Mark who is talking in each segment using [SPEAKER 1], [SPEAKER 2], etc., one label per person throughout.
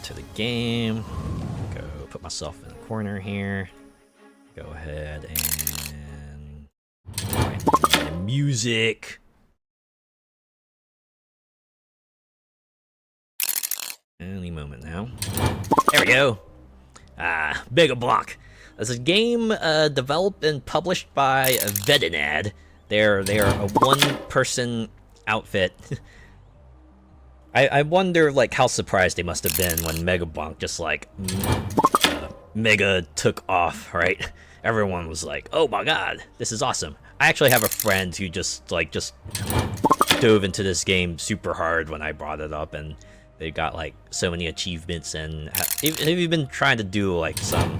[SPEAKER 1] to the game. Go put myself in the corner here. Go ahead and find the music. Any moment now. There we go. Megabonk. This is a game developed and published by Vetinad. They're a one-person outfit. I wonder like how surprised they must have been when Megabonk just like mega took off, right? Everyone was like, "Oh my god, this is awesome." I actually have a friend who just dove into this game super hard when I brought it up, and they got like so many achievements, and they've even trying to do like some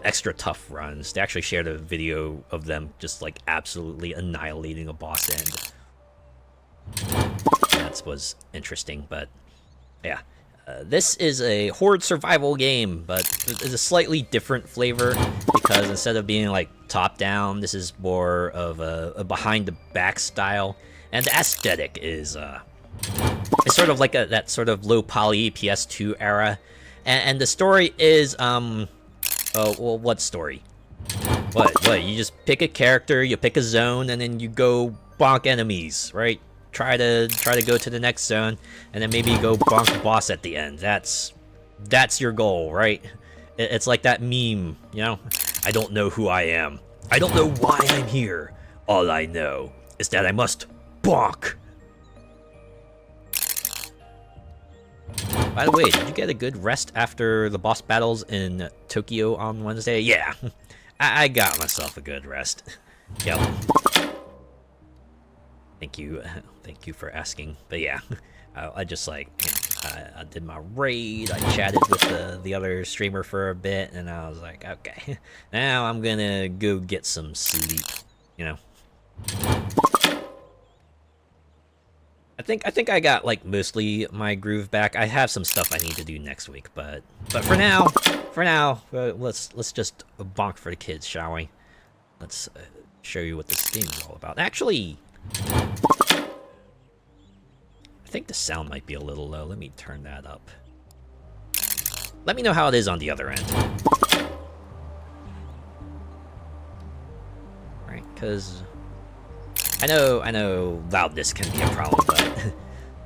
[SPEAKER 1] extra tough runs. They actually shared a video of them just like absolutely annihilating a boss end. That was interesting, but yeah. This is a horde survival game, but it's a slightly different flavor because instead of being like top down, this is more of a behind the back style, and the aesthetic is it's sort of like that sort of low poly PS2 era, and the story is well, what story? What? You just pick a character, you pick a zone, and then you go bonk enemies, right? Try to go to the next zone, and then maybe go bonk the boss at the end. That's your goal, right? It's like that meme, you know? I don't know who I am. I don't know why I'm here. All I know is that I must bonk. By the way, did you get a good rest after the boss battles in Tokyo on Wednesday? Yeah, I got myself a good rest. Yep. Thank you for asking. But yeah, I just like, I did my raid, I chatted with the other streamer for a bit, and I was like, okay, now I'm gonna go get some sleep, you know? I think I got like mostly my groove back. I have some stuff I need to do next week, but for now, let's just bonk for the kids, shall we? Let's show you what this game is all about. Actually, I think the sound might be a little low. Let me turn that up. Let me know how it is on the other end. Right, because I know loudness can be a problem, but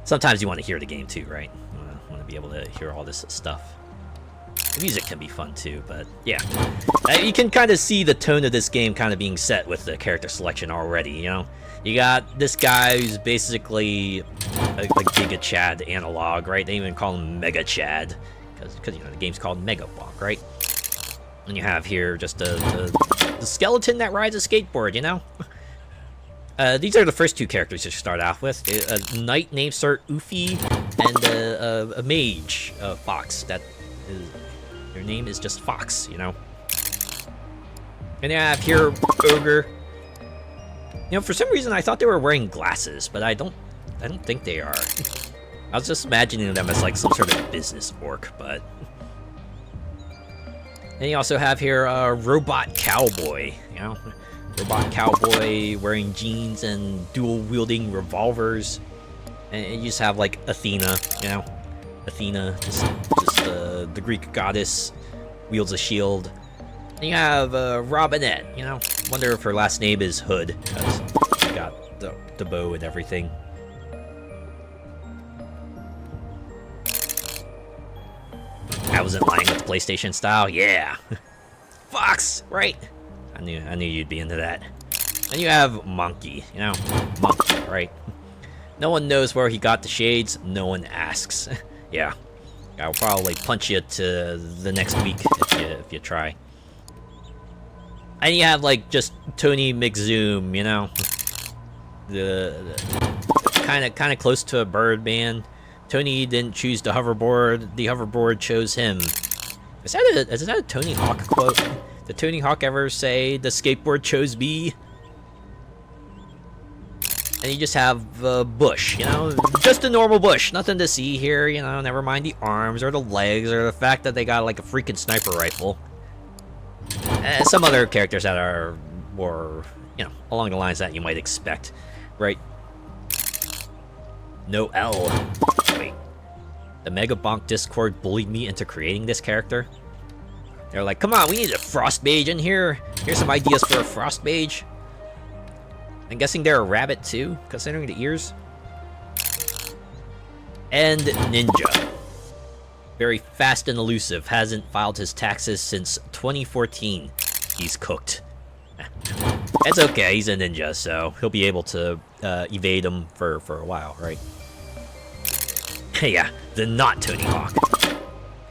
[SPEAKER 1] sometimes you want to hear the game too, right? You want to be able to hear all this stuff. The music can be fun too, but yeah. You can kind of see the tone of this game kind of being set with the character selection already, you know? You got this guy who's basically a Gigachad analog, right? They even call him Megachad, because you know, the game's called Megabonk, right? And you have here just the skeleton that rides a skateboard, you know? These are the first two characters you start off with. A knight named Sir Ufi, and a mage, Fox, that is... Their name is just Fox, you know? And I have here Ogre. You know, for some reason I thought they were wearing glasses, but I don't think they are. I was just imagining them as like some sort of business orc, but... Then you also have here a Robot Cowboy, you know? Robot Cowboy wearing jeans and dual-wielding revolvers. And you just have like Athena, you know? Athena, just the Greek goddess, wields a shield. And you have Robinette, you know? Wonder if her last name is Hood, because she got the bow and everything. I wasn't lying with the PlayStation style, yeah. Fox, right? I knew you'd be into that. And you have Monkey, you know? Monkey, right? No one knows where he got the shades, no one asks. Yeah, I'll probably punch you to the next week if you try. And you have like just Tony McZoom, you know, the kind of close to a bird man. Tony didn't choose the hoverboard chose him. Is that a Tony Hawk quote? Did Tony Hawk ever say the skateboard chose me? And you just have a bush, you know, just a normal bush, nothing to see here, you know, never mind the arms or the legs or the fact that they got like a freaking sniper rifle. And some other characters that are more, you know, along the lines that you might expect, right? No L. Wait. the Megabonk Discord bullied me into creating this character. They're like, come on, we need a Frost Mage in here. Here's some ideas for a Frost Mage. I'm guessing they're a rabbit too, considering the ears. And Ninja. Very fast and elusive. Hasn't filed his taxes since 2014. He's cooked. It's okay, he's a ninja, so he'll be able to evade them for a while, right? Yeah, the not Tony Hawk.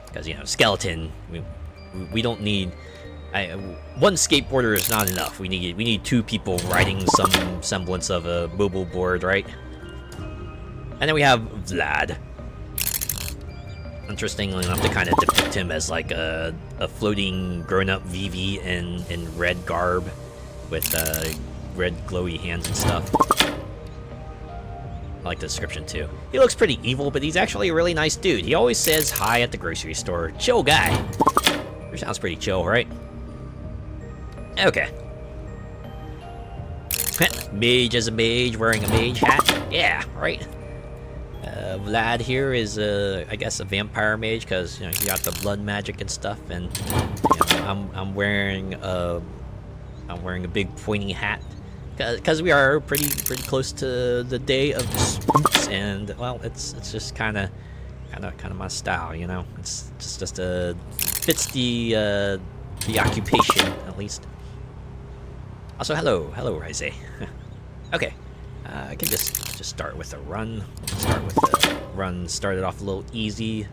[SPEAKER 1] Because, you know, skeleton, we don't need... one skateboarder is not enough. We need two people riding some semblance of a mobile board, right? And then we have Vlad. Interestingly enough, to kind of depict him as like a floating grown-up VV in red garb with red glowy hands and stuff. I like the description too. He looks pretty evil, but he's actually a really nice dude. He always says hi at the grocery store. Chill guy. Which sounds pretty chill, right? Okay. Mage as a mage, wearing a mage hat. Yeah, right? Vlad here is, I guess, a vampire mage, because, you know, he got the blood magic and stuff, and, you know, I'm wearing a big pointy hat, because we are pretty close to the day of spooks, and, well, it's just kind of my style, you know? It's just fits the occupation, at least. Also, hello, Rise. Okay, I can just start with a run. Start with a run. Started off a little easy.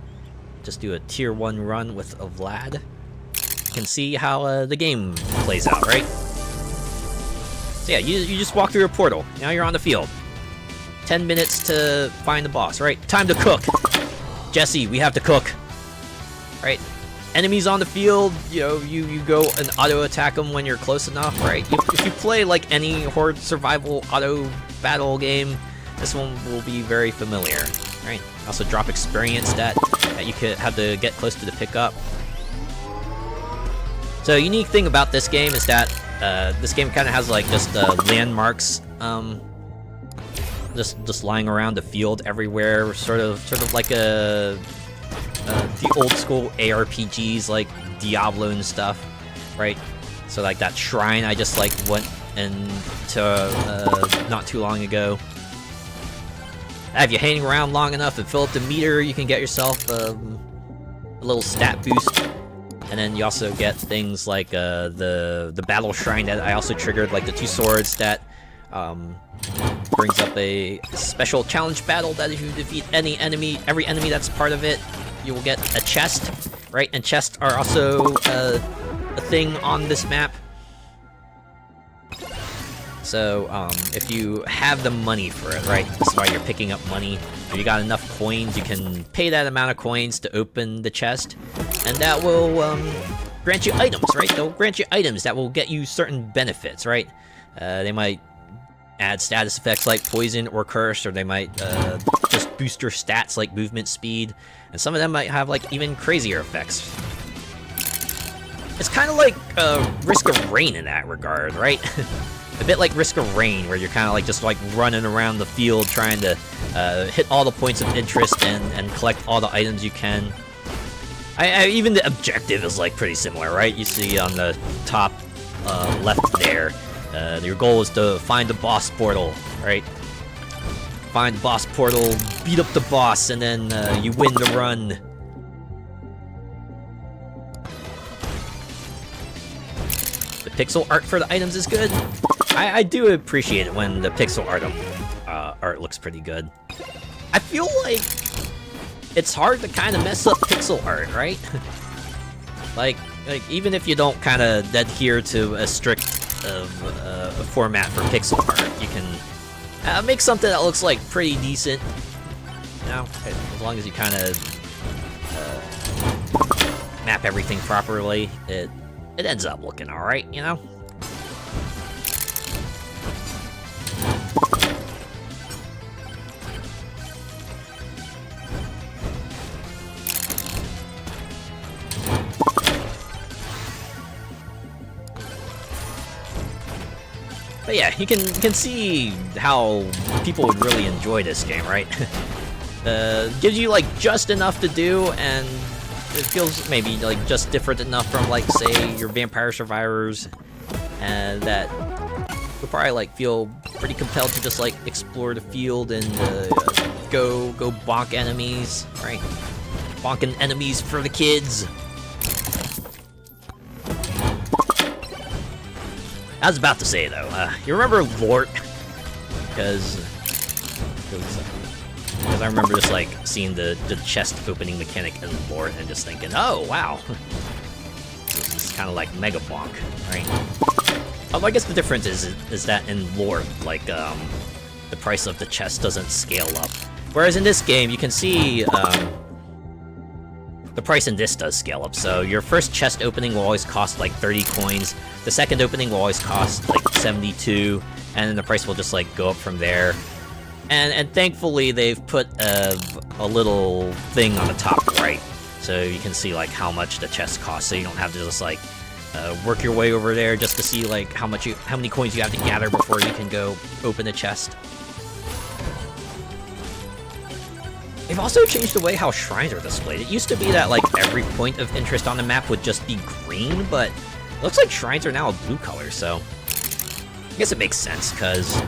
[SPEAKER 1] Just do a tier 1 run with a Vlad. You can see how the game plays out, right? So yeah, you just walk through a portal. Now you're on the field. 10 minutes to find the boss, right? Time to cook. Jesse, we have to cook. Right? Enemies on the field, you know, you go and auto-attack them when you're close enough, right? If you play, like, any horde survival auto-battle game, this one will be very familiar, right? Also drop experience that you could have to get close to the pickup. So, unique thing about this game is that this game kind of has, like, just landmarks, just lying around the field everywhere, sort of like the old school ARPGs like Diablo and stuff, right? So like that shrine I just like went into not too long ago. If you hang around long enough and fill up the meter, you can get yourself a little stat boost. And then you also get things like the battle shrine that I also triggered, like the 2 swords that brings up a special challenge battle that if you defeat every enemy that's part of it, you will get a chest, right? And chests are also a thing on this map. So, if you have the money for it, right? This is why you're picking up money. If you got enough coins, you can pay that amount of coins to open the chest. And that will grant you items, right? They'll grant you items that will get you certain benefits, right? They might add status effects like poison or curse, or they might just boost your stats like movement speed, and some of them might have like even crazier effects. It's kind of like Risk of Rain in that regard, right? A bit like Risk of Rain, where you're kind of like just like running around the field trying to hit all the points of interest and collect all the items you can. Even the objective is like pretty similar, right? You see on the top left there, your goal is to find the boss portal, right? Find the boss portal, beat up the boss, and then you win the run. The pixel art for the items is good. I do appreciate it when the pixel art looks pretty good. I feel like it's hard to kind of mess up pixel art, right? like even if you don't kind of adhere to a strict format for pixel art, you can make something that looks like pretty decent. You know, as long as you kind of map everything properly, it ends up looking all right, you know. But yeah, you can see how people would really enjoy this game, right? gives you like just enough to do, and it feels maybe like just different enough from like say your Vampire Survivors, and that you'll probably like feel pretty compelled to just like explore the field and go bonk enemies, right? Bonking enemies for the kids. I was about to say though, you remember Lort? Because I remember just like seeing the chest opening mechanic in Lort and just thinking, oh wow, it's kind of like Megabonk, right? I guess the difference is that in Lort, like the price of the chest doesn't scale up, whereas in this game you can see the price in this does scale up. So your first chest opening will always cost like 30 coins. The second opening will always cost like 72, and then the price will just like go up from there. And thankfully they've put a little thing on the top right, so you can see like how much the chest costs. So you don't have to just like work your way over there just to see like how many coins you have to gather before you can go open the chest. They've also changed the way how shrines are displayed. It used to be that like every point of interest on the map would just be green, but it looks like shrines are now a blue color, so I guess it makes sense, because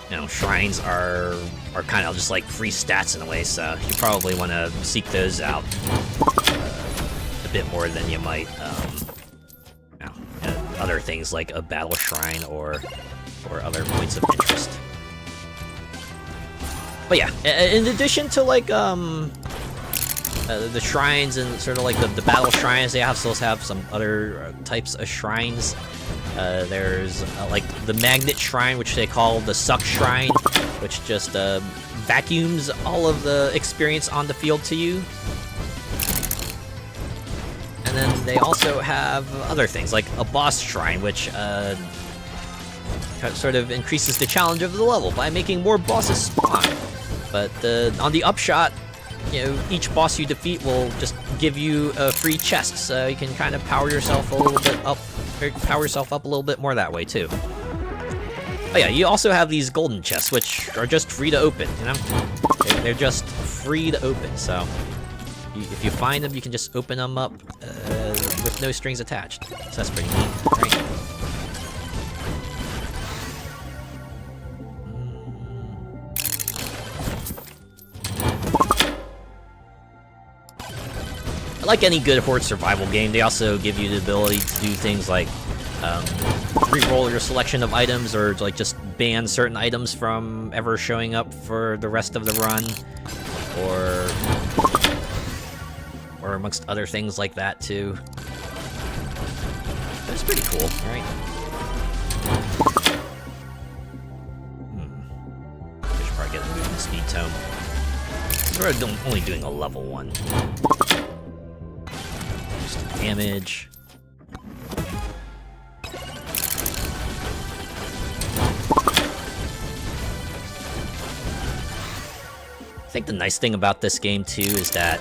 [SPEAKER 1] you know, shrines are kind of just like free stats in a way, so you probably want to seek those out a bit more than you might you know, other things like a battle shrine or other points of interest. But yeah, in addition to like the shrines and sort of like the battle shrines, they also have some other types of shrines. There's like the magnet shrine, which they call the suck shrine, which just vacuums all of the experience on the field to you. And then they also have other things like a boss shrine, which sort of increases the challenge of the level by making more bosses spawn. But on the upshot, you know, each boss you defeat will just give you a free chest, so you can kind of power yourself a little bit up, or power yourself up a little bit more that way too. Oh yeah, you also have these golden chests, which are just free to open. You know, they're just free to open. So if you find them, you can just open them up with no strings attached. So that's pretty neat, right? Like any good horde survival game, they also give you the ability to do things like re-roll your selection of items, or like just ban certain items from ever showing up for the rest of the run, or amongst other things like that too. That's pretty cool, right? I should probably get a movement speed tome. We're only doing a level 1. Damage. I think the nice thing about this game too is that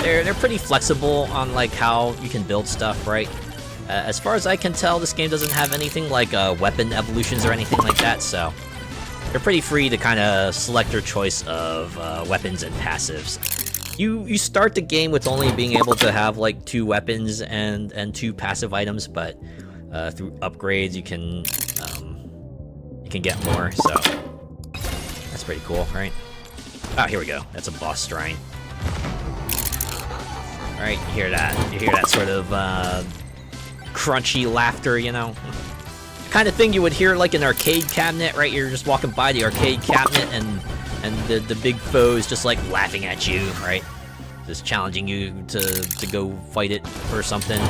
[SPEAKER 1] they're pretty flexible on like how you can build stuff, right? As far as I can tell, this game doesn't have anything like weapon evolutions or anything like that, so they're pretty free to kind of select your choice of weapons and passives. You start the game with only being able to have like 2 weapons and 2 passive items, but through upgrades you can get more, so that's pretty cool, right? Ah, here we go. That's a boss shrine. Alright, you hear that? You hear that sort of crunchy laughter, you know? The kind of thing you would hear like an arcade cabinet, right? You're just walking by the arcade cabinet and the big foe is just like laughing at you, right? Just challenging you to go fight it or something.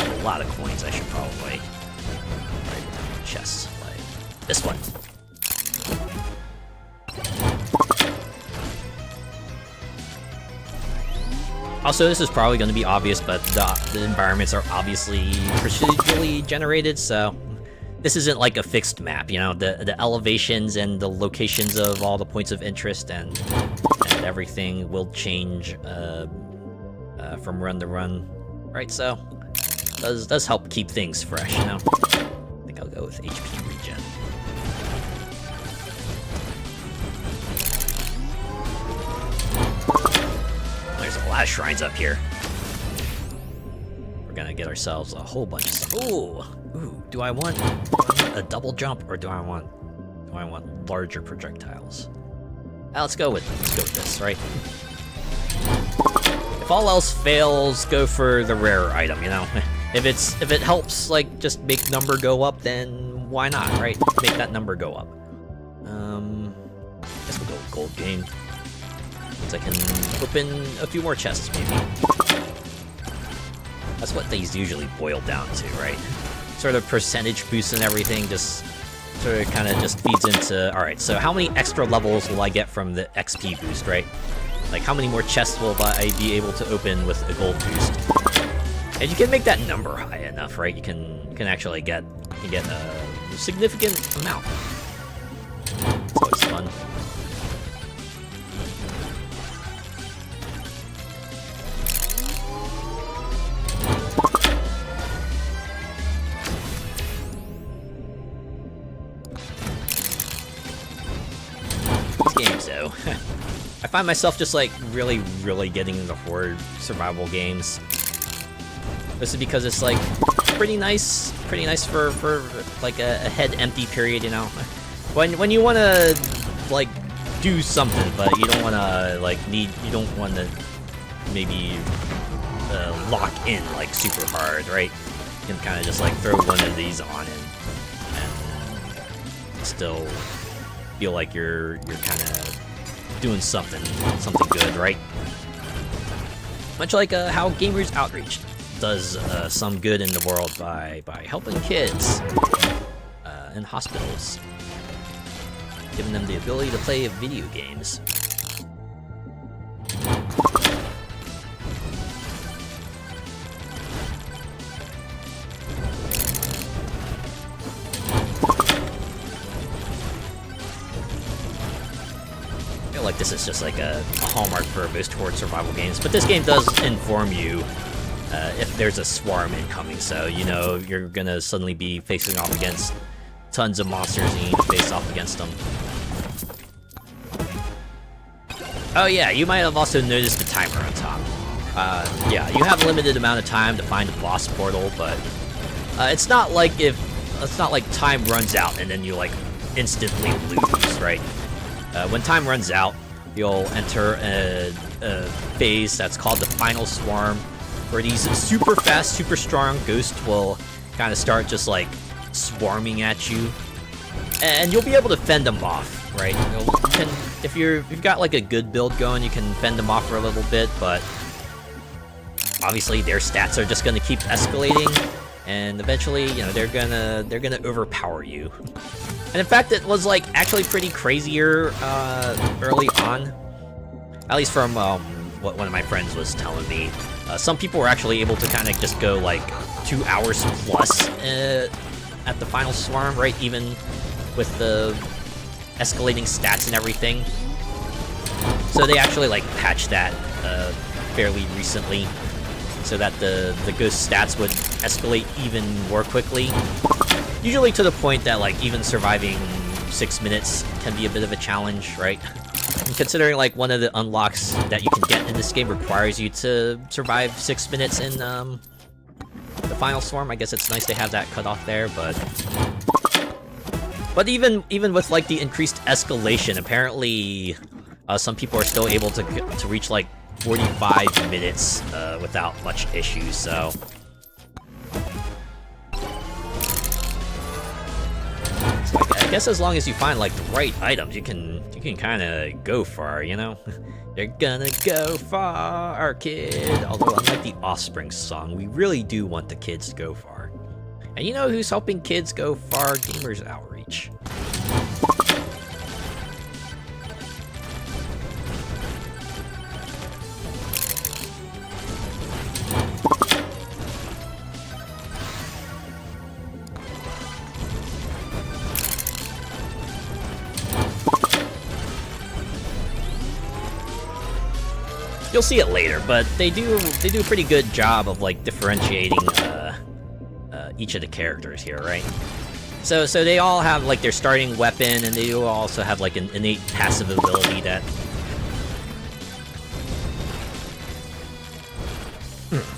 [SPEAKER 1] A lot of coins I should probably write chests like this one. Also, this is probably going to be obvious, but the environments are obviously procedurally generated, so this isn't like a fixed map, you know? The elevations and the locations of all the points of interest and everything will change from run to run, right? So does help keep things fresh, you know. I think I'll go with HP regen. There's a lot of shrines up here. We're gonna get ourselves a whole bunch of stuff. Ooh, do I want a double jump or do I want larger projectiles? Let's go with this, right? If all else fails, go for the rarer item, you know? If it helps, like, just make number go up, then why not, right? Make that number go up. Guess we'll go with gold game. Means I can open a few more chests, maybe. That's what these usually boil down to, right? Sort of percentage boosts and everything, just sort of kind of just feeds into, alright, so how many extra levels will I get from the XP boost, right? Like, how many more chests will I be able to open with a gold boost? And you can make that number high enough, right? You can actually get a significant amount. It's always fun. These games, though. I find myself just, like, really getting into horde survival games. This is because it's, like, pretty nice for like a head empty period, you know? When you wanna, like, do something, but you don't wanna, like, you don't wanna maybe lock in, like, super hard, right? You can kind of just, like, throw one of these on and still feel like you're kind of doing something good, right? Much like how Gamers Outreach does some good in the world by helping kids in hospitals, giving them the ability to play video games. I feel like this is just like a hallmark for most horde survival games, but this game does inform you if there's a swarm incoming, so you know you're gonna suddenly be facing off against tons of monsters and you need to face off against them. Oh yeah, you might have also noticed the timer on top. Yeah, you have a limited amount of time to find the boss portal, but it's not like time runs out and then you like instantly lose, right? When time runs out, you'll enter a phase that's called the final swarm, where these super fast, super strong ghosts will kind of start just like swarming at you, and you'll be able to fend them off, right? If you've got like a good build going, you can fend them off for a little bit, but obviously their stats are just going to keep escalating, and eventually, you know, they're gonna overpower you. And in fact, it was like actually pretty crazier early on, at least from what one of my friends was telling me. Some people were actually able to kind of just go like 2 hours plus at the final swarm, right? Even with the escalating stats and everything. So they actually like patched that fairly recently, so that the ghost stats would escalate even more quickly. Usually to the point that like even surviving 6 minutes can be a bit of a challenge, right? And considering like one of the unlocks that you can get in this game requires you to survive 6 minutes in the final swarm, I guess it's nice to have that cut off there, but even with like the increased escalation, apparently some people are still able to reach like 45 minutes without much issue, so I guess as long as you find like the right items, you can kind of go far, you know? You're gonna go far, kid. Although unlike the Offspring song, we really do want the kids to go far. And you know who's helping kids go far? Gamers Outreach. You'll see it later, but they do a pretty good job of like differentiating each of the characters here, right? So they all have like their starting weapon, and they do also have like an innate passive ability that.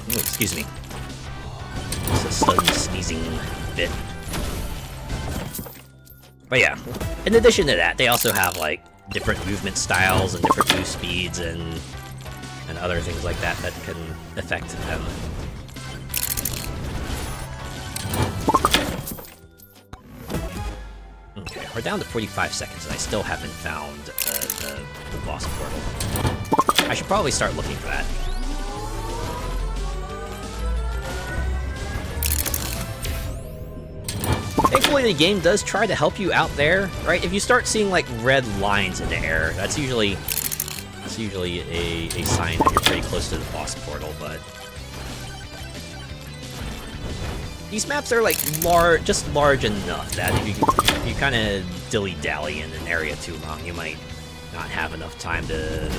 [SPEAKER 1] Excuse me. It's a sudden sneezing bit. But yeah, in addition to that, they also have like different movement styles and different move speeds and other things like that that can affect them. Okay, we're down to 45 seconds and I still haven't found the boss portal. I should probably start looking for that. Thankfully, the game does try to help you out there, right? If you start seeing like red lines in the air, that's usually a sign that you're pretty close to the boss portal. But these maps are like just large enough that if you kind of dilly-dally in an area too long, you might not have enough time to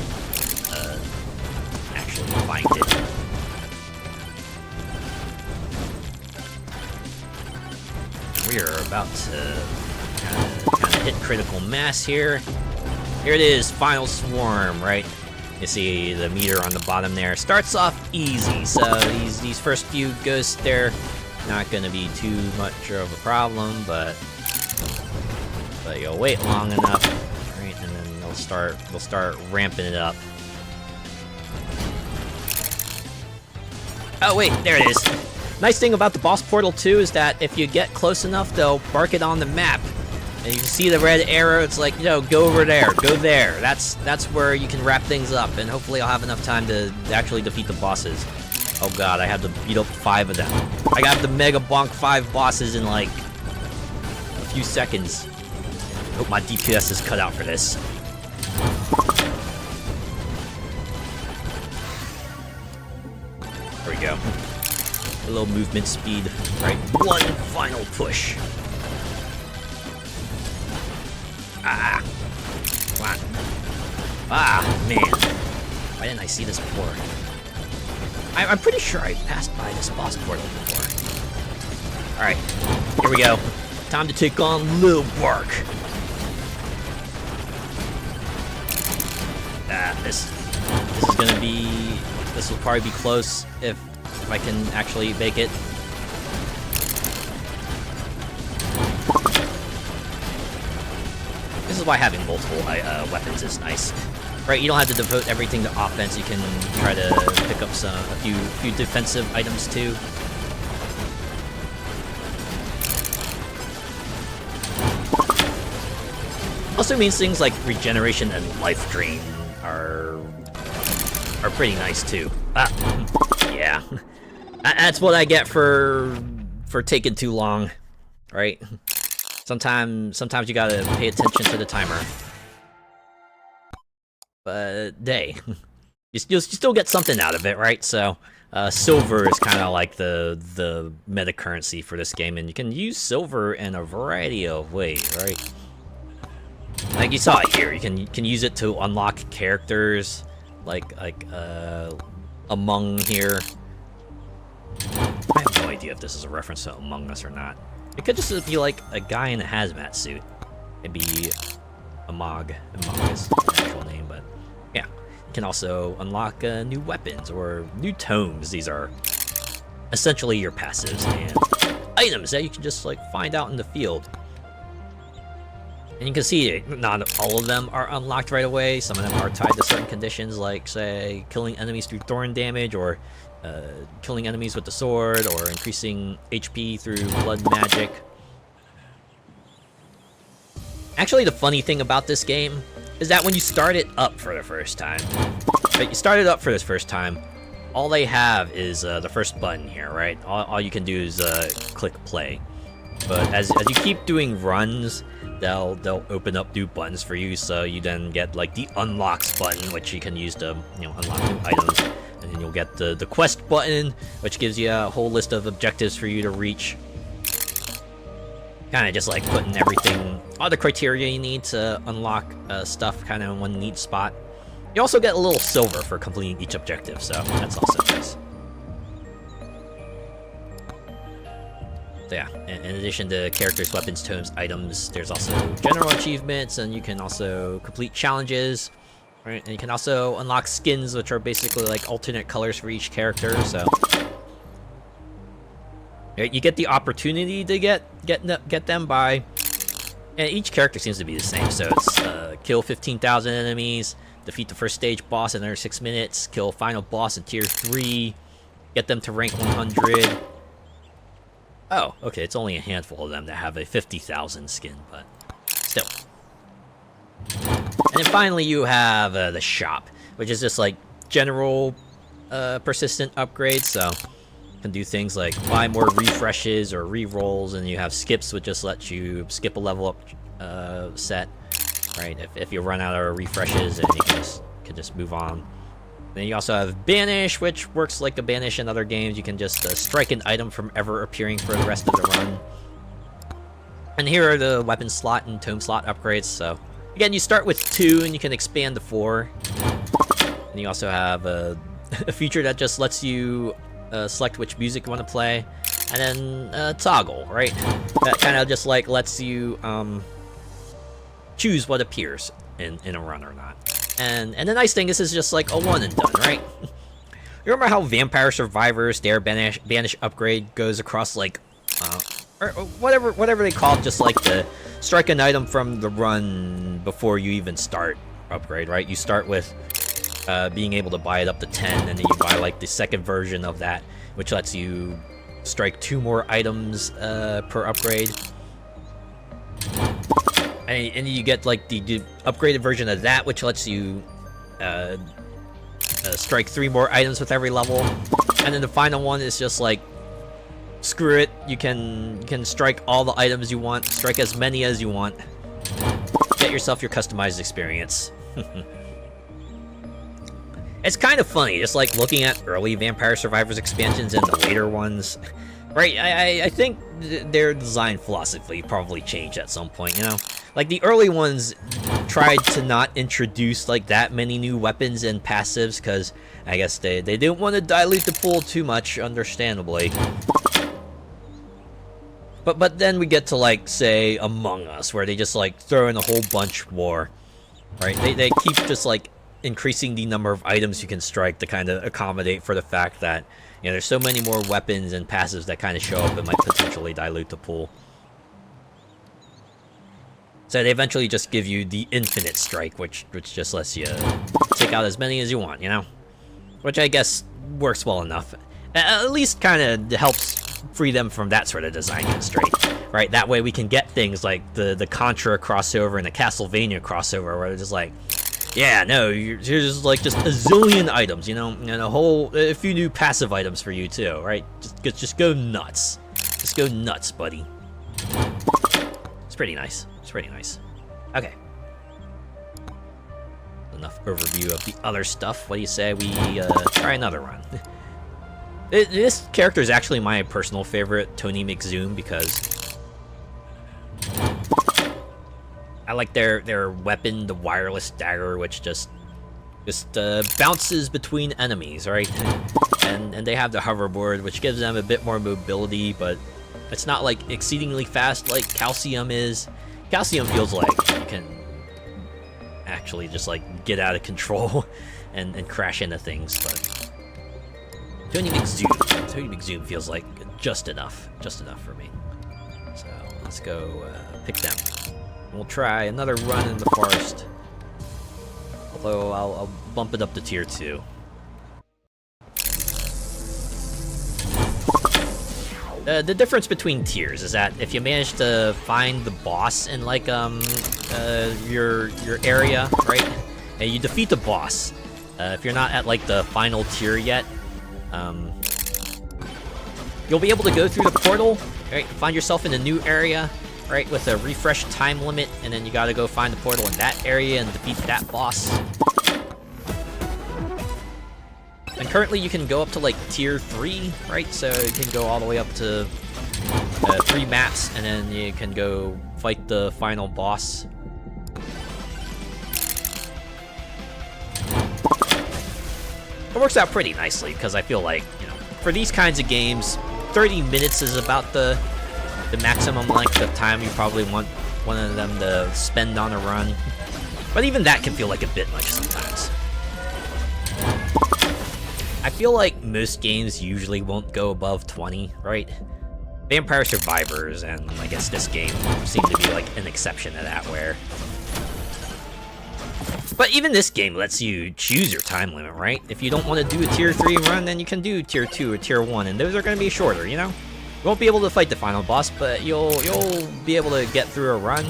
[SPEAKER 1] actually find it. We are about to kind of hit critical mass here. Here it is, final swarm, right? You see the meter on the bottom there. Starts off easy, so these first few ghosts, they're not gonna be too much of a problem, but you'll wait long enough, right? And then they'll start ramping it up. Oh wait, there it is. Nice thing about the boss portal too is that if you get close enough, they'll mark it on the map, and you can see the red arrow. It's like, you know, go over there, go there. That's where you can wrap things up, and hopefully I'll have enough time to actually defeat the bosses. Oh god, I had to beat up 5 of them. I got the Megabonk 5 bosses in like a few seconds. Hope my DPS is cut out for this. There we go. A little movement speed, right? One final push. Ah, come on. Ah, man. Why didn't I see this before? I'm pretty sure I passed by this boss portal before. Alright, here we go. Time to take on Lil Bark. Ah, this is gonna be... This will probably be close if I can actually make it. This is why having multiple weapons is nice, right? You don't have to devote everything to offense. You can try to pick up a few defensive items too. Also means things like regeneration and life drain are pretty nice too. Ah, yeah. That's what I get for taking too long, right? Sometimes you gotta pay attention to the timer. But hey, you still get something out of it, right? So silver is kind of like the meta currency for this game, and you can use silver in a variety of ways, right? Like you saw it here, you can use it to unlock characters, like Among here. I have no idea if this is a reference to Among Us or not. It could just be like a guy in a hazmat suit. It'd be Among is the actual name, but yeah. You can also unlock new weapons or new tomes. These are essentially your passives and items that you can just like find out in the field. And you can see not all of them are unlocked right away. Some of them are tied to certain conditions, like say killing enemies through thorn damage, or killing enemies with the sword, or increasing HP through blood magic. Actually, the funny thing about this game is that when you start it up for the first time, right, you start it up for this first time, all they have is the first button here, right? All you can do is click play. But as you keep doing runs, they'll open up new buttons for you, so you then get like the unlocks button, which you can use to unlock new items. And then you'll get the quest button, which gives you a whole list of objectives for you to reach. Kind of just like putting everything, all the criteria you need to unlock stuff kind of in one neat spot. You also get a little silver for completing each objective, so that's also nice. So yeah, in addition to characters, weapons, tomes, items, there's also general achievements, and you can also complete challenges, right? And you can also unlock skins, which are basically like alternate colors for each character, so... Right, you get the opportunity to get them by... And each character seems to be the same, so it's kill 15,000 enemies, defeat the first stage boss in under 6 minutes, kill final boss in tier 3, get them to rank 100... Oh, okay, it's only a handful of them that have a 50,000 skin, but still. And then finally you have the shop, which is just like general persistent upgrades, so you can do things like buy more refreshes or re-rolls, and you have skips, which just lets you skip a level up set, right? If you run out of refreshes, and you can just move on. Then you also have Banish, which works like a Banish in other games. You can just strike an item from ever appearing for the rest of the run. And here are the weapon slot and tome slot upgrades. So again, you start with 2 and you can expand to 4. And you also have a feature that just lets you select which music you want to play. And then toggle, right? That kind of just like lets you choose what appears in a run or not. And the nice thing, this is just like a one and done, right? You remember how Vampire Survivors, their Banish upgrade goes across like, or whatever they call it, just like the strike an item from the run before you even start upgrade, right? You start with being able to buy it up to 10, and then you buy like the second version of that, which lets you strike 2 more items per upgrade. And you get like the upgraded version of that, which lets you strike 3 more items with every level. And then the final one is just like, screw it, you can strike all the items you want, strike as many as you want. Get yourself your customized experience. It's kind of funny, just like looking at early Vampire Survivors expansions and the later ones. Right, I think their design philosophy probably changed at some point, you know? Like, the early ones tried to not introduce, like, that many new weapons and passives, because I guess they didn't want to dilute the pool too much, understandably. But then we get to, like, say, Among Us, where they just, like, throw in a whole bunch more, right? They keep just, like, increasing the number of items you can strike to kind of accommodate for the fact that, you know, there's so many more weapons and passives that kind of show up and might potentially dilute the pool. So they eventually just give you the infinite strike, which just lets you take out as many as you want, you know? Which I guess works well enough. At least kind of helps free them from that sort of design constraint, right? That way we can get things like the Contra crossover and the Castlevania crossover, where they're just like, yeah, no, here's like just a zillion items, you know, and a few new passive items for you too, right? Just go nuts. Just go nuts, buddy. It's pretty nice. It's pretty nice. Okay. Enough overview of the other stuff. What do you say we try another run? This character is actually my personal favorite, Tony McZoom, because I like their weapon, the wireless dagger, which just bounces between enemies, right? And they have the hoverboard, which gives them a bit more mobility, but it's not like exceedingly fast like Calcuim is. Calcuim feels like you can actually just like get out of control and crash into things, but Tony McZoom feels like just enough for me. So let's go pick them. We'll try another run in the forest, although I'll bump it up to tier 2. The difference between tiers is that if you manage to find the boss in like your area, right, and you defeat the boss, if you're not at like the final tier yet, you'll be able to go through the portal, right, find yourself in a new area, right, with a refresh time limit, and then you gotta go find the portal in that area and defeat that boss. And currently you can go up to like tier 3, right? So you can go all the way up to 3 maps, and then you can go fight the final boss. it works out pretty nicely, because I feel like, you know, for these kinds of games, 30 minutes is about the maximum length of time you probably want one of them to spend on a run. But even that can feel like a bit much sometimes. I feel like most games usually won't go above 20, right? Vampire Survivors and I guess this game seem to be like an exception to that, where... But even this game lets you choose your time limit, right? If you don't want to do a tier 3 run, then you can do tier 2 or tier 1, and those are going to be shorter, you know? You won't be able to fight the final boss, but you'll be able to get through a run.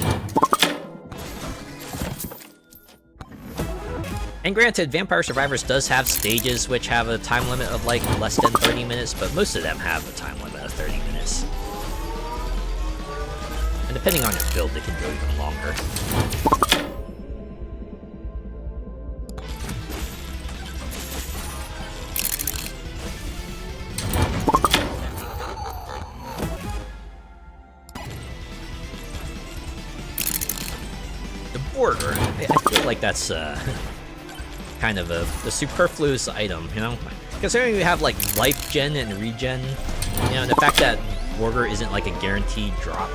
[SPEAKER 1] And granted, Vampire Survivors does have stages which have a time limit of like less than 30 minutes, but most of them have a time limit of 30 minutes. And depending on your build, they can go even longer. The border, I feel like that's kind of a superfluous item, you know? Considering we have like life gen and regen, you know, and the fact that Borger isn't like a guaranteed drop.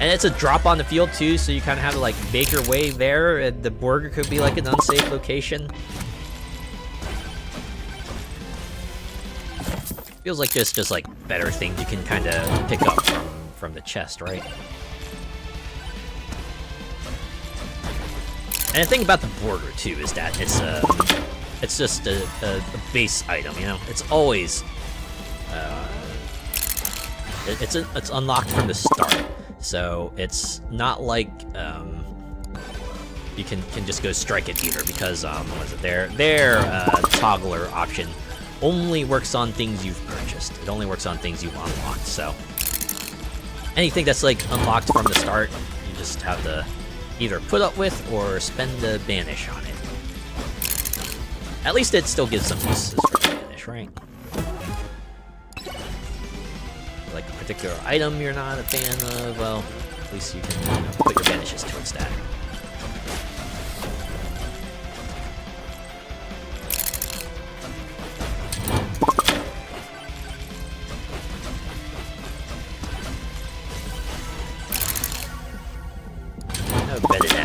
[SPEAKER 1] And it's a drop on the field too, so you kind of have to like make your way there, and the Borger could be like an unsafe location. Feels like there's just like better things you can kind of pick up from the chest, right? And the thing about the Borger too is that it's just a base item, you know. It's always it's unlocked from the start, so it's not like you can just go strike it either, because what is it? Their toggler option only works on things you've purchased. It only works on things you've unlocked. So anything that's like unlocked from the start, you just have to either put up with or spend the banish on it. At least it still gives some uses for the banish, right? Like a particular item you're not a fan of, well, at least you can, you know, put your banishes towards that.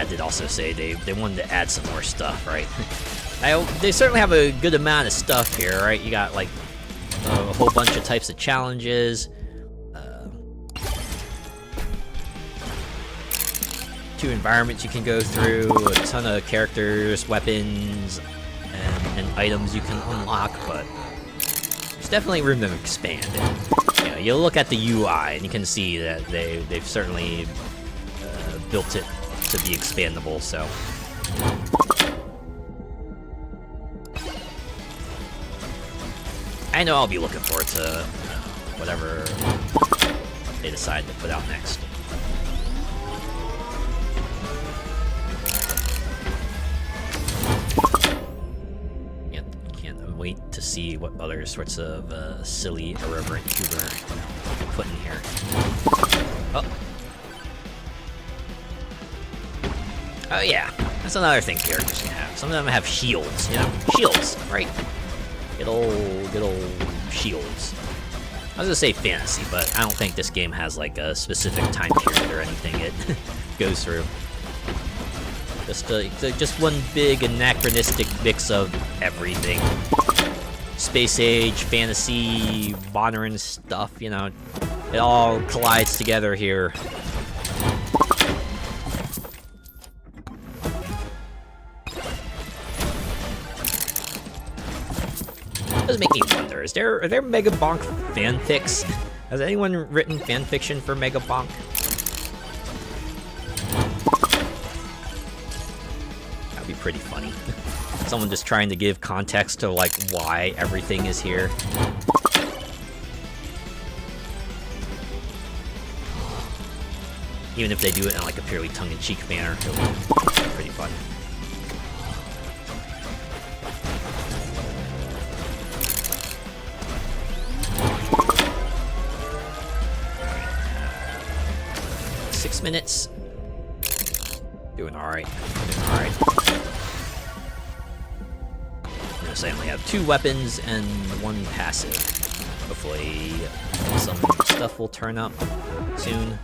[SPEAKER 1] Did also say they wanted to add some more stuff, right? They certainly have a good amount of stuff here, right? You got like a whole bunch of types of challenges, 2 environments you can go through, a ton of characters, weapons, and items you can unlock, but there's definitely room to expand it. You know, you look at the UI and you can see that they've certainly built it to be expandable, so. I know I'll be looking forward to whatever they decide to put out next. Can't wait to see what other sorts of silly, irreverent humor they put in here. Oh. Oh yeah, that's another thing characters can have. Some of them have shields, you know? Shields, right? Good old shields. I was gonna say fantasy, but I don't think this game has like a specific time period or anything it goes through. Just one big anachronistic mix of everything. Space age, fantasy, modern stuff, you know? It all collides together here. Does make me wonder, are there Megabonk fanfics? Has anyone written fanfiction for Megabonk? That'd be pretty funny. Someone just trying to give context to like why everything is here. Even if they do it in like a purely tongue-in-cheek manner, it'll be pretty fun. Minutes. Doing alright. I'm gonna course, I only have 2 weapons and 1 passive. Hopefully, some stuff will turn up soon.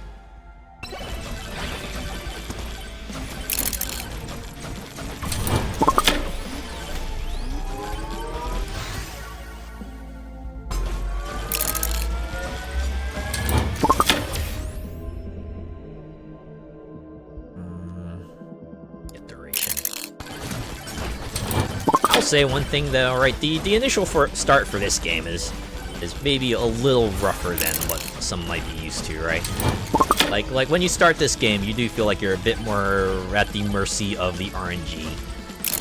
[SPEAKER 2] I'll say one thing though, right? The initial start for this game is maybe a little rougher than what some might be used to, right? Like when you start this game, you do feel like you're a bit more at the mercy of the RNG.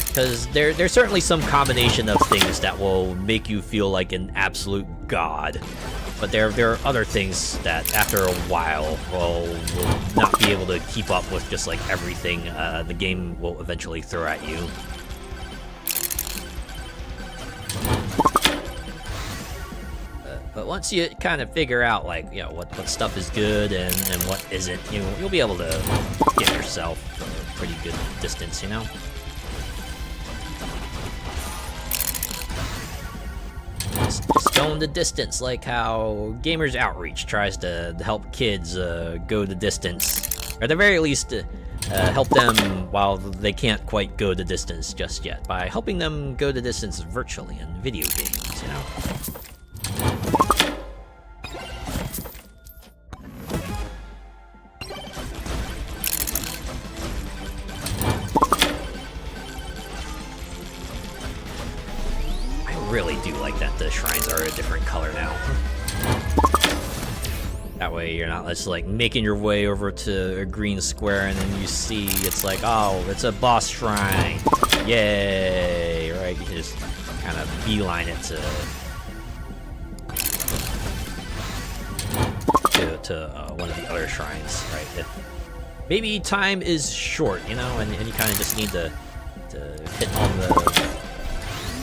[SPEAKER 2] Because there's certainly some combination of things that will make you feel like an absolute god. But there are other things that, after a while, will not be able to keep up with just like everything the game will eventually throw at you. But once you kind of figure out, like, you know, what stuff is good and what isn't, you'll be able to get yourself a pretty good distance, you know? Just going the distance, like how Gamers Outreach tries to help kids go the distance. Or at the very least, help them while they can't quite go the distance just yet, by helping them go the distance virtually in video games, you know? I really do like that the shrines are a different color now. That way you're not just like making your way over to a green square and then you see it's like, oh, it's a boss shrine. Yay, right? You just kind of beeline it to one of the other shrines, right? If maybe time is short, you know, and you kind of just need to hit all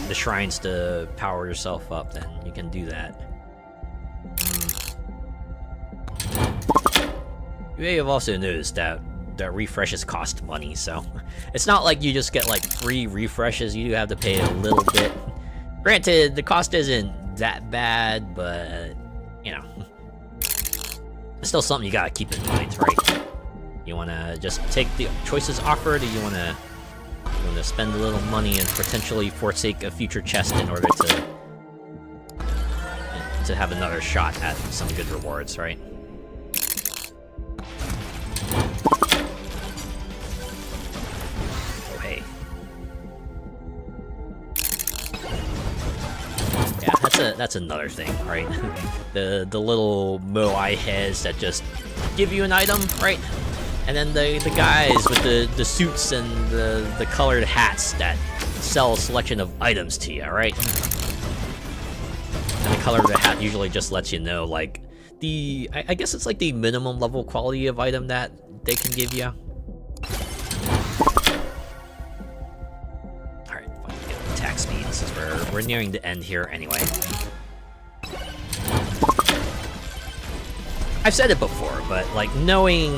[SPEAKER 2] the shrines to power yourself up, then you can do that. You may have also noticed that refreshes cost money, so it's not like you just get like free refreshes. You do have to pay a little bit. Granted, the cost isn't that bad, but you know, it's still something you gotta keep in mind, right? You wanna just take the choices offered, or you wanna spend a little money and potentially forsake a future chest in order to have another shot at some good rewards, right? Oh, hey. Yeah, that's another thing, right? the little Moai heads that just give you an item, right? And then the guys with the suits and the colored hats that sell a selection of items to you, right? And the color of the hat usually just lets you know, like, I guess it's like the minimum level quality of item that they can give you. Alright, fine, get attack speed since we're nearing the end here anyway. I've said it before, but like knowing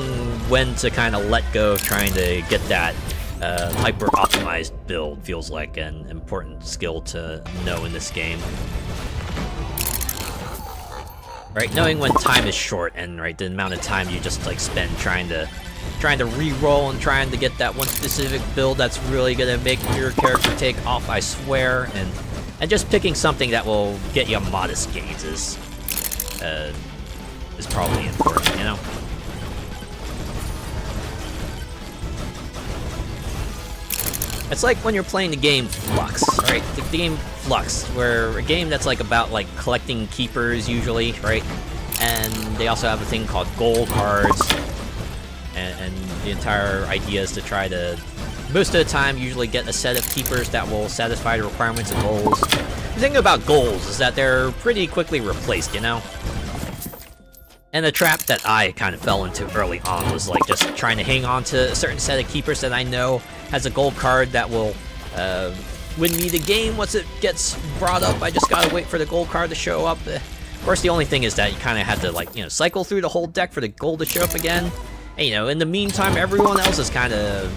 [SPEAKER 2] when to kind of let go of trying to get that hyper-optimized build feels like an important skill to know in this game. Right, knowing when time is short and right the amount of time you just like spend trying to re-roll and trying to get that one specific build that's really gonna make your character take off, I swear, and just picking something that will get you modest gains is probably important, you know? It's like when you're playing the game Flux, right? The game Flux, where a game that's like about like collecting keepers usually, right? And they also have a thing called goal cards, and the entire idea is to try to, most of the time, usually get a set of keepers that will satisfy the requirements of goals. The thing about goals is that they're pretty quickly replaced, you know? And the trap that I kind of fell into early on was like just trying to hang on to a certain set of keepers that I know has a gold card that will win me the game. Once it gets brought up, I just gotta wait for the gold card to show up. Of course, the only thing is that you kind of have to like, you know, cycle through the whole deck for the gold to show up again. And, you know, in the meantime, everyone else is kind of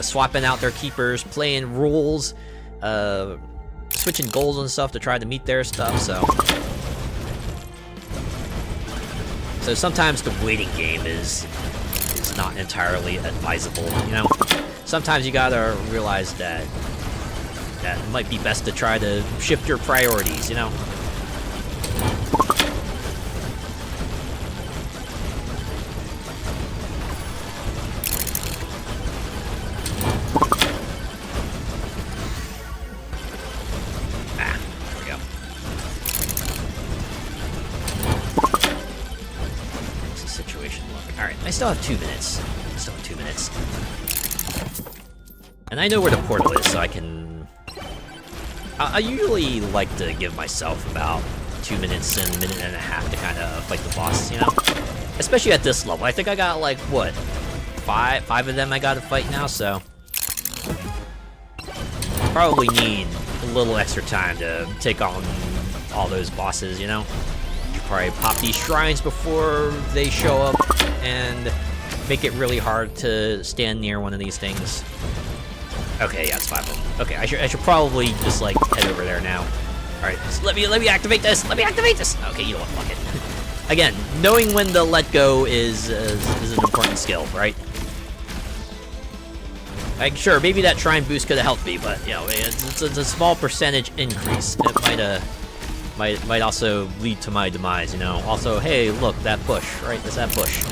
[SPEAKER 2] swapping out their keepers, playing rules, switching goals and stuff to try to meet their stuff, so sometimes the waiting game is not entirely advisable, you know? Sometimes you gotta realize that it might be best to try to shift your priorities, you know? I still have 2 minutes. And I know where the portal is, so I can... I usually like to give myself about 2 minutes and a minute and a half to kind of fight the boss, you know? Especially at this level. I think I got, like, what? Five of them I gotta fight now, so... Probably need a little extra time to take on all those bosses, you know? Probably pop these shrines before they show up and make it really hard to stand near one of these things. Okay, yeah, it's 5 of them. Okay, I should probably just like head over there now. All right, so let me activate this. Let me activate this. Okay, you know what? Fuck it. Again, knowing when to let go is an important skill, right? Like, sure, maybe that shrine boost could have helped me, but you know, it's a small percentage increase. It might also lead to my demise, you know? Also, hey, look, that bush, right? There's that bush.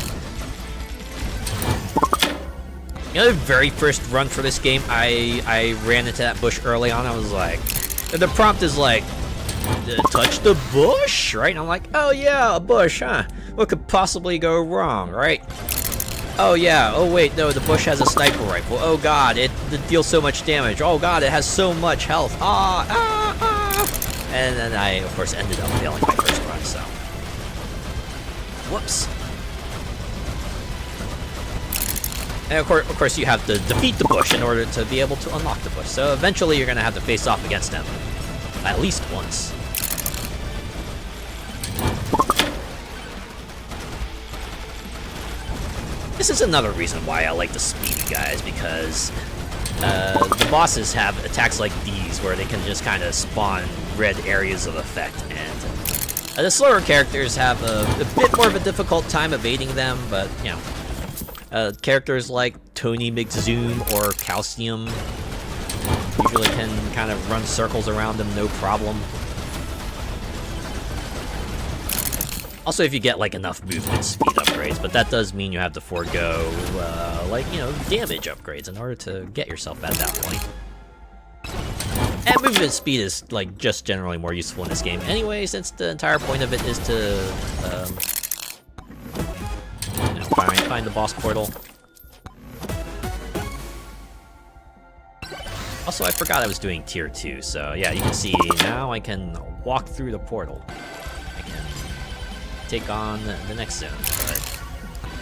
[SPEAKER 2] You know, the very first run for this game, I ran into that bush early on. I was like... The prompt is like, touch the bush, right? And I'm like, oh yeah, a bush, huh? What could possibly go wrong, right? Oh yeah, oh wait, no, the bush has a sniper rifle. Oh god, it deals so much damage. Oh god, it has so much health. And then I, of course, ended up failing my first run, so... Whoops. And of course, you have to defeat the bush in order to be able to unlock the bush. So eventually you're going to have to face off against them. At least once. This is another reason why I like the speedy guys, because... the bosses have attacks like these, where they can just kind of spawn red areas of effect, and the slower characters have a bit more of a difficult time evading them, but, you know, characters like Tony McZoom or Calcuim usually can kind of run circles around them, no problem. Also, if you get, like, enough movement speed upgrades, but that does mean you have to forego, like, you know, damage upgrades in order to get yourself at that point. And movement speed is, like, just generally more useful in this game anyway, since the entire point of it is to, you know, find the boss portal. Also, I forgot I was doing tier 2, so yeah, you can see now I can walk through the portal. Take on the next zone, but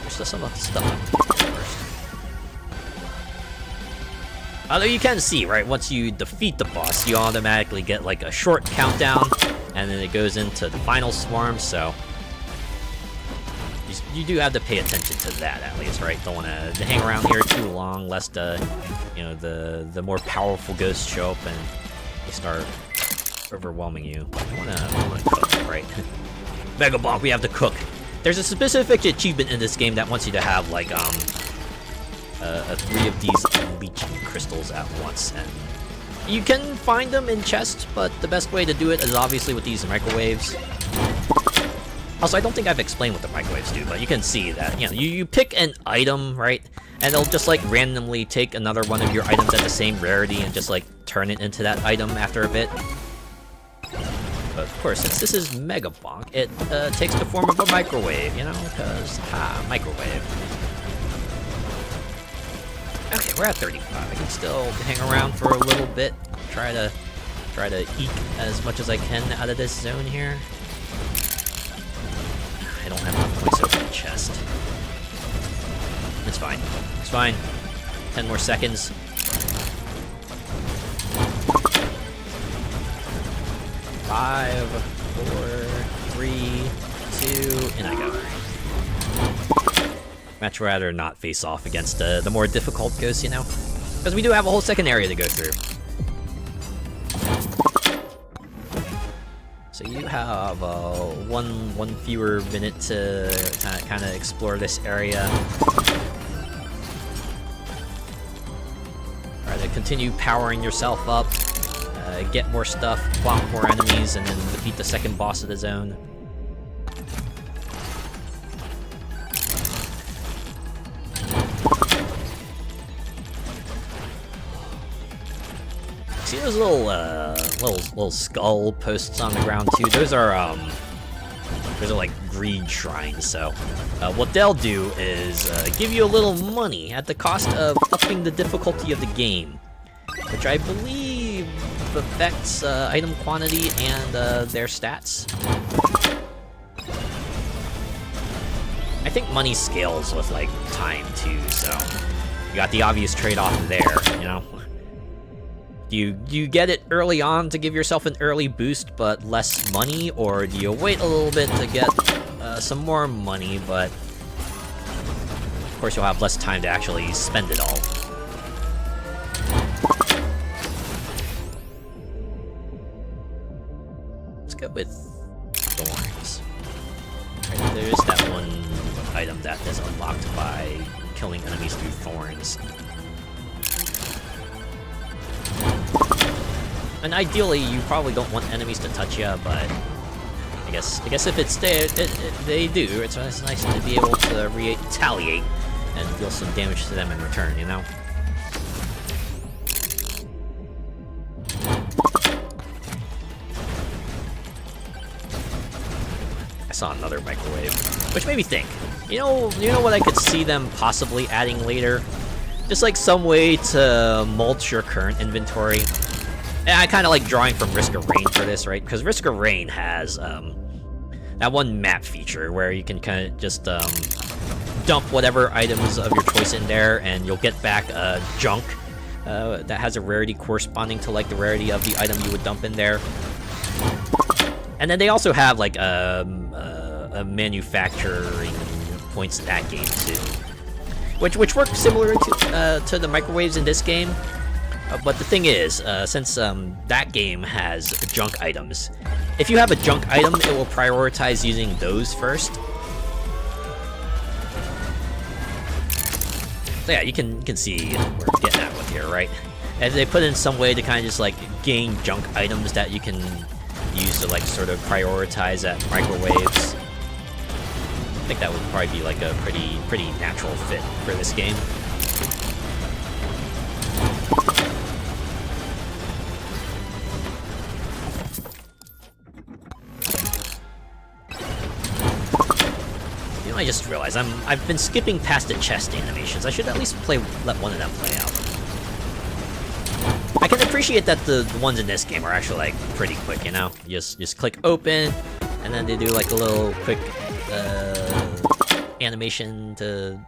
[SPEAKER 2] there's still some of the stuff I have to do first. Although you can see, right, once you defeat the boss, you automatically get like a short countdown, and then it goes into the final swarm, so you do have to pay attention to that at least, right? Don't want to hang around here too long, lest you know, the more powerful ghosts show up and they start overwhelming you. I wanna cook, right? Megabonk, we have to cook. There's a specific achievement in this game that wants you to have, like, 3 of these leech crystals at once, and you can find them in chests, but the best way to do it is obviously with these microwaves. Also, I don't think I've explained what the microwaves do, but you can see that, you know, you pick an item, right, and it'll just, like, randomly take another one of your items at the same rarity and just, like, turn it into that item after a bit. But of course, since this is Megabonk, it takes the form of a microwave, you know, because, microwave. Okay, we're at 35. I can still hang around for a little bit, try to eke as much as I can out of this zone here. I don't have enough points over the chest. It's fine. It's fine. 10 more seconds. 5, 4, 3, 2, and I go. Much rather not face off against the more difficult ghosts, you know? Because we do have a whole second area to go through.
[SPEAKER 1] So you have one fewer minute to kind of explore this area. Alright, to continue powering yourself up, get more stuff, block more enemies, and then defeat the second boss of the zone. See those little skull posts on the ground too? Those are like greed shrines. So what they'll do is give you a little money at the cost of upping the difficulty of the game, which I believe affects item quantity and their stats. I think money scales with like time too, so you got the obvious trade-off there, you know. Do you get it early on to give yourself an early boost but less money, or do you wait a little bit to get some more money, but of course you'll have less time to actually spend it all. Let's go with thorns. Right, there's that one item that is unlocked by killing enemies through thorns. And ideally, you probably don't want enemies to touch you, but I guess if it's there, they do. It's nice to be able to retaliate and deal some damage to them in return, you know? I saw another microwave, which made me think. You know what I could see them possibly adding later? Just like some way to mulch your current inventory. And I kind of like drawing from Risk of Rain for this, right? Because Risk of Rain has that one map feature where you can kind of just dump whatever items of your choice in there, and you'll get back junk that has a rarity corresponding to like the rarity of the item you would dump in there. And then they also have like a manufacturing points in that game too, which work similar to the microwaves in this game. But the thing is, since that game has junk items, if you have a junk item, it will prioritize using those first. So yeah, you can see what we're getting at with here, right? And they put in some way to kind of just like gain junk items that you can use to like sort of prioritize at microwaves. I think that would probably be like a pretty natural fit for this game. I just realized I've been skipping past the chest animations. I should at least let one of them play out. I can appreciate that the ones in this game are actually like pretty quick, you know? Just click open, and then they do like a little quick animation to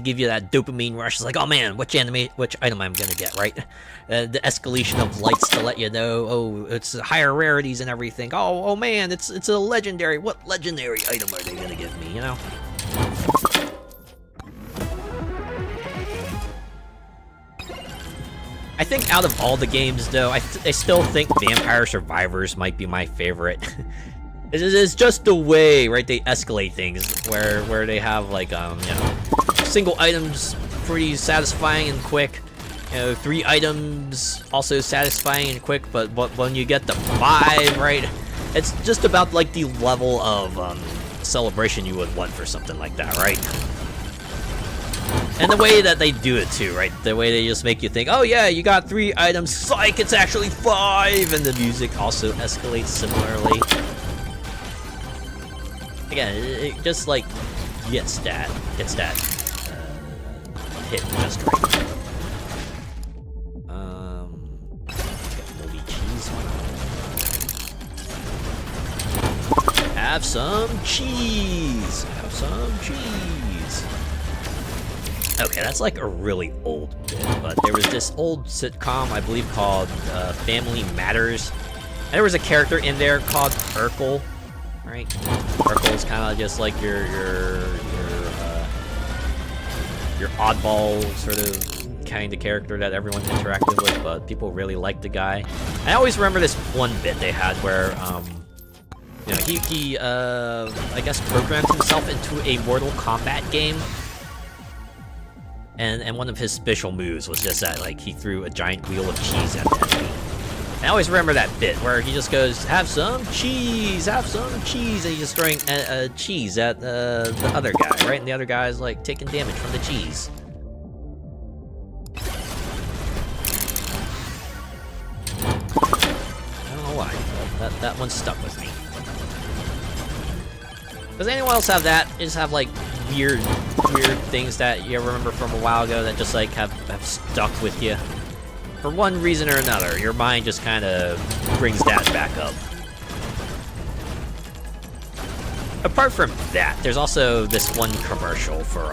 [SPEAKER 1] give you that dopamine rush. It's like, oh man, which item I'm gonna get, right? The escalation of lights to let you know, oh, it's higher rarities and everything. Oh man, it's a legendary. What legendary item are they gonna give me, you know? I think out of all the games, though, I still think Vampire Survivors might be my favorite. It's just the way, right, they escalate things, where they have, like, you know, single items pretty satisfying and quick. You know, 3 items also satisfying and quick, but when you get the 5, right, it's just about, like, the level of celebration you would want for something like that, right? And the way that they do it, too, right? The way they just make you think, oh yeah, you got 3 items, psych, it's actually 5! And the music also escalates similarly. Again, it just like gets that hit just right. Got moldy cheese. Have some cheese. Have some cheese. Okay, that's like a really old bit, but there was this old sitcom I believe called Family Matters, and there was a character in there called Urkel. Right? Urkel is kind of just like your oddball sort of kind of character that everyone interacted with, but people really liked the guy. I always remember this one bit they had where You know, he I guess programmed himself into a Mortal Kombat game. And one of his special moves was just that, like, he threw a giant wheel of cheese at the enemy. I always remember that bit where he just goes, have some cheese, and he's just throwing cheese at the other guy, right? And the other guy's like taking damage from the cheese. I don't know why, but that one stuck with me. Does anyone else have that? You just have like weird things that you remember from a while ago that just like have stuck with you? For one reason or another, your mind just kind of brings that back up. Apart from that, there's also this one commercial for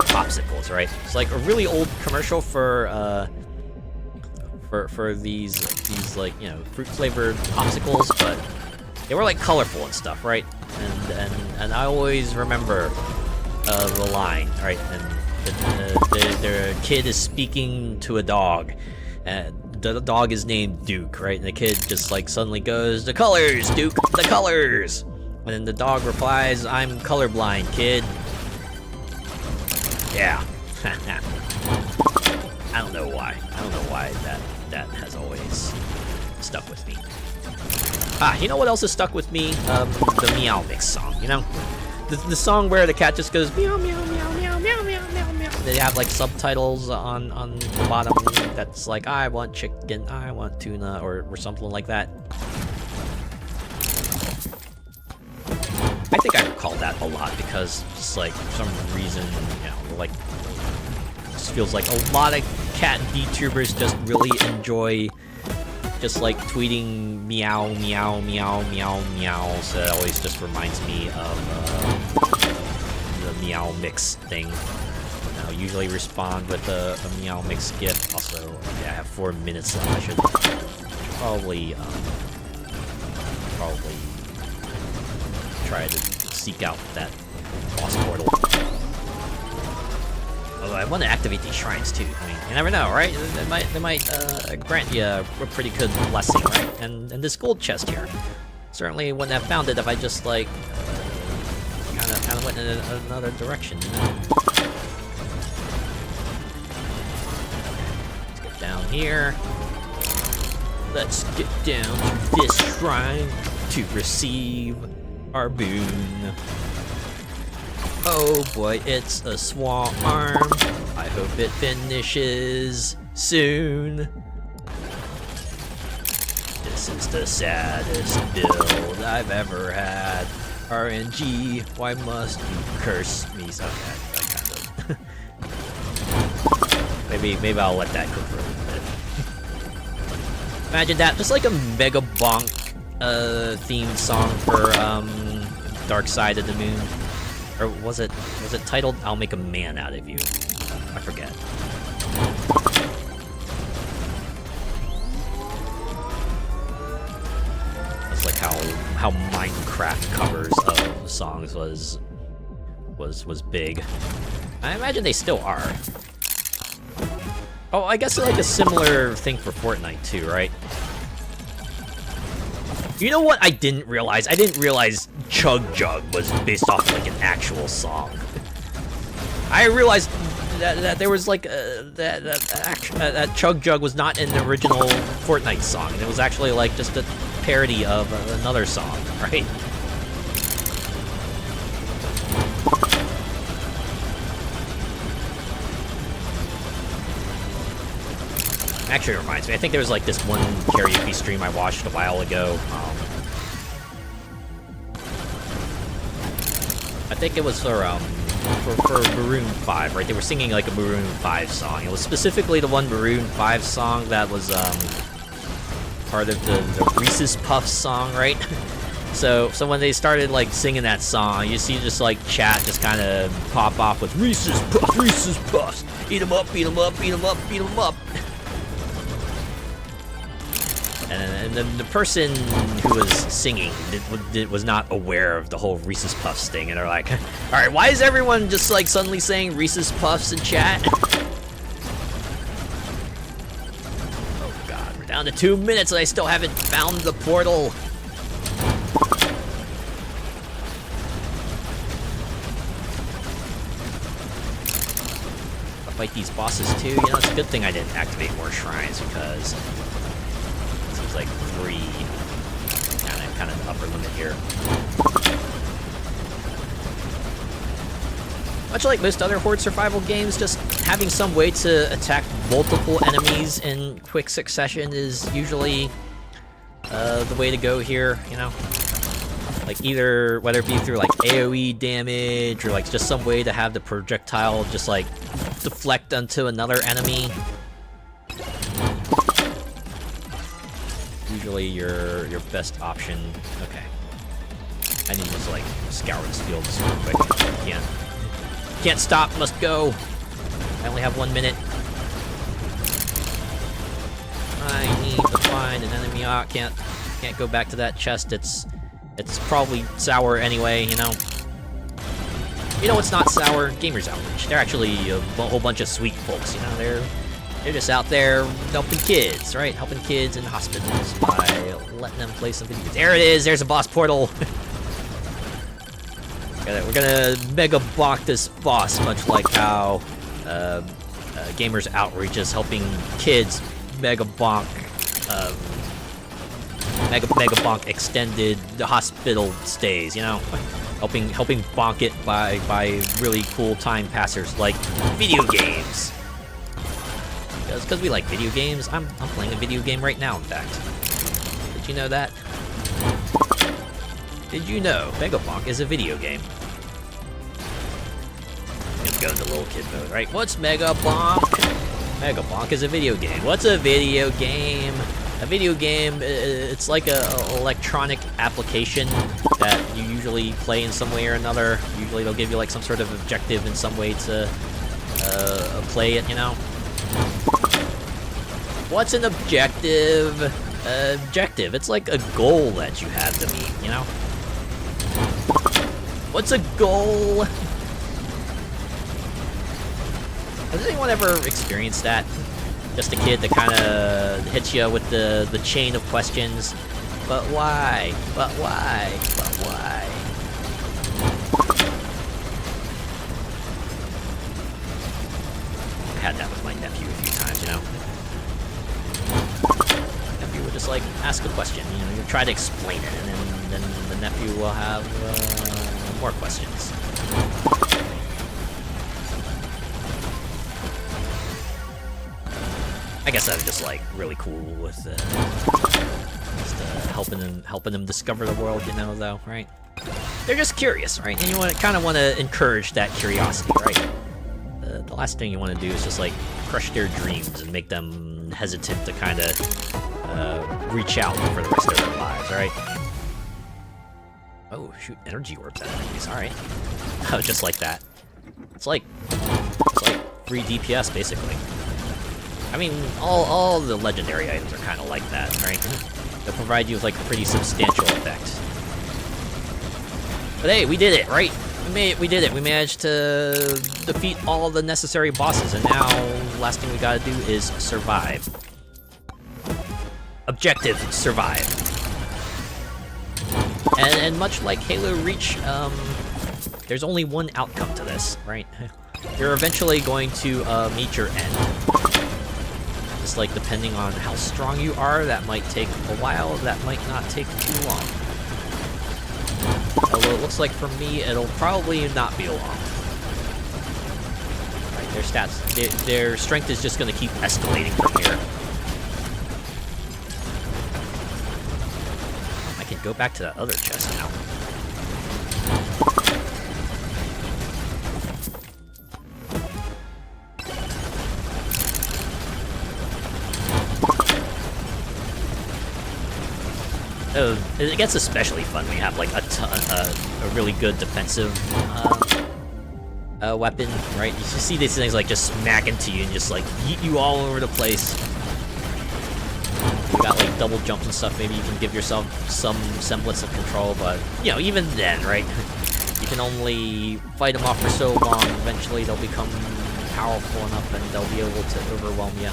[SPEAKER 1] popsicles, right? It's like a really old commercial for these like, you know, fruit flavored popsicles, but they were like colorful and stuff, right? And I always remember the line, right? And the kid is speaking to a dog, and the dog is named Duke, right? And the kid just like suddenly goes, "The colors, Duke, the colors!" And then the dog replies, "I'm colorblind, kid." Yeah. I don't know why. That has always stuck with me. You know what else has stuck with me? The Meow Mix song, you know? The song where the cat just goes meow meow meow meow meow meow meow meow. They have like subtitles on the bottom that's like, I want chicken, I want tuna, or something like that. I think I recall that a lot because just like for some reason, you know, like it just feels like a lot of cat VTubers just really enjoy just like tweeting meow meow meow meow meow, so it always just reminds me of the Meow Mix thing. I'll usually respond with a Meow Mix GIF. Also, yeah, I have 4 minutes left. I should probably try to seek out that boss portal. Although I want to activate these shrines too. I mean, you never know, right? They might grant you a pretty good blessing, right? And this gold chest here certainly wouldn't have found it if I just like kind of went in another direction, you know? Let's get down here. Let's get down to this shrine to receive our boon. Oh boy, it's a swarm. I hope it finishes soon. This is the saddest build I've ever had. RNG, why must you curse me? Okay, I kind of... maybe I'll let that go for a bit. Imagine that, just like a Megabonk themed song for Dark Side of the Moon. Or was it titled "I'll Make a Man Out of You"? I forget. That's like how Minecraft covers of songs was big. I imagine they still are. Oh, I guess like a similar thing for Fortnite too, right? You know what I didn't realize? I didn't realize Chug Jug was based off of like an actual song. I realized that there was like that Chug Jug was not an original Fortnite song. It was actually like just a parody of another song, right? Actually, it reminds me. I think there was like this one karaoke stream I watched a while ago. I think it was for Maroon 5, right? They were singing like a Maroon 5 song. It was specifically the one Maroon 5 song that was part of the Reese's Puffs song, right? So when they started like singing that song, you see just like chat just kind of pop off with Reese's Puffs, eat 'em up, eat 'em up, eat 'em up, eat 'em up. And the person who was singing was not aware of the whole Reese's Puffs thing, and they're like, alright, why is everyone just like suddenly saying Reese's Puffs in chat? Oh god, we're down to 2 minutes and I still haven't found the portal. fight these bosses too. You know, it's a good thing I didn't activate more shrines because it seems like 3 kind of the upper limit here. Much like most other horde survival games, just having some way to attack multiple enemies in quick succession is usually the way to go here, you know? Like either, whether it be through like AoE damage, or like just some way to have the projectile just like deflect onto another enemy. Usually your best option. Okay. I need to just like scour this field super quick. Can't stop, must go. I only have 1 minute. I need to find an enemy. Can't go back to that chest. It's probably sour anyway, you know. You know what's not sour? Gamers Outreach. They're actually a whole bunch of sweet folks, you know. They're just out there helping kids, right? Helping kids in hospitals by letting them play some video games. There it is. There's a boss portal. We're gonna mega bonk this boss, much like how Gamers Outreach is helping kids mega bonk Megabonk extended hospital stays, you know, helping bonk it by really cool time passers like video games. Because we like video games, I'm playing a video game right now. In fact, did you know that? Did you know Megabonk is a video game? I'm gonna go into little kid mode, right? What's Megabonk? Megabonk is a video game. What's a video game? A video game, it's like a electronic application that you usually play in some way or another. Usually they'll give you like some sort of objective in some way to play it, you know? What's an objective? Objective, it's like a goal that you have to meet, you know? What's a goal? Has anyone ever experienced that? Just a kid that kind of hits you with the chain of questions. But why? But why? But why? I had that with my nephew a few times, you know? Nephew would just like ask a question, you know, you try to explain it, and then the nephew will have more questions. I guess that's just like really cool with just helping them discover the world, you know, though, right? They're just curious, right? And you kind of want to encourage that curiosity, right? The last thing you want to do is just like crush their dreams and make them hesitant to kind of reach out for the rest of their lives, right? Oh shoot, energy orbs at enemies. All right, oh, just like that. It's like free DPS basically. I mean, all the legendary items are kind of like that, right? They provide you with, like, a pretty substantial effect. But hey, we did it, right? We did it. We managed to defeat all the necessary bosses, and now the last thing we gotta do is survive. Objective, survive. And much like Halo Reach, there's only one outcome to this, right? You're eventually going to meet your end. Just like depending on how strong you are, that might take a while, that might not take too long. Although it looks like for me, it'll probably not be long. Right, their stats, their strength is just going to keep escalating from here. I can go back to that other chest now. It gets especially fun when you have like a really good defensive weapon, right? You just see these things like just smack into you and just like yeet you all over the place. You got like double jumps and stuff. Maybe you can give yourself some semblance of control, but you know, even then, right? You can only fight them off for so long. Eventually, they'll become powerful enough and they'll be able to overwhelm you.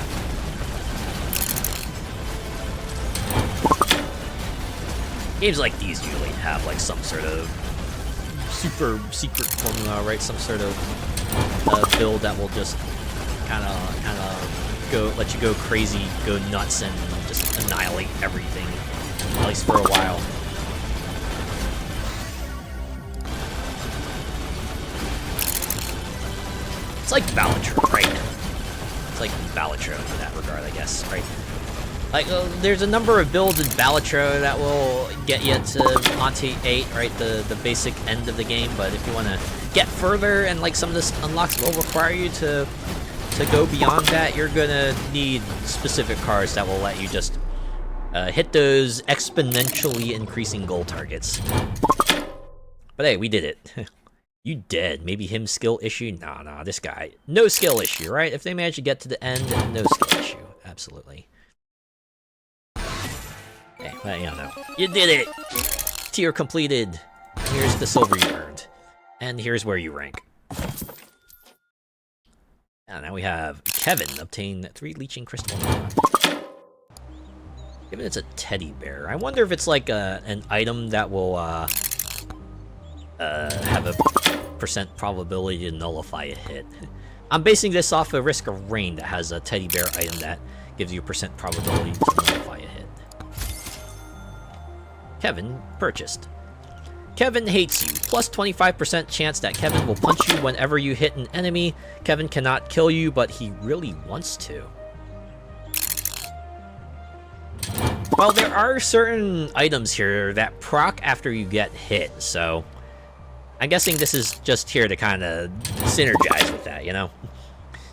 [SPEAKER 1] Games like these usually have like some sort of super secret formula, right? Some sort of build that will just
[SPEAKER 2] kind of let you go crazy, go nuts, and just annihilate everything, at least for a while. It's like Balatro, right? It's like Balatro in that regard, I guess, right? Like, there's a number of builds in Balatro that will get you to Monte 8, right? The basic end of the game, but if you want to get further and like some of this unlocks will require you to go beyond that, you're gonna need specific cars that will let you just hit those exponentially increasing goal targets. But hey, we did it. You dead. Maybe him skill issue? Nah, this guy. No skill issue, right? If they manage to get to the end, no skill issue. Absolutely. Hey, well, you know. You did it! Tier completed. Here's the silver you earned. And here's where you rank. And now we have Kevin obtain 3 leeching crystal. Given it's a teddy bear, I wonder if it's like an item that will have a % probability to nullify a hit. I'm basing this off a Risk of Rain that has a teddy bear item that gives you a % probability to nullify a hit. Kevin purchased. Kevin hates you. Plus 25% chance that Kevin will punch you whenever you hit an enemy. Kevin cannot kill you, but he really wants to. Well, there are certain items here that proc after you get hit, so I'm guessing this is just here to kind of synergize with that, you know?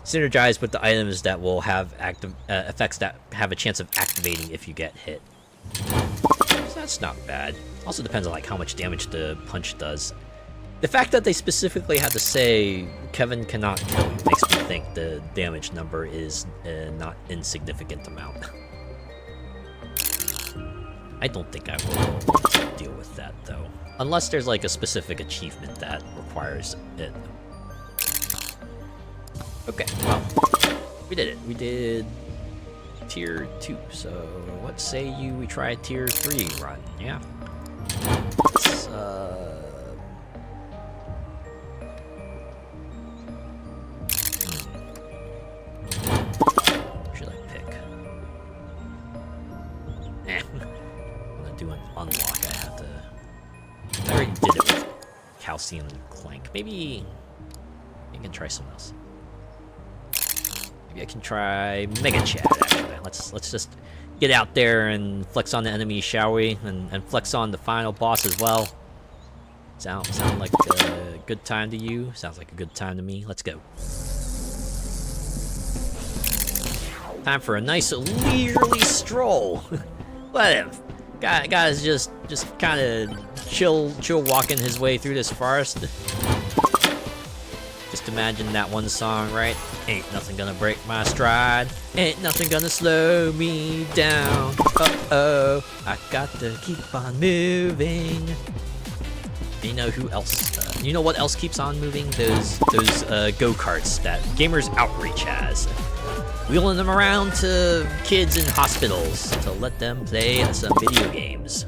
[SPEAKER 2] Synergize with the items that will have effects that have a chance of activating if you get hit. So that's not bad. Also depends on like how much damage the punch does. The fact that they specifically had to say Kevin cannot kill you makes me think the damage number is a not insignificant amount. I don't think I will want to deal with that though. Unless there's like a specific achievement that requires it. Okay, well, we did it. We did tier 2, so what say we try tier 3 run, yeah? Let's, What should I pick? I'm gonna do an unlock, I already did it with Calcium Clank. Maybe I can try something else. Maybe I can try Megachad, actually. Let's just get out there and flex on the enemy, shall we? And flex on the final boss as well. Sound like a good time to you? Sounds like a good time to me. Let's go. Time for a nice leisurely stroll. Whatever. Guy's just kind of chill walking his way through this forest. Just imagine that one song, right? Ain't nothing gonna break my stride. Ain't nothing gonna slow me down. Uh-oh, I got to keep on moving. You know who else? You know what else keeps on moving? Those go-karts that Gamers Outreach has. Wheeling them around to kids in hospitals to let them play some video games.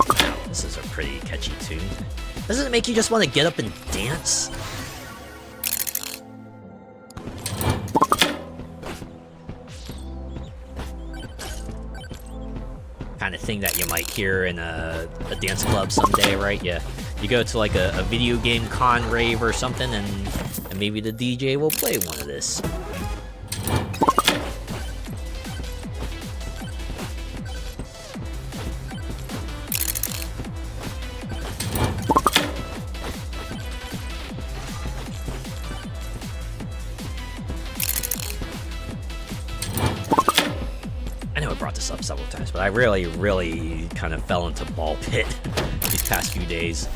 [SPEAKER 2] Wow, this is a pretty catchy tune. Doesn't it make you just want to get up and dance? Kind of thing that you might hear in a dance club someday, right? Yeah. You go to like a video game con rave or something, and maybe the DJ will play one of this. I know I brought this up several times, but I really kind of fell into ball pit these past few days.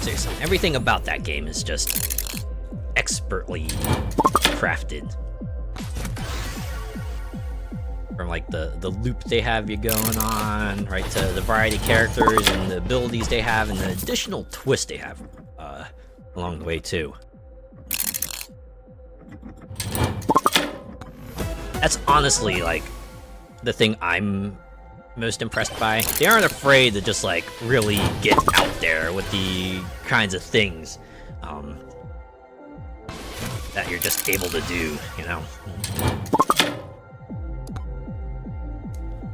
[SPEAKER 2] Seriously, everything about that game is just expertly crafted. From like the loop they have you going on, right, to the variety of characters and the abilities they have and the additional twist they have along the way too. That's honestly like the thing I'm
[SPEAKER 1] most impressed by. They aren't afraid to just like really get out there with the kinds of things that you're just able to do, you know?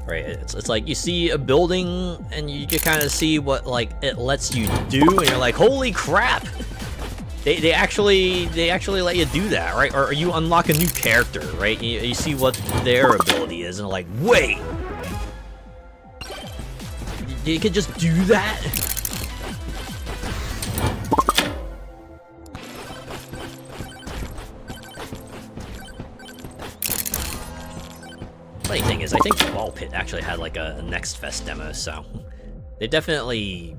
[SPEAKER 1] Right, it's like you see a building and you can kind of see what like it lets you do, and you're like, holy crap! They actually let you do that, right? Or you unlock a new character, right? You see what their ability is, and like, wait, you could just do that? Funny thing is, I think Ball Pit actually had like a Next Fest demo, so they definitely.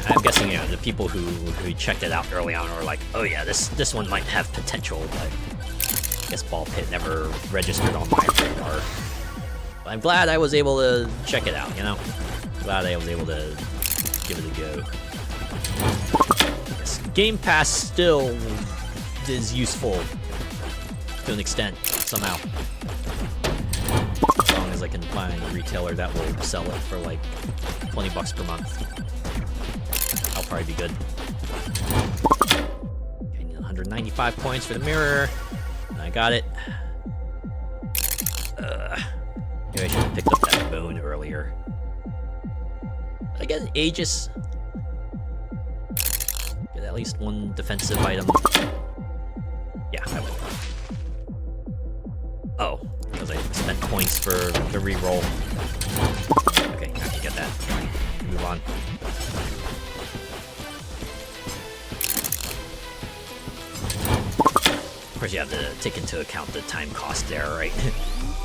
[SPEAKER 1] I'm guessing, you know, the people who checked it out early on were like, oh yeah, this one might have potential, but I guess Ball Pit never registered on my radar. But I'm glad I was able to check it out, you know? Glad I was able to give it a go. Yes, Game Pass still is useful to an extent, somehow. As long as I can find a retailer that will sell it for like 20 bucks per month. That'll probably be good. Okay, 195 points for the mirror. I got it. Maybe I should have picked up that bone earlier. Did I get an Aegis? Get at least one defensive item. Yeah, I will. Oh, because I spent points for the reroll. Okay, I can get that. Move on. Of course, you have to take into account the time cost there, right?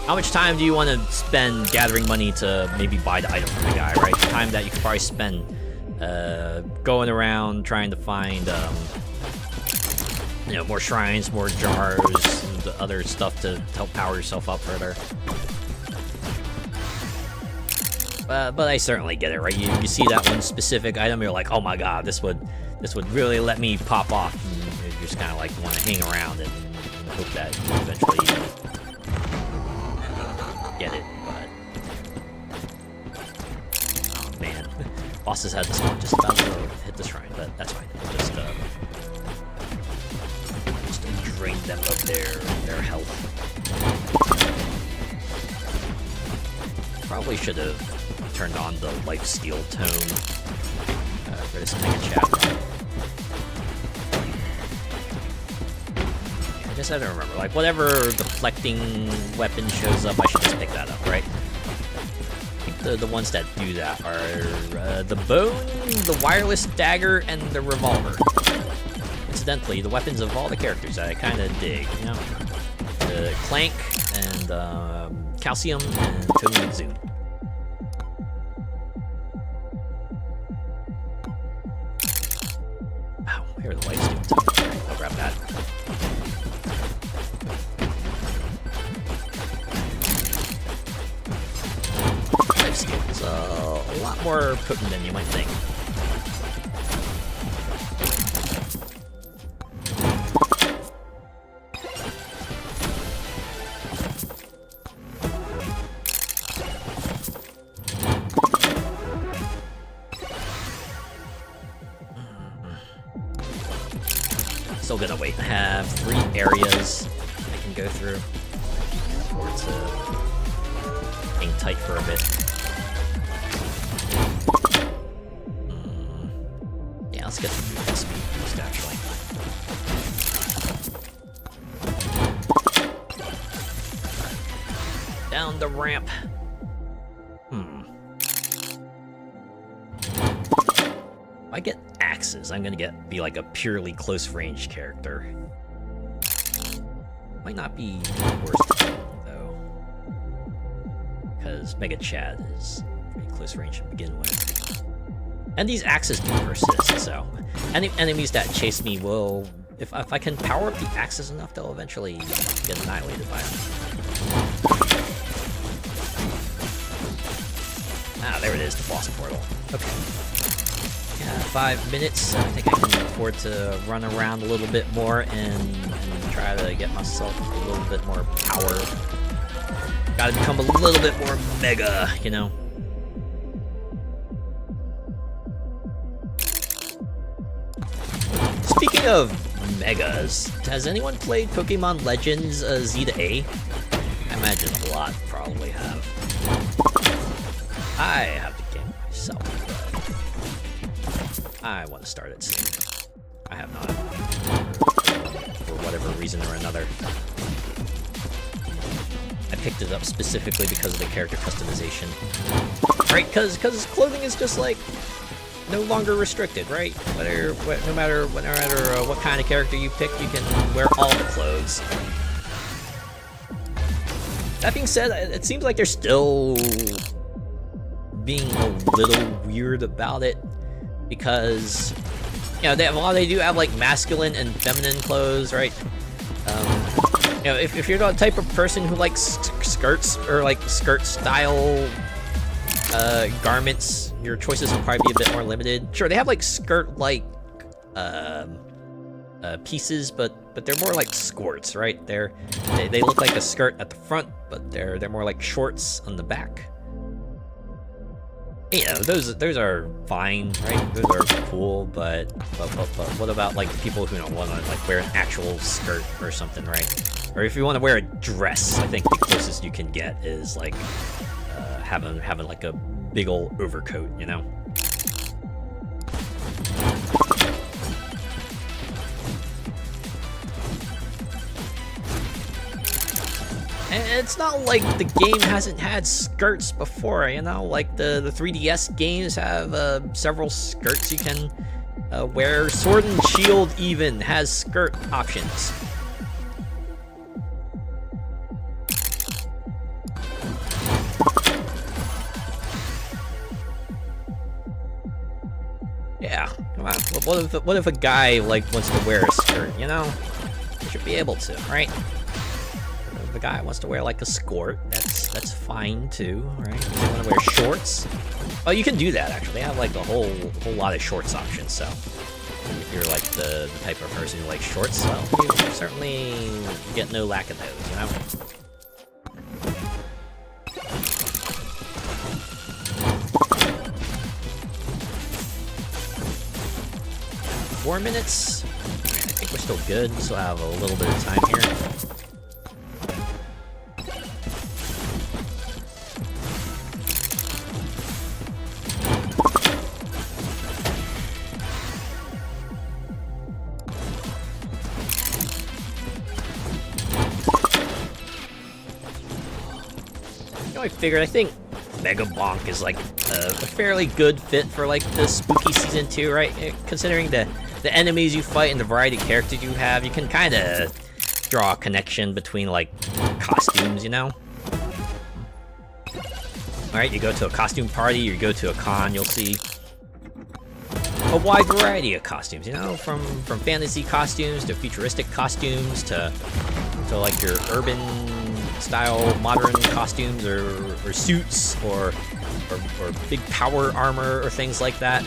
[SPEAKER 1] How much time do you want to spend gathering money to maybe buy the item from the guy, right? Time that you could probably spend going around trying to find, you know, more shrines, more jars, the other stuff to help power yourself up further. But I certainly get it, right? You see that one specific item, you're like, oh my god, this would really let me pop off. And you just kind of like want to hang around and hope that you eventually get it. But oh man, bosses had this one just about to hit the shrine, but that's fine. We'll just drain them of their health. Probably should have turned on the lifesteal tone for this Megachad. I guess I don't remember. Like, whatever deflecting weapon shows up, I should just pick that up, right? I think the ones that do that are the bone, the wireless dagger, and the revolver. Incidentally, the weapons of all the characters that I kind of dig, you know? The Clank, and Calcuim, and McZoom. Wow, here are the lifesteal too. I'll grab that. Lifesteal is a lot more potent than you might think. Still gonna wait. I have 3 areas I can go through before it's being tight for a bit. Yeah, let's get some speed boost actually. Down the ramp. If I get axes, I'm gonna be like a purely close range character. Might not be the worst thing, though, because Megachad is pretty close range to begin with. And these axes do persist, so any enemies that chase me will, if I can power up the axes enough, they'll eventually get annihilated by them. Ah, there it is, the boss portal. Okay. Yeah, 5 minutes. I think I can afford to run around a little bit more and try to get myself a little bit more power Gotta become a little bit more mega, you know? Speaking of megas, has anyone played Pokemon Legends Z to A? I imagine a lot probably have. I have the game myself, but I want to start it soon. I have not, for whatever reason or another. I picked it up specifically because of the character customization. Right, because clothing is just like no longer restricted, right? No matter what kind of character you pick, you can wear all the clothes. That being said, it seems like they're still being a little weird about it, because you know they do have like masculine and feminine clothes, right? You know, if you're the type of person who likes skirts or like skirt style garments, your choices will probably be a bit more limited. Sure, they have like skirt-like pieces, but they're more like skirts, right? They look like a skirt at the front, but they're more like shorts on the back. You know, those are fine, right? Those are cool, but what about like the people who don't want to like wear an actual skirt or something, right? Or if you want to wear a dress, I think the closest you can get is like having like a big old overcoat, you know? And it's not like the game hasn't had skirts before, you know? Like the 3DS games have several skirts you can wear. Sword and Shield even has skirt options. Yeah, come on. What if a guy like wants to wear a skirt, you know? You should be able to, right? If a guy wants to wear like a skirt, that's fine too, right? If they want to wear shorts, oh, you can do that actually. They have like a whole lot of shorts options. So if you're like the type of person who likes shorts, well, you certainly get no lack of those, you know? 4 minutes. I think we're still good. We still have a little bit of time here. You know, I think Megabonk is like a fairly good fit for like the spooky season 2, right? Considering the enemies you fight and the variety of characters you have, you can kind of draw a connection between like costumes, you know? Alright, you go to a costume party, you go to a con, you'll see a wide variety of costumes, you know? From fantasy costumes to futuristic costumes to like your urban style modern costumes or suits or big power armor or things like that.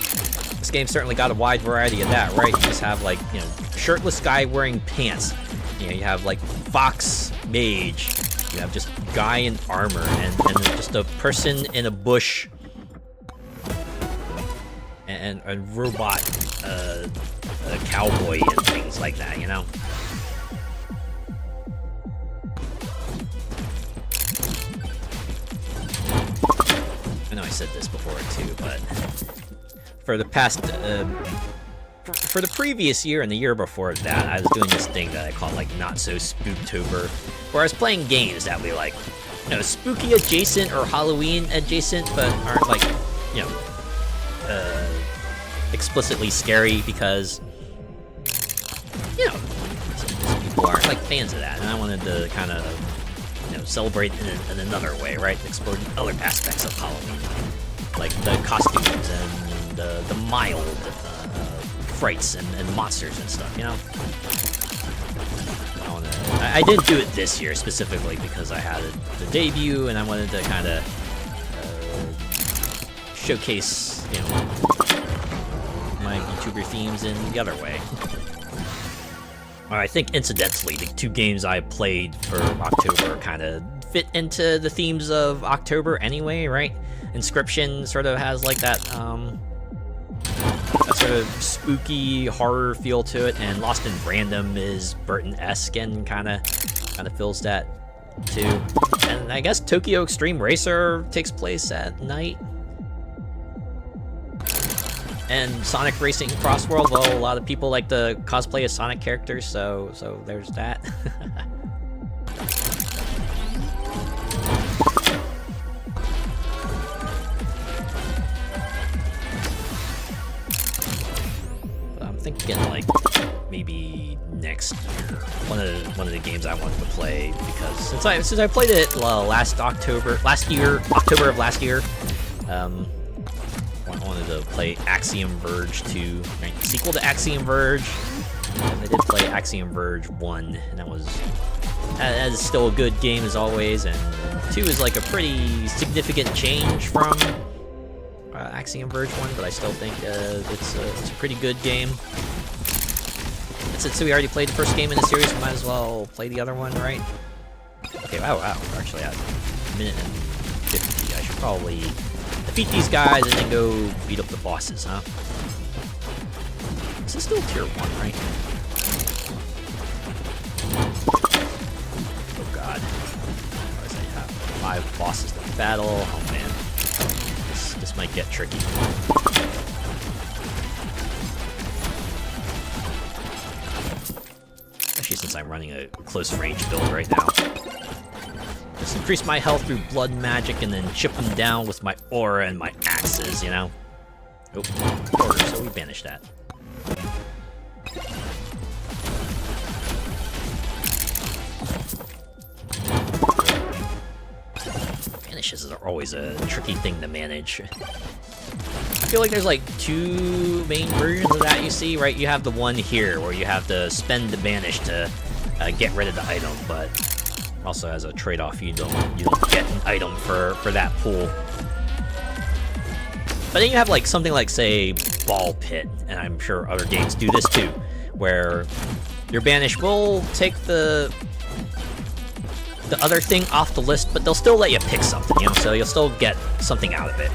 [SPEAKER 1] This game certainly got a wide variety of that, right? You just have like, you know, shirtless guy wearing pants. You know, you have like fox mage. You have just guy in armor and just a person in a bush and a robot a cowboy and things like that, you know? I know I said this before too, but for the past, for the previous year and the year before that, I was doing this thing that I call like not so Spooktober, where I was playing games that we like, you know, spooky adjacent or Halloween adjacent, but aren't like, you know, explicitly scary because, you know, some people aren't like fans of that, and I wanted to kind of, you know, celebrate in another way, right? Explore other aspects of Halloween, like the costumes and the mild frights and monsters and stuff, you know? I didn't do it this year specifically because I had the debut and I wanted to kind of showcase, you know, my VTuber themes in the other way. I think incidentally, the two games I played for October kind of
[SPEAKER 2] fit into the themes of October anyway, right? Inscription sort of has like that sort of spooky horror feel to it, and Lost in Random is Burton-esque and kind of fills that too. And I guess Tokyo Extreme Racer takes place at night. And Sonic Racing Cross World, well, a lot of people like to cosplay as Sonic characters, so there's that. I'm thinking like maybe next year, one of the games I wanted to play, because since I played it October of last year, I wanted to play Axiom Verge 2, right? Sequel to Axiom Verge. I did play Axiom Verge 1, and that is still a good game as always, and 2 is like a pretty significant change from Axiom Verge 1, but I still think it's a pretty good game. So we already played the first game in the series, we might as well play the other one, right? Okay, wow, we're actually at a minute and 50. I should probably defeat these guys and then go beat up the bosses, huh? This is still tier 1, right? Oh god. What does I have? 5 bosses to battle. Oh man. This might get tricky. Especially since I'm running a close range build right now. Just increase my health through blood magic and then chip them down with my aura and my axes, you know? Oh, order, so we banish that. Banishes are always a tricky thing to manage. I feel like there's like 2 main versions of that you see, right? You have the one here where you have to spend the banish to get rid of the item, but also as a trade-off, you don't get an item for that pool. But then you have like something like, say, Ball Pit, and I'm sure other games do this too, where your banish will take the other thing off the list, but they'll still let you pick something, you know, so you'll still get something out of it.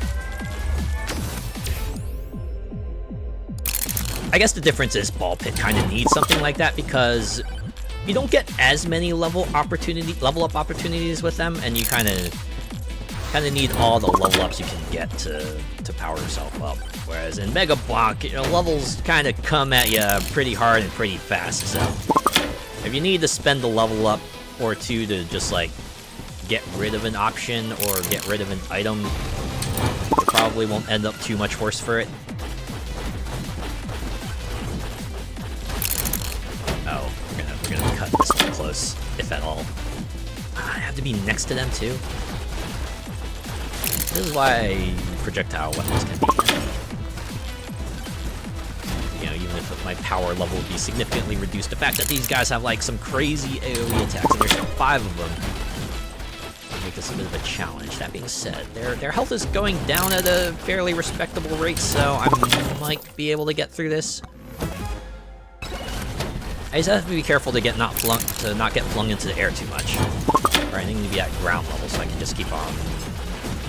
[SPEAKER 2] I guess the difference is Ball Pit kind of needs something like that because you don't get as many level up opportunities with them, and you kind of need all the level ups you can get to power yourself up. Whereas in Megabonk, you know, levels kind of come at you pretty hard and pretty fast. So if you need to spend a level up or 2 to just like get rid of an option or get rid of an item, it probably won't end up too much worse for it. Oh, we're gonna cut this one close, if at all. I have to be next to them too. This is why projectile weapons can be handy. You know, even if my power level would be significantly reduced, the fact that these guys have like some crazy AoE attacks, and there's 5 of them, would make this a bit of a challenge. That being said, their health is going down at a fairly respectable rate, so I might be able to get through this. I just have to be careful to not get flung into the air too much. Or I need to be at ground level so I can just keep on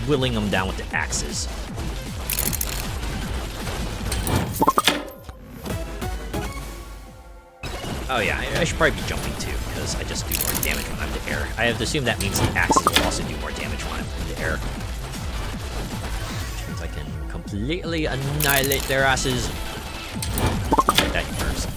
[SPEAKER 2] whittling them down with the axes. Oh yeah, I should probably be jumping too, because I just do more damage when I'm in the air. I have to assume that means the axes will also do more damage when I'm in the air. Which means I can completely annihilate their asses. Like that first.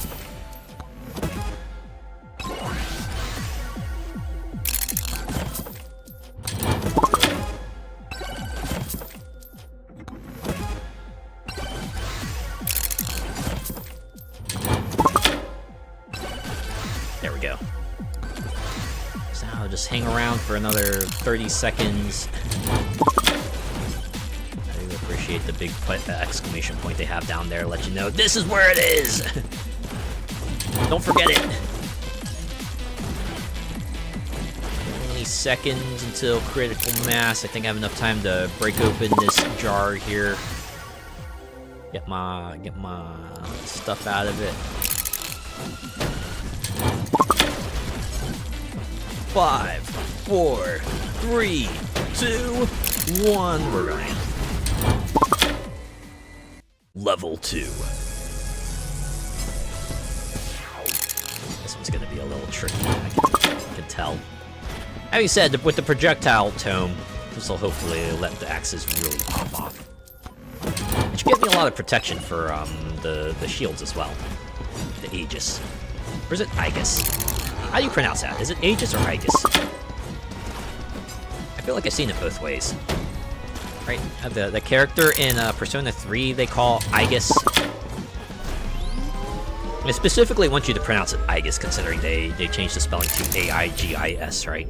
[SPEAKER 2] There we go. So now I'll just hang around for another 30 seconds. I do appreciate the big exclamation point they have down there, let you know this is where it is! Don't forget it! 20 seconds until critical mass. I think I have enough time to break open this jar here. Get my stuff out of it. 5,
[SPEAKER 1] 4, 3, 2, 1. We're going. Level 2. This one's gonna be a little tricky, I can tell. Having said, with the projectile tome, this will hopefully let the axes really pop off. It should give me a lot of protection for the shields as well. The Aegis. Or is it Aegis? How do you pronounce that? Is it Aegis or Aegis? I feel like I've seen it both ways. Right? The character in Persona 3 they call Aegis. They specifically want you to pronounce it Aegis, considering they changed the spelling to A-I-G-I-S, right?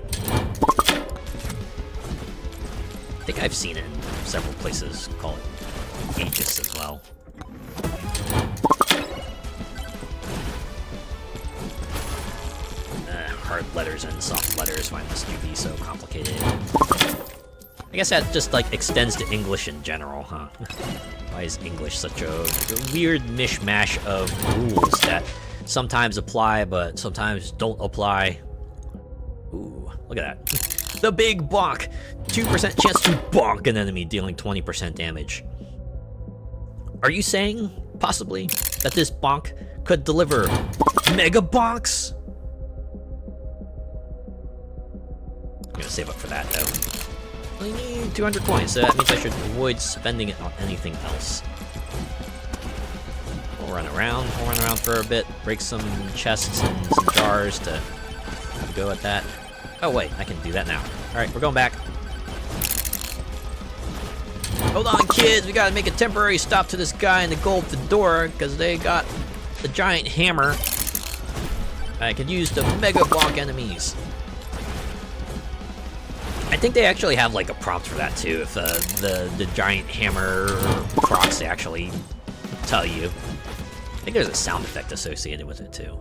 [SPEAKER 1] I think I've seen it in several places call it Aegis as well. Hard letters and soft letters, why must you be so complicated? I guess that just, like, extends to English in general, huh? Why is English such a weird mishmash of rules that sometimes apply, but sometimes don't apply? Ooh, look at that. The big bonk! 2% chance to bonk an enemy, dealing 20% damage. Are you saying, possibly, that this bonk could deliver Megabonks? I'm gonna save up for that, though. I need 200 coins, so that means I should avoid spending it on anything else. We'll run around for a bit, break some chests and some jars to have a go at that. Oh wait, I can do that now. Alright, we're going back. Hold on, kids, we gotta make a temporary stop to this guy in the gold fedora, because they got the giant hammer I could use to mega bonk enemies. I think they actually have like a prompt for that too, if the giant hammer procs they actually tell you. I think there's a sound effect associated with it too.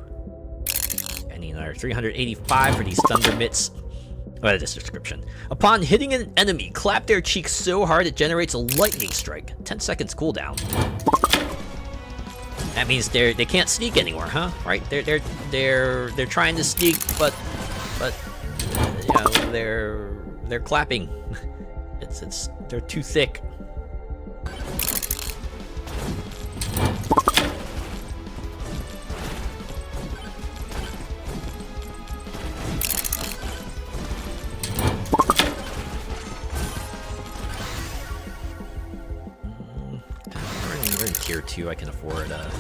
[SPEAKER 1] I need another 385 for these thunder mitts. What is this description? Upon hitting an enemy, clap their cheeks so hard it generates a lightning strike. 10 seconds cooldown. That means they can't sneak anymore, huh? Right? They're trying to sneak, but you know, they're clapping. They're too thick. We're in tier 2. I can afford a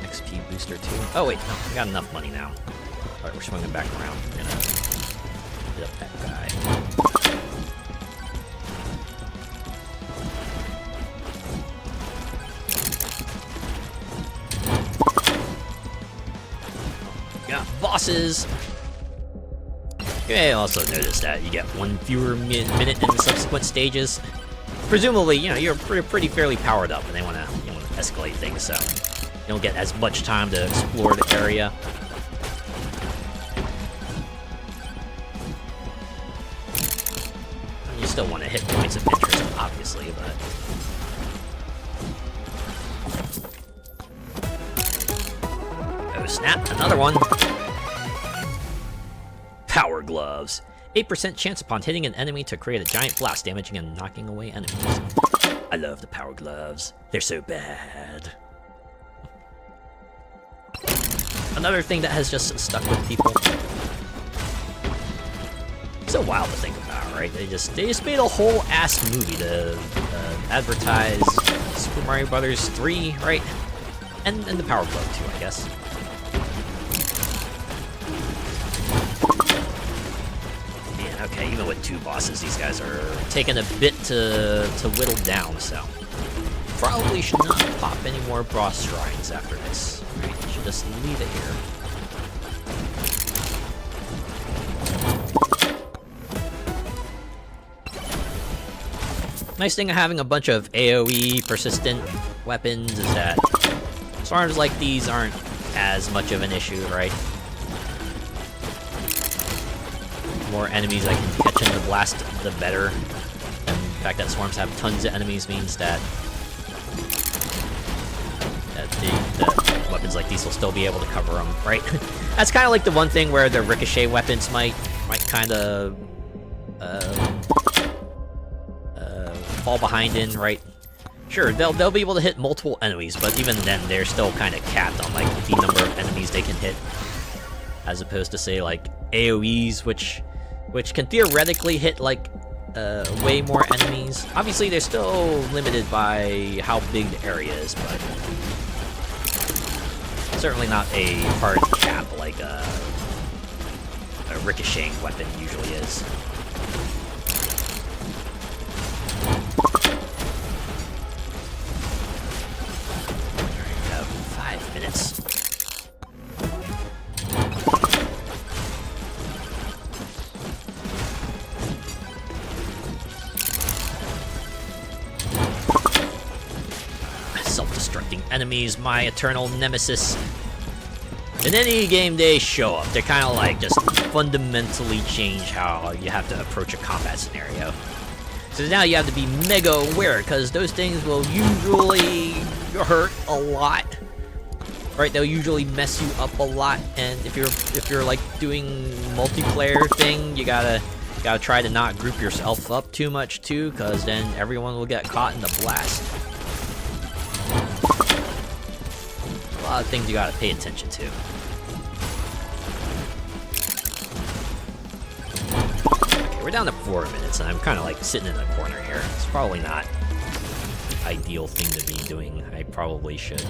[SPEAKER 1] XP booster too. Oh wait, no, I got enough money now. All right, we're swinging back around. We're gonna hit up that guy. Got bosses. You may also notice that you get 1 fewer minute in the subsequent stages. Presumably, you know, you're pretty fairly powered up, and they want to escalate things, so you don't get as much time to explore the area. You still want to hit points of interest, obviously, but oh snap! Another one. Power gloves. 8% chance upon hitting an enemy to create a giant blast, damaging and knocking away enemies. I love the power gloves. They're so bad. Another thing that has just stuck with people. So wild to think about, right? They just made a whole ass movie to advertise Super Mario Brothers 3, right? And the power glove too, I guess. Okay, even with 2 bosses, these guys are taking a bit to whittle down, so probably should not pop any more boss shrines after this. Right? Should just leave it here. Nice thing of having a bunch of AoE persistent weapons is that swarms like these aren't as much of an issue, right? More enemies I can catch in the blast, the better. And the fact that swarms have tons of enemies means that the weapons like these will still be able to cover them, right? That's kind of like the one thing where the ricochet weapons might
[SPEAKER 2] might kind of fall behind in, right? Sure, they'll be able to hit multiple enemies, but even then, they're still kind of capped on like the number of enemies they can hit, as opposed to say like AOEs, which can theoretically hit like way more enemies. Obviously, they're still limited by how big the area is, but certainly not a hard cap like a ricocheting weapon usually is. Alright, we have 5 minutes. Self-destructing enemies, my eternal nemesis. In any game they show up, they're kind of like just fundamentally change how you have to approach a combat scenario. So now you have to be mega aware, because those things will usually hurt a lot. Right, they'll usually mess you up a lot, and if you're like doing multiplayer thing, you gotta try to not group yourself up too much too, because then everyone will get caught in the blast. A lot of things you gotta pay attention to. Okay, we're down to 4 minutes, and I'm kind of like sitting in a corner here. It's probably not the ideal thing to be doing. I probably should.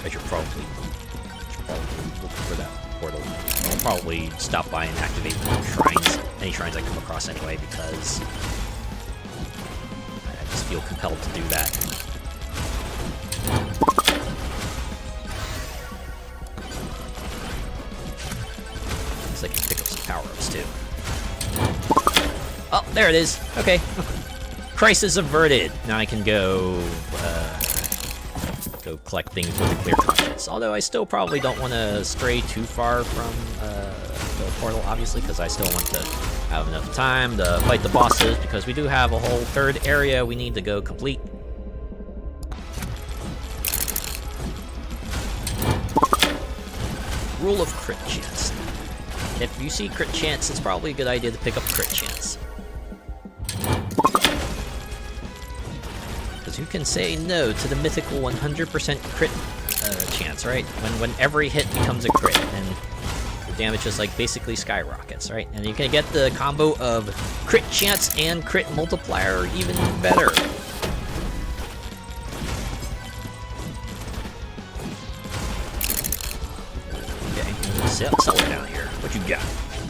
[SPEAKER 2] I should probably look for that portal. I'll probably stop by and activate the shrines, any shrines I come across anyway, because I just feel compelled to do that. I can pick up some power-ups too. Oh, there it is. Okay. Crisis averted. Now I can go collect things with a clear conscience. Although I still probably don't want to stray too far from the portal, obviously, because I still want to have enough time to fight the bosses, because we do have a whole third area we need to go complete. Rule of crit chance. If you see crit chance, it's probably a good idea to pick up crit chance. Because who can say no to the mythical 100% crit chance, right? When every hit becomes a crit, and the damage just like basically skyrockets, right? And you can get the combo of crit chance and crit multiplier even better. Seller down here. What you got?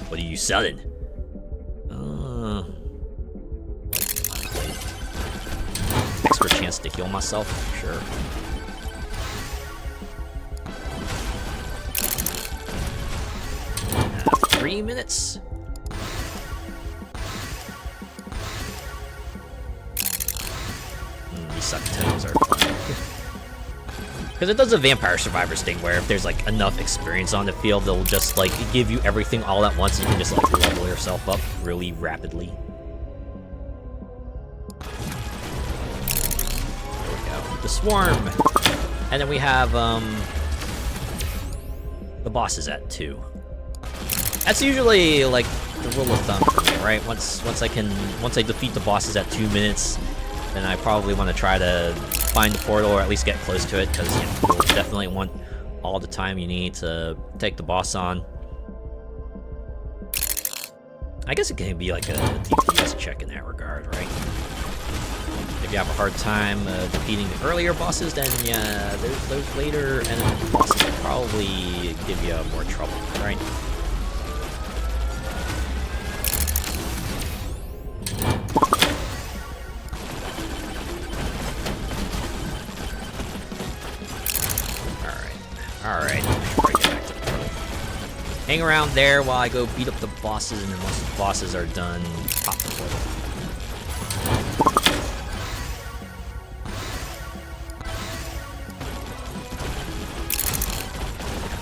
[SPEAKER 2] What are you selling? Extra chance to heal myself? Sure. 3 minutes? These suck toes are fun. Because it does a Vampire Survivors thing where if there's like enough experience on the field, they'll just like give you everything all at once. You can just like level yourself up really rapidly. There we go. The Swarm! And then we have the bosses at 2. That's usually like the rule of thumb for me, right? Once I defeat the bosses at 2 minutes, then I probably want to try to find the portal, or at least get close to it, because you know, you'll definitely want all the time you need to take the boss on. I guess it can be like a DPS check in that regard, right? If you have a hard time defeating the earlier bosses, then yeah, those later enemy bosses will probably give you more trouble, right? Alright, right back to the portal. Hang around there while I go beat up the bosses, and then once the bosses are done, pop the portal.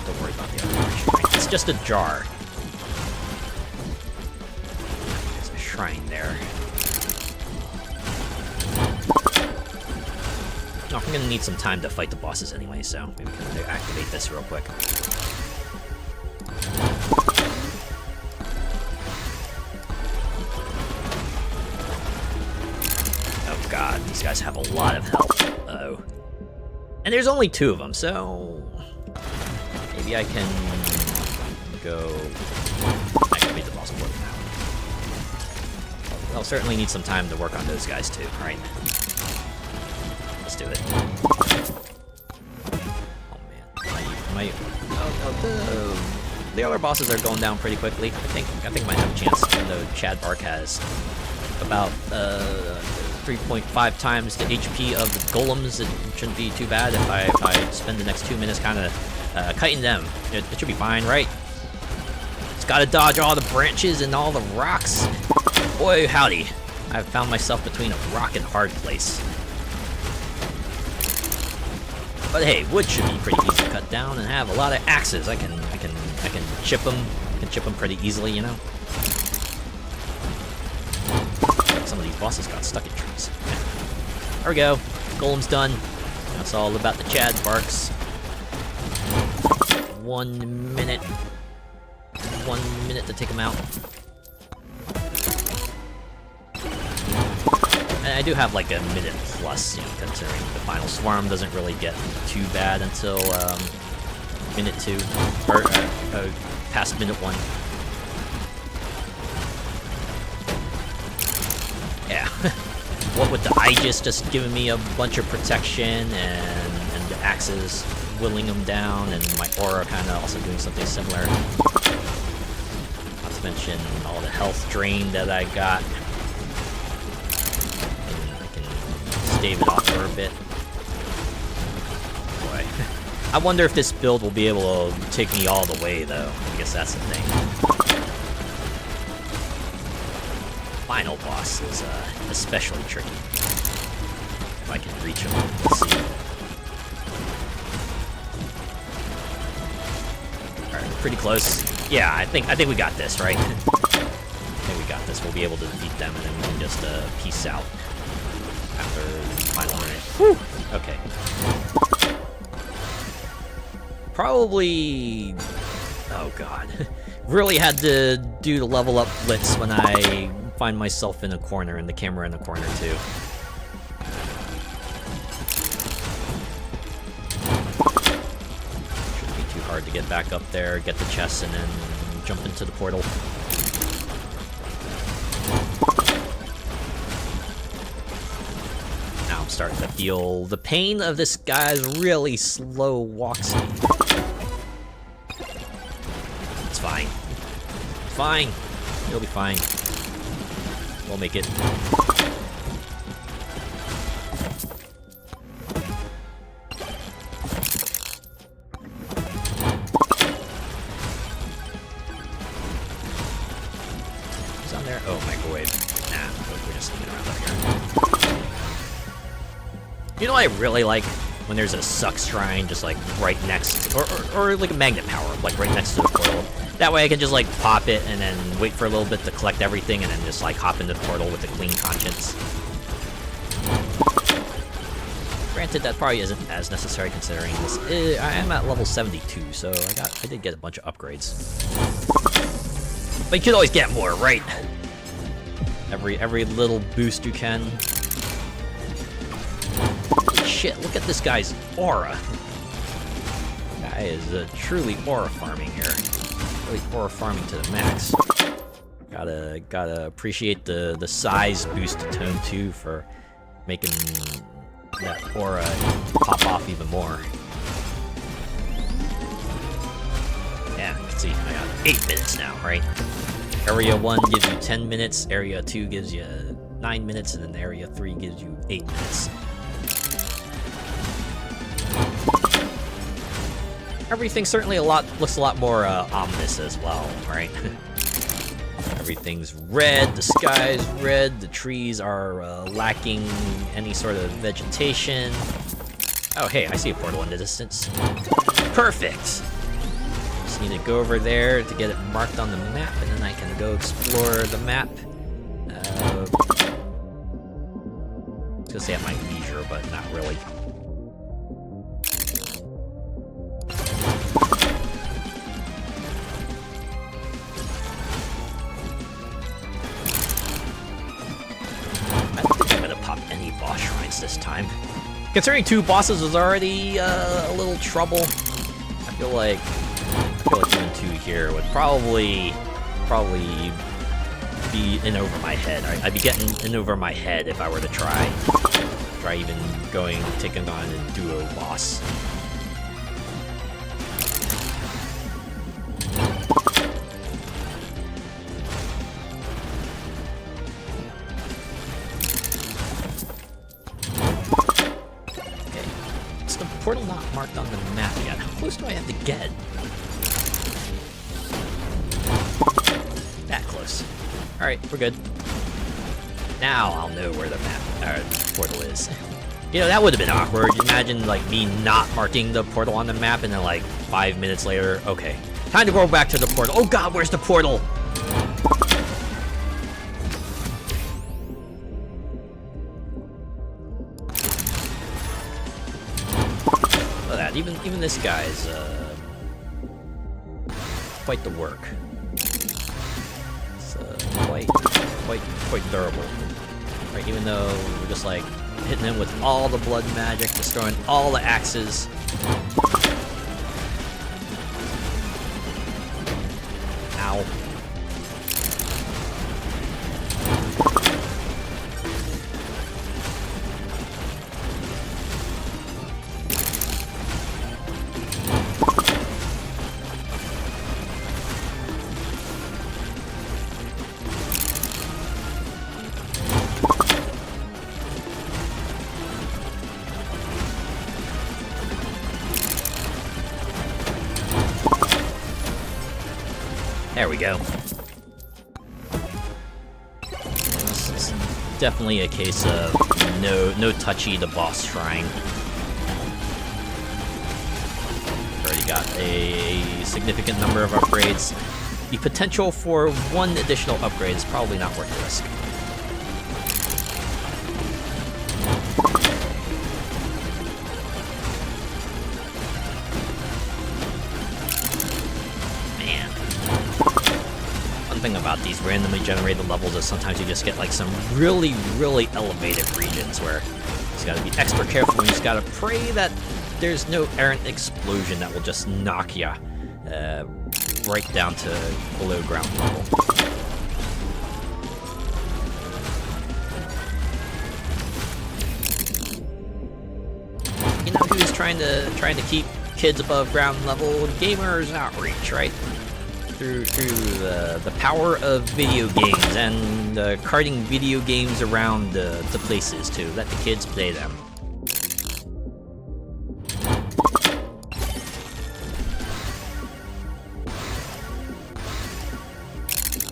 [SPEAKER 2] Don't worry about the other shrine. It's just a jar. There's a shrine there. Oh, I'm gonna need some time to fight the bosses anyway, so maybe we can activate this real quick.
[SPEAKER 1] guys have a lot of health. Uh-oh. And there's only 2 of them, so... maybe I can... go... I can beat the boss for now. I'll certainly need some time to work on those guys too, right? Let's do it. Oh man. The other bosses are going down pretty quickly. I think I might have a chance, even though Chad Bark has about 3.5 times the HP of the golems. It shouldn't be too bad if I spend the next 2 minutes kind of kiting them. It should be fine, right? It's got to dodge all the branches and all the rocks. Boy, howdy! I've found myself between a rock and hard place. But hey, wood should be pretty easy to cut down, and have a lot of axes. I can chip them. I can chip them pretty easily, you know. Some of these bosses got stuck in trees. There we go. Golem's done. That's all about the Chad Barks. 1 minute. 1 minute to take them out. And I do have like a minute plus, you know, considering the final swarm doesn't really get too bad until minute 2, or past minute 1. Yeah. What with the Aegis just giving me a bunch of protection and the axes whittling them down, and my aura kind of also doing something similar. Not to mention all the health drain that I got. I can stave it off for a bit. Boy. I wonder if this build will be able to take me all the way, though. I guess that's the thing. Final boss is especially tricky. If I can reach him, let's see. Alright, pretty close. Yeah, I think we got this, right? I think we got this. We'll be able to defeat them, and then we can just peace out after the final minute. Whew! Okay. Probably... oh god. Really had to do the level up blitz when I find myself in a corner, and the camera in the corner too. Shouldn't be too hard to get back up there, get the chest, and then jump into the portal. Now I'm starting to feel the pain of this guy's really slow walk speed. It's fine. It's fine. You'll be fine. We'll make it. Who's on there? Oh, microwave. Nah, we're just sneaking around up here. You know what I really like? When there's a suck shrine just like right next, or like a magnet power, like right next to the portal. That way I can just like pop it and then wait for a little bit to collect everything and then just like hop into the portal with a clean conscience. Granted, that probably isn't as necessary considering this. I am at level 72, so I did get a bunch of upgrades. But you could always get more, right? Every little boost you can. Holy shit! Look at this guy's aura. Guy is truly aura farming here. Really aura farming to the max. Gotta appreciate the size boost to tone 2 for making that aura pop off even more. Yeah, you can see I got 8 minutes now, right? Area 1 gives you 10 minutes, Area 2 gives you 9 minutes, and then Area 3 gives you 8 minutes. Everything certainly looks a lot more ominous as well, right? Everything's red, the sky's red, the trees are lacking any sort of vegetation. Oh hey, I see a portal in the distance. Perfect! Just need to go over there to get it marked on the map, and then I can go explore the map. I was gonna say at my leisure, but not really. this time. Considering 2 bosses was already a little trouble, I feel like even 2 here would probably be in over my head. I'd be getting in over my head if I were to try even taking on a duo boss. Okay, is the portal not marked on the map yet? How close do I have to get? That close. Alright, we're good. Now I'll know where the portal is. You know, that would have been awkward. Imagine, like, me not marking the portal on the map and then, like, 5 minutes later, okay. Time to go back to the portal. Oh god, where's the portal? Look at that, even this guy's, quite the work. Quite durable, right? Even though we're just like hitting him with all the blood magic, destroying all the axes. Ow. There we go. This is definitely a case of no touchy the boss shrine. Already got a significant number of upgrades. The potential for 1 additional upgrade is probably not worth the risk. About these randomly generated levels is sometimes you just get like some really elevated regions where you just gotta be extra careful and you just gotta pray that there's no errant explosion that will just knock ya right down to below ground level. You know who's trying to keep kids above ground level? Gamers Outreach, right? Through the power of video games and carting video games around to places to let the kids play them.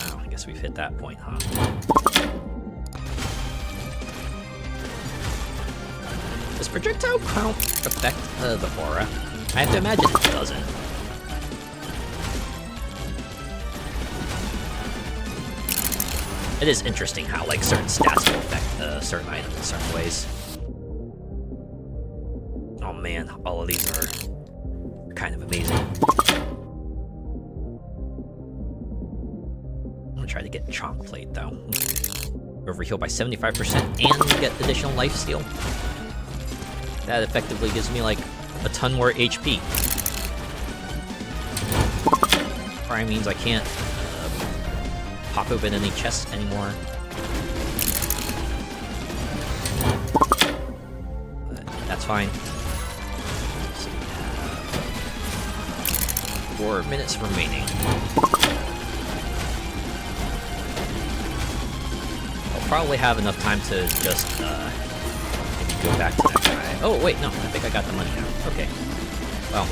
[SPEAKER 1] Oh, I guess we've hit that point, huh? Does projectile count affect the aura? I have to imagine it doesn't. It is interesting how, like, certain stats will affect certain items in certain ways. Oh man, all of these are kind of amazing. I'm gonna try to get Chonk Plate, though. Overheal by 75% and get additional lifesteal. That effectively gives me, like, a ton more HP. Probably means I can't pop open any chests anymore. But that's fine. So we have 4 minutes remaining. I'll probably have enough time to just maybe go back to that guy. Oh wait, no, I think I got the money now. Okay. Well,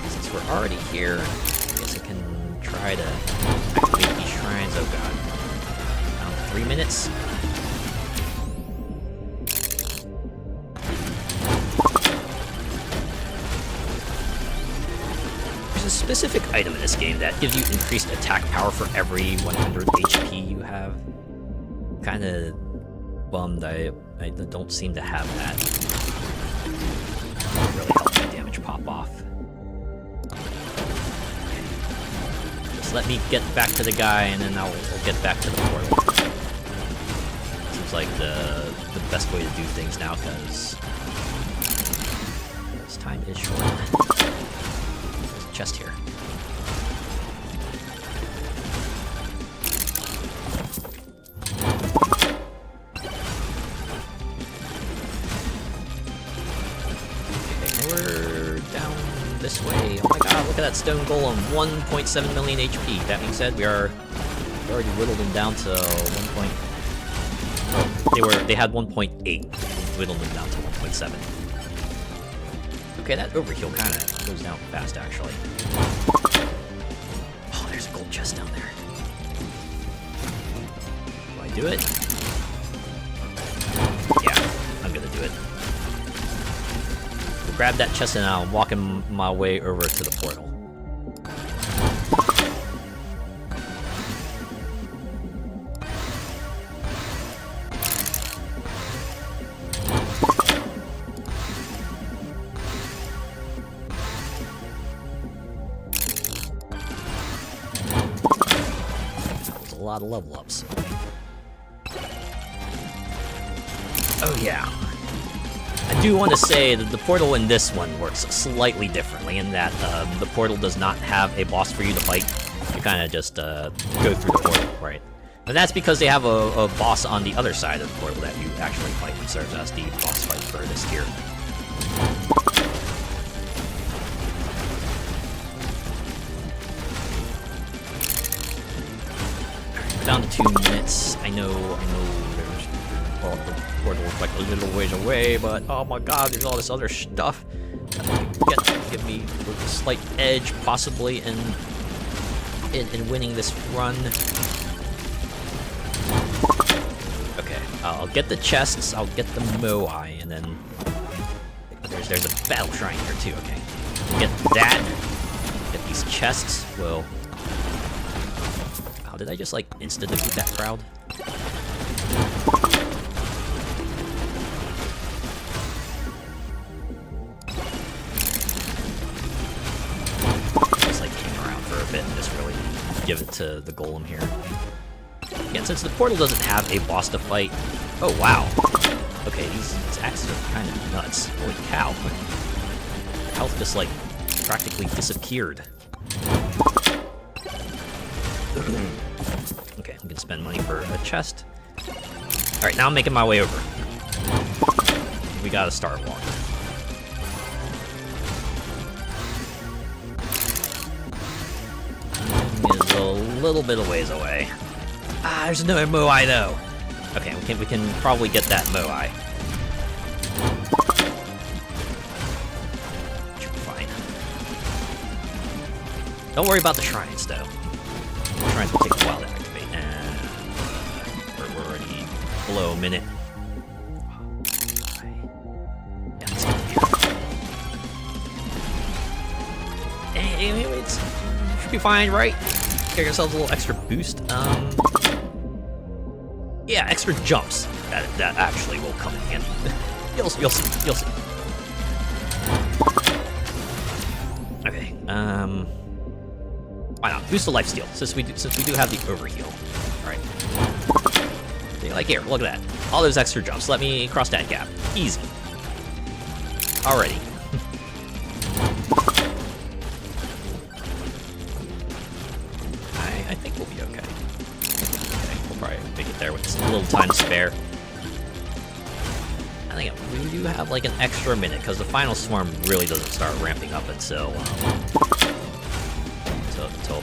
[SPEAKER 1] since we're already here, I guess I can try to activate these shrines. Oh god. Around 3 minutes. There's a specific item in this game that gives you increased attack power for every 100 HP you have. Kinda bummed I don't seem to have that. That really helps my damage pop off. Let me get back to the guy, and then I'll get back to the portal. Seems like the best way to do things now, because time is short. There's a chest here. This way. Oh my god, look at that stone golem. 1.7 million HP. That being said, we already whittled them down to 1 point... Oh, they had 1.8. Whittled them down to 1.7. Okay, that overheal kind of goes down fast, actually. Oh, there's a gold chest down there. Do I do it? Yeah, I'm gonna do it. Grab that chest and I'm walking my way over to the portal. That was a lot of level ups. Oh yeah. I do want to say that the portal in this one works slightly differently in that the portal does not have a boss for you to fight. You kind of just go through the portal, right? And that's because they have a boss on the other side of the portal that you actually fight and serves as the boss fight for this tier. We're down to 2 minutes. I know there's... Well, the portal looks like a little ways away, but oh my god, there's all this other stuff that give me a slight edge, possibly, in winning this run. Okay, I'll get the chests, I'll get the Moai, and then there's a battle shrine here too. Okay, get that. Get these chests. Well, how did I just like insta defeat that crowd? Bit and just really give it to the golem here. Again, since the portal doesn't have a boss to fight... Oh, wow. Okay, these axes are kind of nuts. Holy cow. Health just, like, practically disappeared. Okay, I'm gonna spend money for a chest. Alright, now I'm making my way over. We gotta start walking. Is a little bit of ways away. Ah, there's another Moai though. Okay, we can probably get that Moai. Should be fine. Don't worry about the shrines though. The shrines will take a while to activate. We're already below a minute. Yeah, let's go here. Anyway, it's should be fine, right? Get yourselves a little extra boost. Yeah, extra jumps. That actually will come in handy. You'll see. Okay. Why not boost the lifesteal since we do have the overheal. All right. Like here, look at that. All those extra jumps. Let me cross that gap. Easy. Alrighty. I think we'll be okay. Okay, we'll probably make it there with a little time to spare. I think we do have like an extra minute because the final swarm really doesn't start ramping up until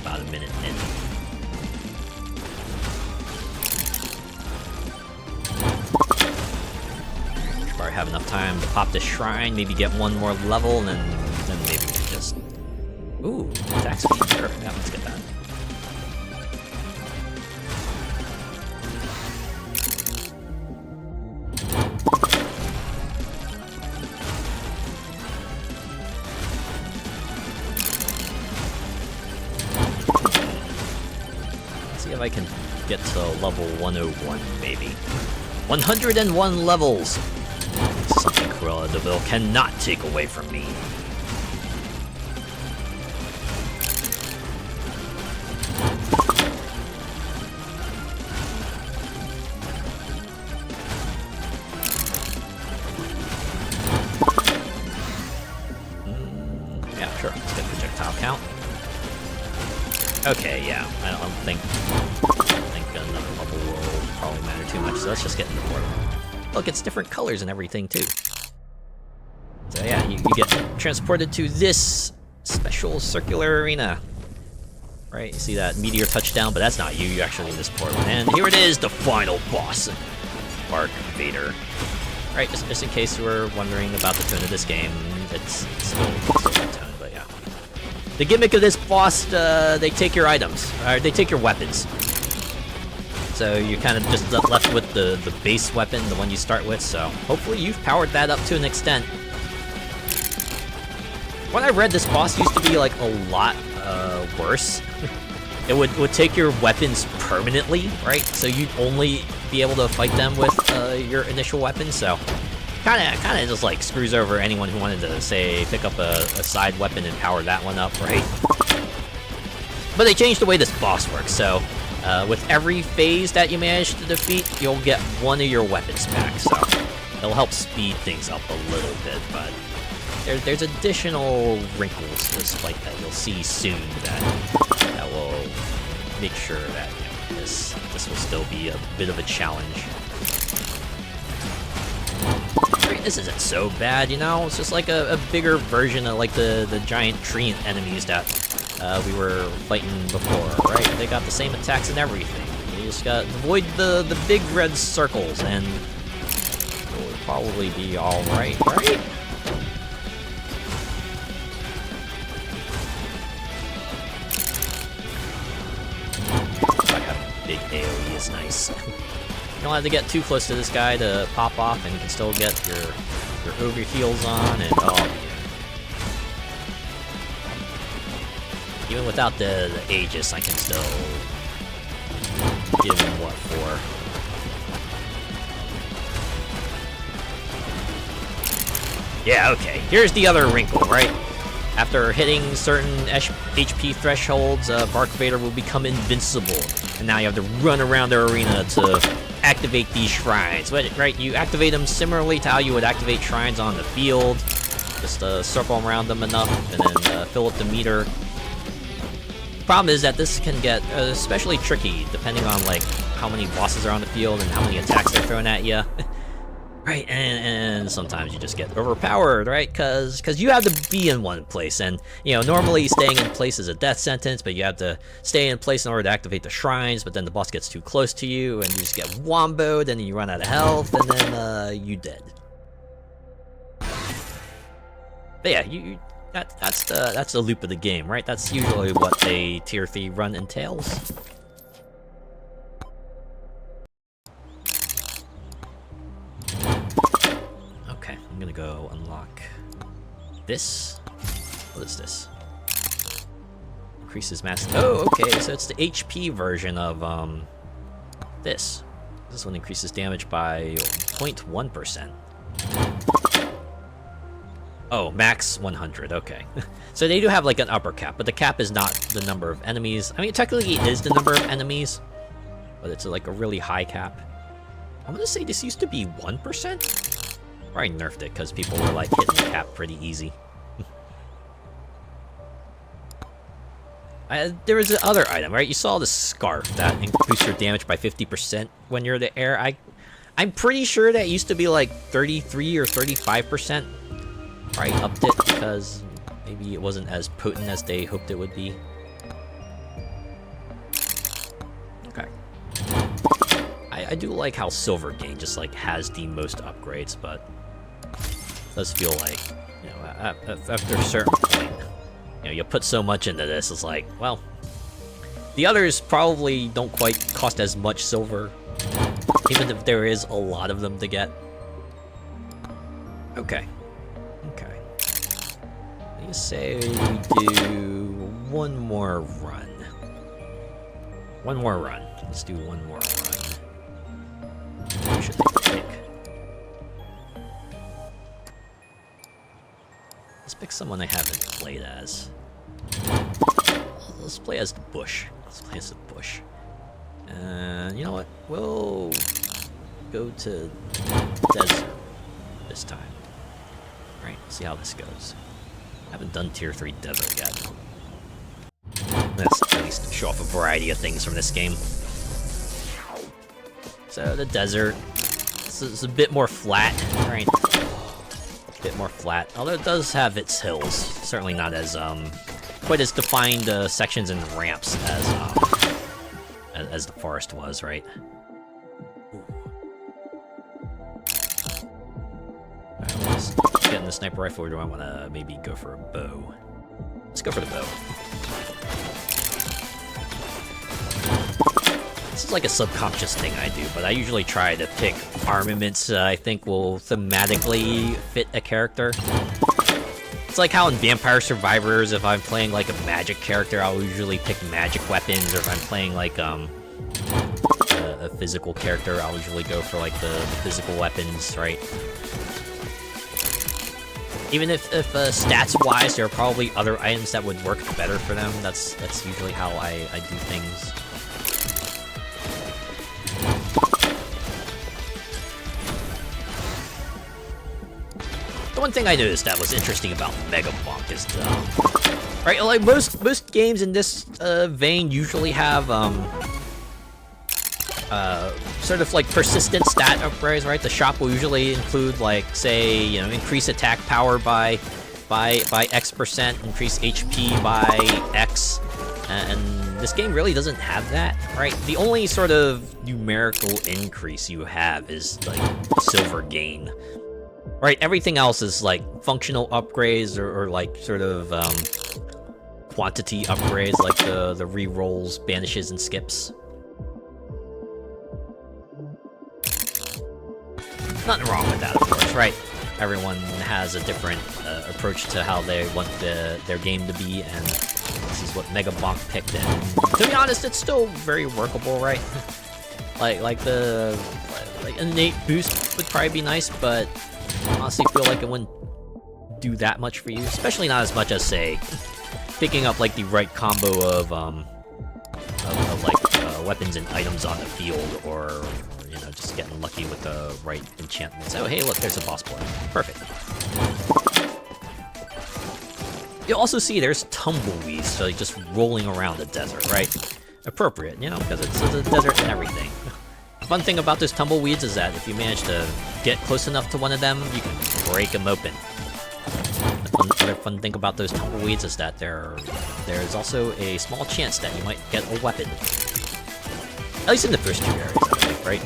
[SPEAKER 1] about a minute in. Should probably have enough time to pop this shrine, maybe get one more level, and then maybe we can just... Ooh, attack speed. Sure, yeah, let's get that. If I can get to level 101, maybe. 101 levels! Something Cruella de Vil cannot take away from me. Okay, yeah, I don't think another bubble will probably matter too much, so let's just get in the portal. Look, it's different colors and everything, too. So yeah, you get transported to this special circular arena. Right, you see that meteor touchdown, but that's not you, you're actually in this portal. And here it is, the final boss, Dark Vader. Right, just in case you were wondering about the tone of this game, it's still that tone, but yeah. The gimmick of this boss, they take your items, or they take your weapons. So you're kind of just left with the base weapon, the one you start with, so hopefully you've powered that up to an extent. When I read, this boss used to be like a lot worse. It would take your weapons permanently, right? So you'd only be able to fight them with your initial weapon, so kind of just like screws over anyone who wanted to, say, pick up a side weapon and power that one up, right? But they changed the way this boss works, so with every phase that you manage to defeat, you'll get one of your weapons back, so it'll help speed things up a little bit, but there's additional wrinkles to this fight that you'll see soon that will make sure that, you know, this will still be a bit of a challenge. This isn't so bad, you know? It's just like a bigger version of like the giant tree enemies that we were fighting before, right? They got the same attacks and everything. You just got to avoid the big red circles and it'll probably be alright, right? Big AoE is nice. You don't have to get too close to this guy to pop off, and you can still get your overheals on, and oh yeah. Even without the Aegis, I can still give him what for. Yeah, okay. Here's the other wrinkle, right? After hitting certain HP thresholds, Dark Vader will become invincible. And now you have to run around the arena to activate these shrines. Right, you activate them similarly to how you would activate shrines on the field. Just circle around them enough and then fill up the meter. Problem is that this can get especially tricky depending on like how many bosses are on the field and how many attacks they're throwing at you. Right, and sometimes you just get overpowered, right? Because you have to be in one place, and, you know, normally staying in place is a death sentence, but you have to stay in place in order to activate the shrines, but then the boss gets too close to you, and you just get womboed, and then you run out of health, and then, you dead. But yeah, that's the loop of the game, right? That's usually what a Tier 3 run entails. Okay, I'm gonna go unlock this. What is this? Increases mass. Oh, okay, so it's the HP version of this. This one increases damage by 0.1%. Oh, max 100, okay. So they do have like an upper cap, but the cap is not the number of enemies. I mean, technically it is the number of enemies, but it's like a really high cap. I'm gonna say this used to be 1%? Probably nerfed it because people were like hitting the cap pretty easy. There was another item, right? You saw the scarf that boosts your damage by 50% when you're in the air. I'm pretty sure that used to be like 33 or 35%. Probably upped it because maybe it wasn't as potent as they hoped it would be. Okay. I do like how Silver Game just like has the most upgrades, but it does feel like, you know, after a certain point, you know, you put so much into this, it's like, well, the others probably don't quite cost as much silver, even if there is a lot of them to get. Okay. Okay. Let's say we do one more run. One more run. Let's do one more run. We should take a pick. Let's pick someone I haven't played as. Let's play as the Bush. Let's play as the Bush. You know what? We'll go to Desert this time. Alright, see how this goes. I haven't done Tier 3 Desert yet. Let's at least show off a variety of things from this game. So the desert, this is a bit more flat, right? A bit more flat, although it does have its hills. Certainly not as quite as defined sections and ramps as the forest was, right? Alright, let's get in the sniper rifle, or do I want to maybe go for a bow? Let's go for the bow. This is like a subconscious thing I do, but I usually try to pick armaments I think will thematically fit a character. It's like how in Vampire Survivors, if I'm playing like a magic character, I'll usually pick magic weapons, or if I'm playing like a physical character, I'll usually go for like the physical weapons, right? Even if stats-wise, there are probably other items that would work better for them. That's usually how I do things. The one thing I noticed that was interesting about Megabonk is, right, like most games in this vein usually have sort of like persistent stat upgrades, right? The shop will usually include, like, say, you know, increase attack power by X%, increase HP by X, and this game really doesn't have that, right? The only sort of numerical increase you have is like silver gain, right? Everything else is like functional upgrades or like sort of quantity upgrades, like the re-rolls, banishes, and skips. Nothing wrong with that, of course, right? Everyone has a different approach to how they want their game to be, and this is what Megabonk picked. And to be honest, it's still very workable, right? like innate boost would probably be nice, but I honestly feel like it wouldn't do that much for you, especially not as much as, say, picking up like the right combo of weapons and items on the field, or you know, just getting lucky with the right enchantments. Oh, hey, look, there's a boss boy. Perfect. You'll also see there's tumbleweeds, so like, just rolling around the desert, right? Appropriate, you know, because it's a desert and everything. The fun thing about those tumbleweeds is that if you manage to get close enough to one of them, you can break them open. The other fun thing about those tumbleweeds is that there's also a small chance that you might get a weapon. At least in the first two areas, I believe, right?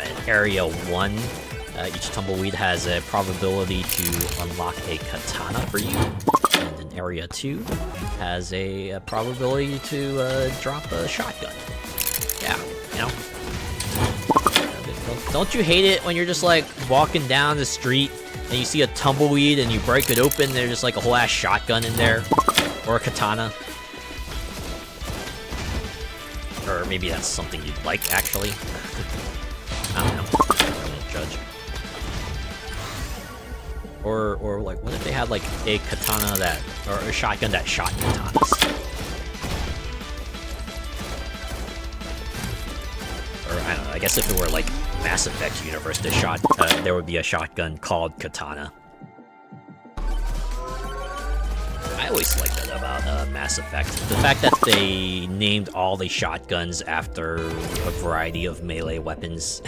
[SPEAKER 1] In Area 1, each tumbleweed has a probability to unlock a katana for you, and in Area 2 has a probability to drop a shotgun. Yeah, you know? Don't you hate it when you're just like walking down the street and you see a tumbleweed and you break it open and there's just like a whole ass shotgun in there? Or a katana? Or maybe that's something you'd like, actually. I don't know. I won't judge. Or like, what if they had like a katana that, or a shotgun that shot katanas? Or I don't know. I guess if it were like Mass Effect universe, there would be a shotgun called katana. I always liked that about Mass Effect. The fact that they named all the shotguns after a variety of melee weapons.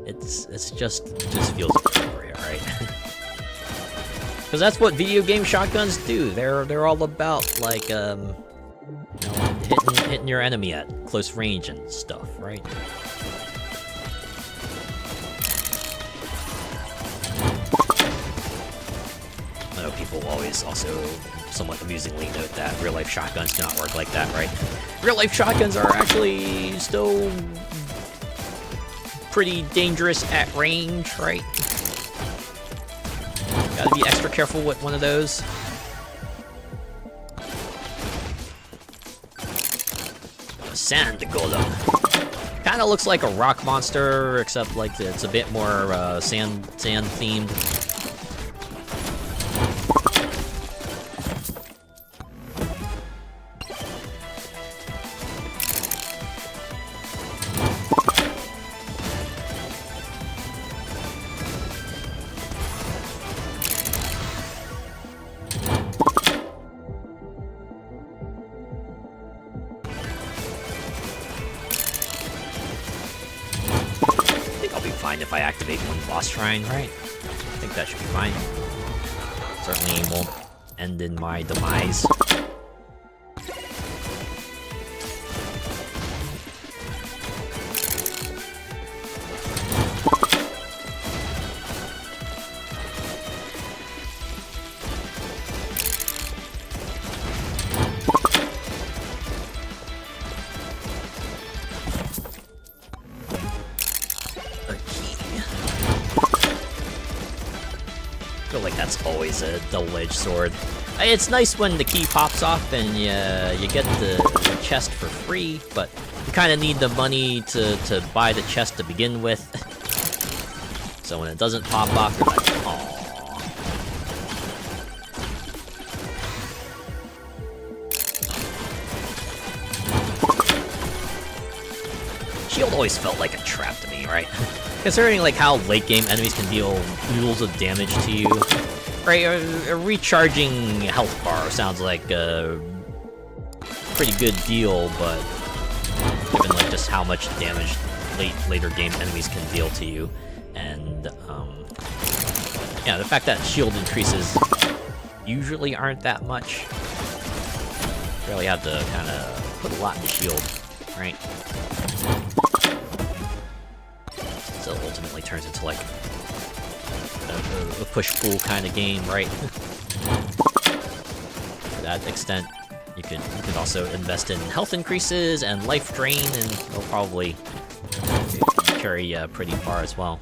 [SPEAKER 1] It just feels appropriate, right? Because that's what video game shotguns do. They're all about like you know, hitting your enemy at close range and stuff, right? I know people always also somewhat amusingly note that real-life shotguns do not work like that, right? Real-life shotguns are actually still pretty dangerous at range, right? Gotta be extra careful with one of those. Sand golem. Kinda looks like a rock monster, except like it's a bit more sand themed. fine if I activate one boss shrine, right? I think that should be fine. Certainly won't end in my demise. I feel like that's always a double-edged sword. It's nice when the key pops off and you get the chest for free, but you kind of need the money to buy the chest to begin with. So when it doesn't pop off, you're like, aww. Shield always felt like a trap to me, right? Considering like how late game enemies can deal oodles of damage to you, right? A recharging health bar sounds like a pretty good deal, but given like just how much damage later game enemies can deal to you, and yeah, the fact that shield increases usually aren't that much. You really have to kind of put a lot in the shield, right? So ultimately turns into like a push-pull kind of game, right? To that extent, you could also invest in health increases and life drain, and they'll probably carry pretty far as well.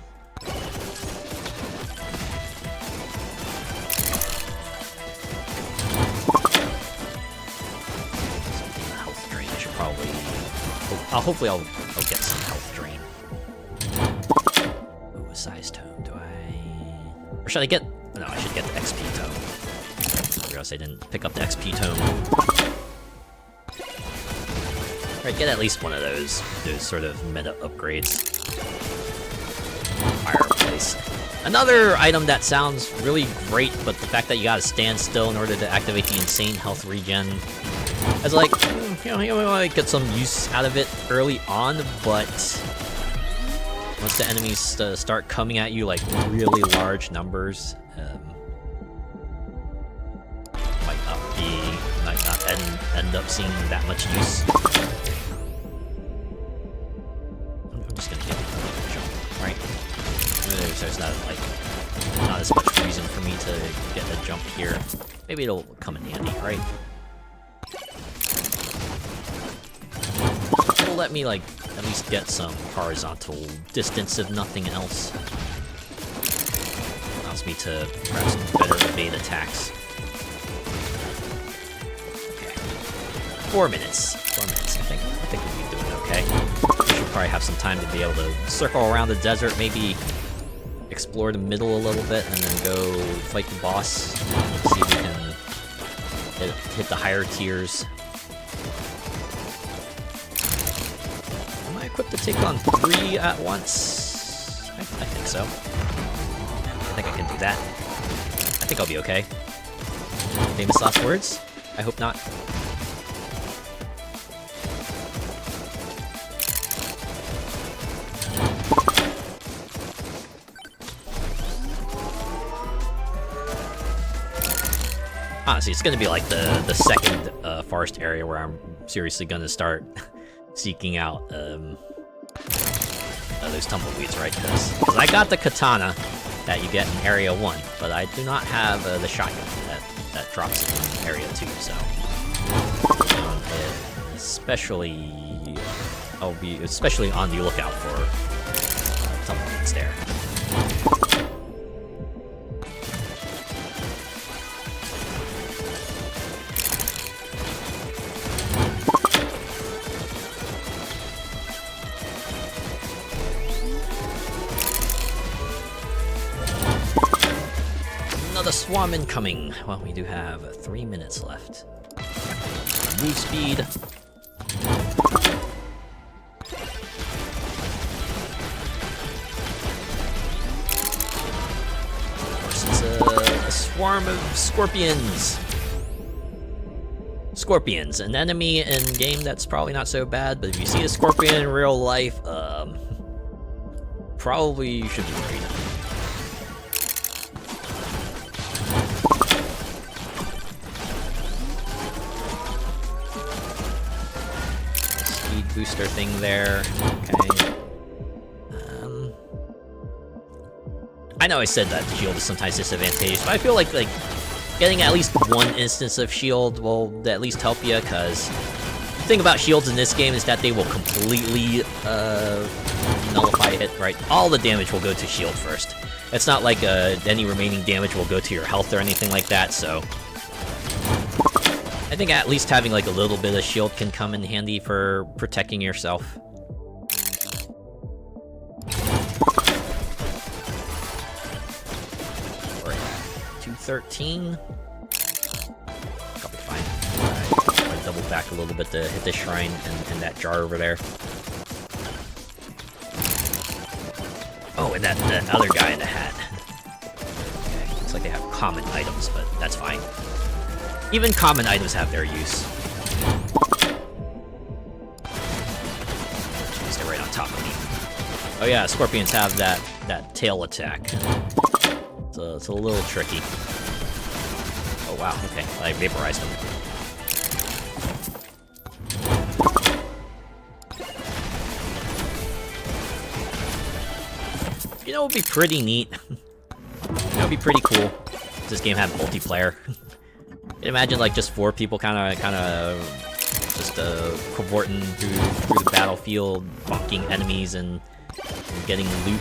[SPEAKER 1] Health drain, I should probably. Hopefully I'll get some health drain. Ooh, a size tome. Do I? Or should I get? No, I should get the XP tome. I realized I didn't pick up the XP tome. Alright, get at least one of those sort of meta upgrades. Fireplace. Another item that sounds really great, but the fact that you gotta stand still in order to activate the insane health regen. I was like, you might get some use out of it early on, but once the enemies start coming at you like really large numbers, might not end up seeing that much use. I'm just gonna get a jump, right? There's not as much reason for me to get a jump here. Maybe it'll come in handy, right? It'll let me like at least get some horizontal distance if nothing else. Allows me to perhaps better evade attacks. Okay. 4 minutes. 4 minutes. I think we'll be doing okay. We should probably have some time to be able to circle around the desert, maybe explore the middle a little bit, and then go fight the boss. See if we can hit the higher tiers. Am I equipped to take on 3 at once? I think so. I think I can do that. I think I'll be okay. Famous last words? I hope not. Honestly, it's gonna be like the second forest area where I'm seriously gonna start seeking out those tumbleweeds, right? Because I got the katana that you get in Area 1, but I do not have the shotgun that drops in Area 2, so I'll be especially on the lookout for tumbleweeds there. Another swarm incoming. Well, we do have 3 minutes left. Move speed. Of course, it's a swarm of scorpions. Scorpions, an enemy in game that's probably not so bad, but if you see a scorpion in real life, probably should be great. Speed booster thing there. Okay. I know I said that shield is sometimes disadvantageous, but I feel like getting at least one instance of shield will at least help you, because the thing about shields in this game is that they will completely nullify a hit, right? All the damage will go to shield first. It's not like any remaining damage will go to your health or anything like that, so I think at least having like a little bit of shield can come in handy for protecting yourself. 13. Probably fine. Alright, I'll double back a little bit to hit the shrine and that jar over there. Oh, and that other guy in the hat. Okay, looks like they have common items, but that's fine. Even common items have their use. Jeez, they're right on top of me. Oh yeah, scorpions have that tail attack. So it's a little tricky. Oh wow, okay, I vaporized him. You know, it would be pretty neat. That would be pretty cool if this game had multiplayer. Imagine like just 4 people kind of just cavorting through the battlefield, bonking enemies and getting loot.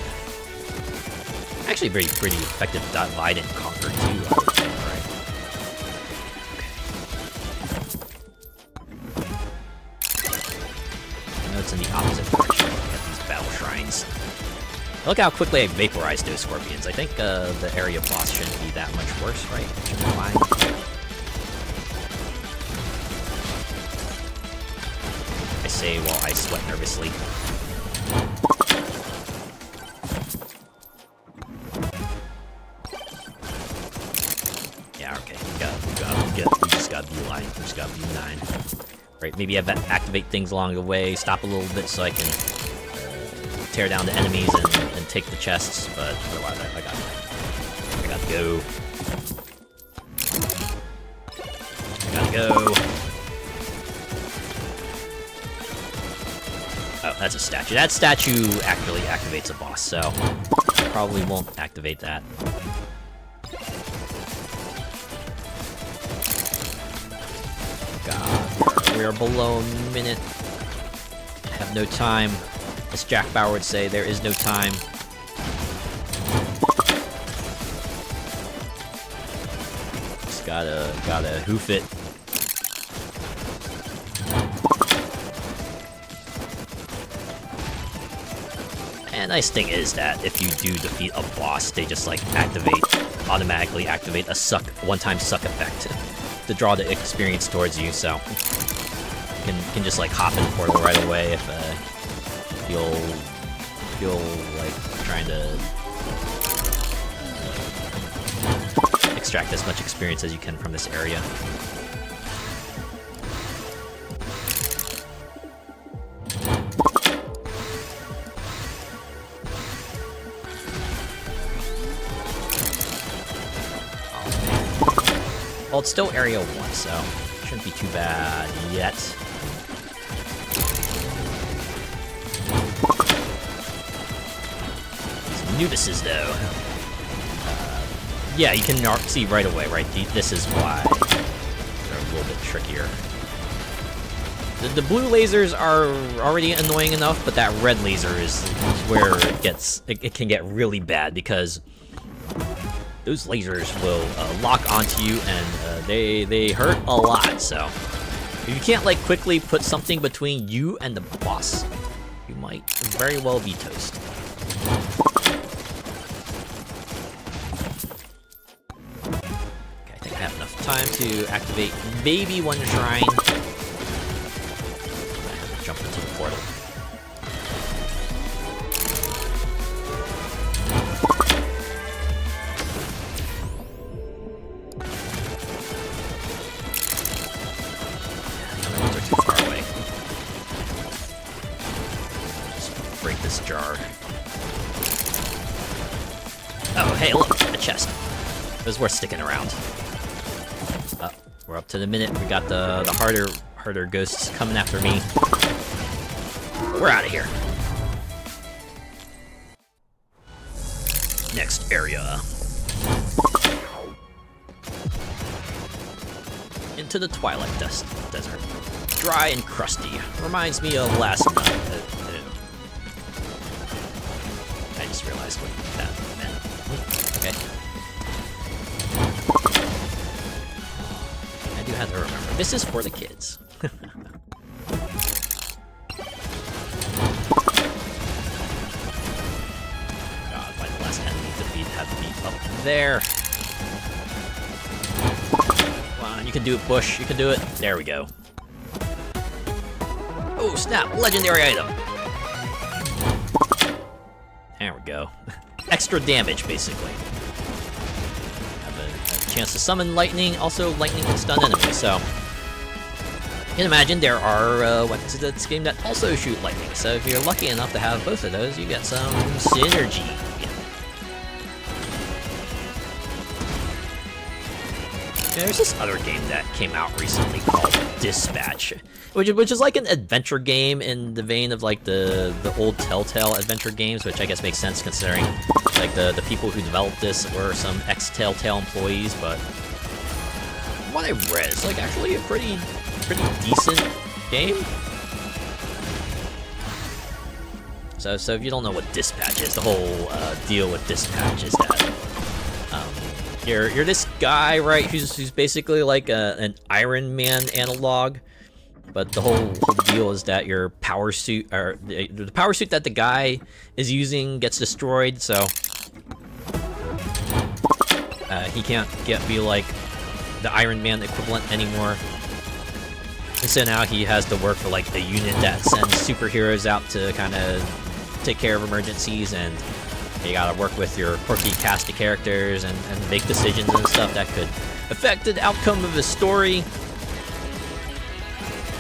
[SPEAKER 1] Actually, pretty effective divide and conquer too, I would think, right? Okay. I know it's in the opposite direction at these battle shrines. Look how quickly I vaporized those scorpions. I think the area boss shouldn't be that much worse, right? Should be fine. I say while I sweat nervously. We just got beeline. We just got beeline. Right, maybe have that activate things along the way, stop a little bit so I can tear down the enemies and take the chests, but otherwise I gotta go. I gotta go. Oh, that's a statue. That statue actually activates a boss, so I probably won't activate that. God, we are below a minute. I have no time. As Jack Bauer would say, there is no time. Just gotta hoof it. And nice thing is that if you do defeat a boss, they just like automatically activate a one-time suck effect to draw the experience towards you, so you can just like hop in the portal right away if you'll like trying to extract as much experience as you can from this area. Well, it's still Area 1, so shouldn't be too bad yet. These nudices, though. Yeah, you can see right away, right? This is why they're a little bit trickier. The blue lasers are already annoying enough, but that red laser is where it can get really bad, because those lasers will lock onto you, and they hurt a lot, so if you can't like quickly put something between you and the boss, you might very well be toast. Okay, I think I have enough time to activate maybe one shrine. I have to jump into the portal. Jar. Oh, hey, look, a chest. It was worth sticking around. We're up to the minute. We got the harder ghosts coming after me. We're out of here. Next area. Into the Twilight Desert. Dry and crusty. Reminds me of last night. I just realized what that meant. Okay. I do have to remember. This is for the kids. God, my last enemy defeat had to be up there. Come on, you can do it, Bush. You can do it. There we go. Oh, snap! Legendary item! There we go. Extra damage, basically. Have a chance to summon lightning. Also, lightning can stun enemies, so... You can imagine there are weapons in this game that also shoot lightning, so if you're lucky enough to have both of those, you get some synergy. There's this other game that came out recently called Dispatch, which is like an adventure game in the vein of like the old Telltale adventure games, which I guess makes sense considering like the people who developed this were some ex-Telltale employees. But from what I read, it's like actually a pretty decent game. So if you don't know what Dispatch is, the whole deal with Dispatch is that. You're this guy, right, who's basically like an Iron Man analog, but the whole deal is that your power suit, or the power suit that the guy is using gets destroyed, so he can't be like the Iron Man equivalent anymore. And so now he has to work for like the unit that sends superheroes out to kind of take care of emergencies, and you gotta work with your quirky cast of characters and make decisions and stuff that could affect the outcome of the story.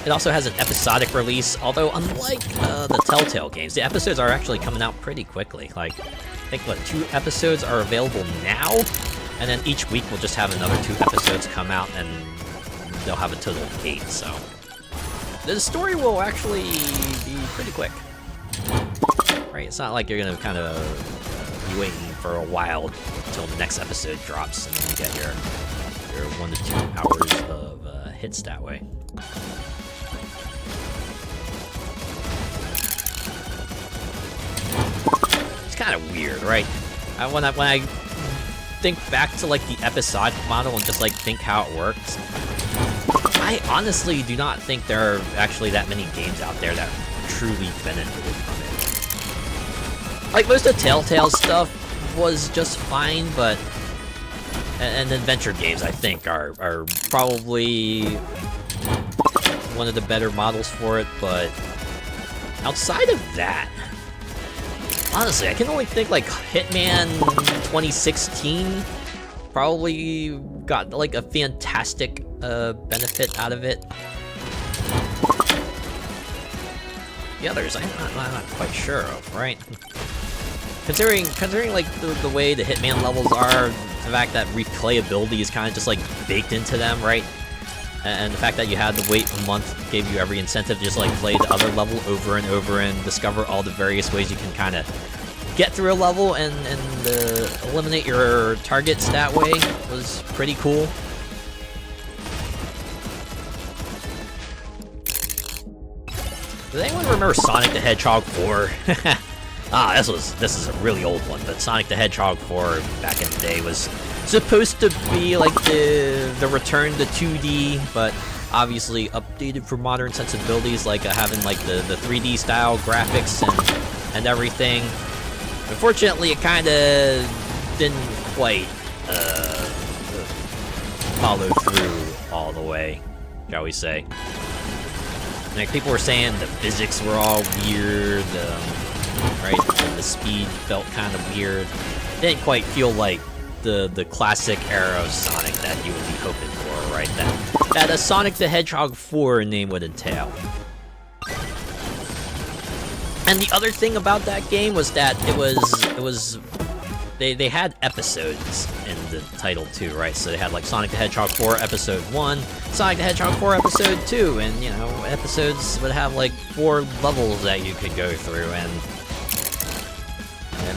[SPEAKER 1] It also has an episodic release, although unlike the Telltale games, the episodes are actually coming out pretty quickly. Like, I think, what, 2 episodes are available now? And then each week we'll just have another 2 episodes come out, and they'll have a total of 8, so... The story will actually be pretty quick. Right, it's not like you're gonna kind of be waiting for a while until the next episode drops, and then you get your 1 to 2 hours of hits that way. It's kind of weird, right? When I think back to like the episodic model and just like think how it works, I honestly do not think there are actually that many games out there that truly benefited from it. Like, most of Telltale stuff was just fine, but... And adventure games, I think, are probably one of the better models for it, but... Outside of that... Honestly, I can only think, like, Hitman 2016 probably got, like, a fantastic benefit out of it. The others, I'm not quite sure of, right? Considering like the way the Hitman levels are, the fact that replayability is kind of just like baked into them, right? And the fact that you had to wait a month gave you every incentive to just like play the other level over and over and discover all the various ways you can kind of get through a level and eliminate your targets that way was pretty cool. Does anyone remember Sonic the Hedgehog 4? This is a really old one, but Sonic the Hedgehog 4 back in the day was supposed to be like the return to 2D, but obviously updated for modern sensibilities, like having like the 3D style graphics and everything. Unfortunately, it kind of didn't quite follow through all the way, shall we say. Like, people were saying the physics were all weird, right? The speed felt kind of weird. It didn't quite feel like the classic era of Sonic that you would be hoping for, right? That a Sonic the Hedgehog 4 name would entail. And the other thing about that game was that it was they had episodes in the title too, right? So they had like Sonic the Hedgehog 4 Episode 1, Sonic the Hedgehog 4 Episode 2, and you know, episodes would have like 4 levels that you could go through, and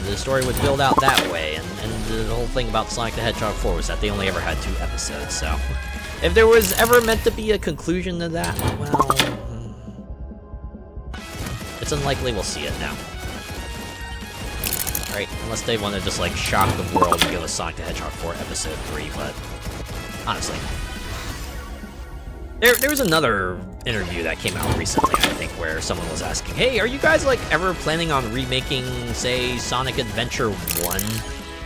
[SPEAKER 1] the story would build out that way, and the whole thing about Sonic the Hedgehog 4 was that they only ever had 2 episodes, so if there was ever meant to be a conclusion to that, well, it's unlikely we'll see it now. Right? Unless they want to just like shock the world and give us Sonic the Hedgehog 4 Episode 3, but honestly. There was another interview that came out recently, I think, where someone was asking, hey, are you guys like ever planning on remaking, say, Sonic Adventure 1?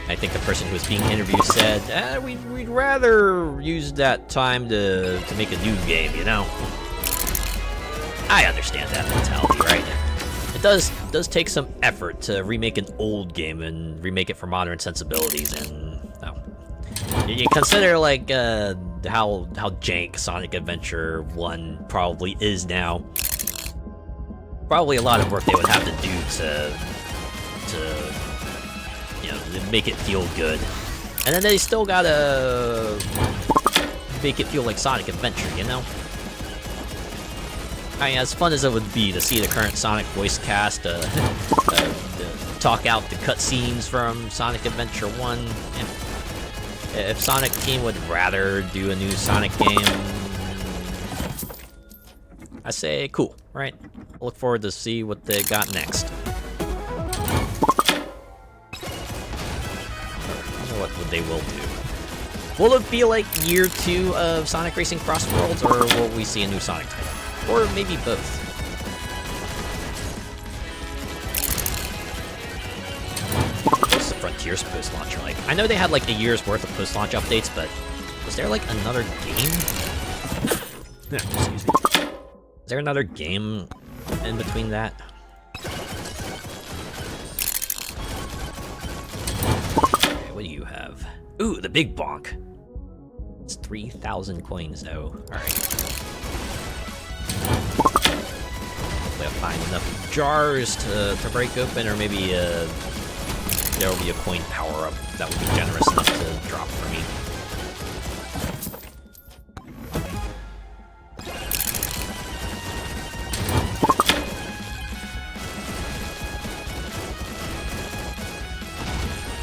[SPEAKER 1] I think the person who was being interviewed said, we'd rather use that time to make a new game, you know? I understand that mentality, right? It does take some effort to remake an old game and remake it for modern sensibilities, and you consider like how jank Sonic Adventure 1 probably is now. Probably a lot of work they would have to do to you know, make it feel good, and then they still gotta make it feel like Sonic Adventure, you know? I mean, as fun as it would be to see the current Sonic voice cast talk out the cutscenes from Sonic Adventure 1, if Sonic Team would rather do a new Sonic game, I say cool, right? I look forward to see what they got next. I wonder what they will do. Will it be like year 2 of Sonic Racing Cross Worlds, or will we see a new Sonic title? Or maybe both. What's the Frontiers post-launch like? I know they had like a year's worth of post-launch updates, but was there like another game? Excuse me. Is there another game in between that? Okay, what do you have? Ooh, the big bonk. It's 3,000 coins though. Alright. Hopefully I'll find enough jars to break open, or maybe there will be a coin power-up that will be generous enough to drop for me.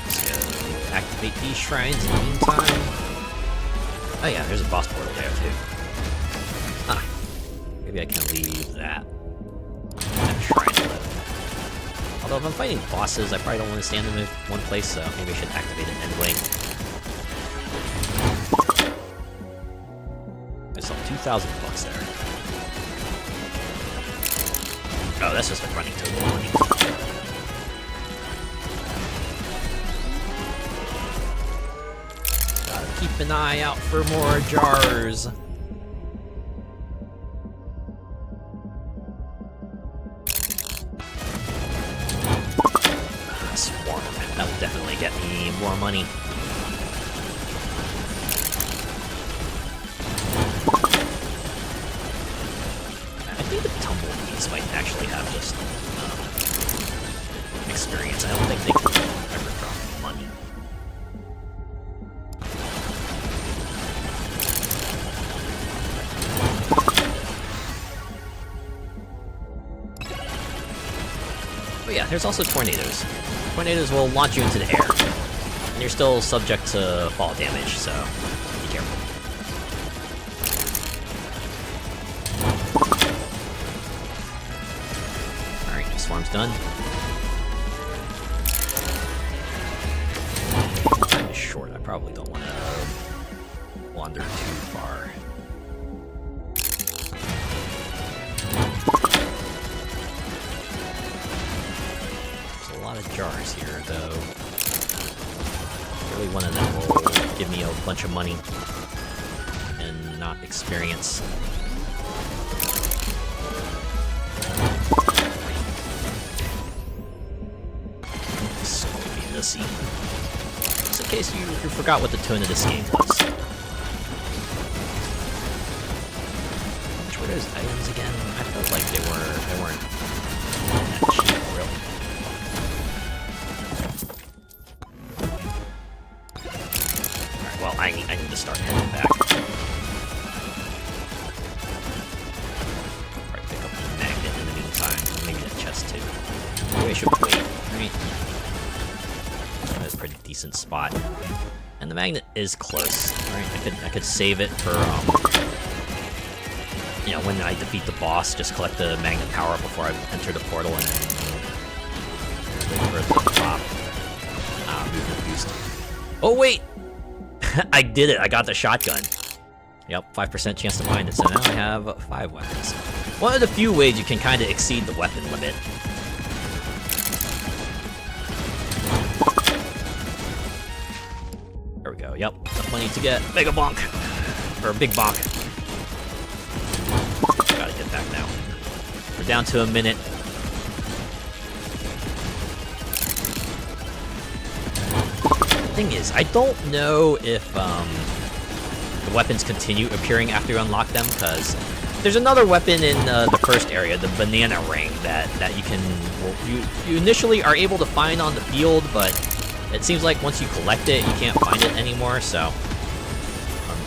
[SPEAKER 1] Let's go activate these shrines in the meantime. Oh yeah, there's a boss portal there too. Ah, maybe I can leave that. Shrine left. Although if I'm fighting bosses, I probably don't want to stand them in one place, so maybe I should activate it anyway. I saw 2,000 bucks there. Oh, that's just a running total money. Gotta keep an eye out for more jars. That'll definitely get me more money. I think the tumbleweeds might actually have just experience. I don't think they can ever drop money. But yeah, there's also tornadoes. Tornadoes will launch you into the air, and you're still subject to fall damage, so be careful. Alright, swarm's done. Time is short, I probably don't want to wander too far. Jars here, though. Really one of them will give me a bunch of money and not experience. This will be messy. Just in case you forgot what the tone of this game was. Which were those items again? I felt like they weren't that cheap, really. chest too. Maybe I should wait, right? That's a pretty decent spot. And the magnet is close, right? I could save it for, you know, when I defeat the boss, just collect the magnet power before I enter the portal and wait for it to pop. Movement boost. Oh, wait! I did it! I got the shotgun. Yep, 5% chance to find it, so now I have 5 weapons. One of the few ways you can kind of exceed the weapon limit. There we go, yep. Enough money to get Megabonk! Or Big Bonk. Gotta get back now. We're down to a minute. The thing is, I don't know if the weapons continue appearing after you unlock them, because there's another weapon in the first area, the banana ring, that you can, well, you initially are able to find on the field, but it seems like once you collect it, you can't find it anymore. So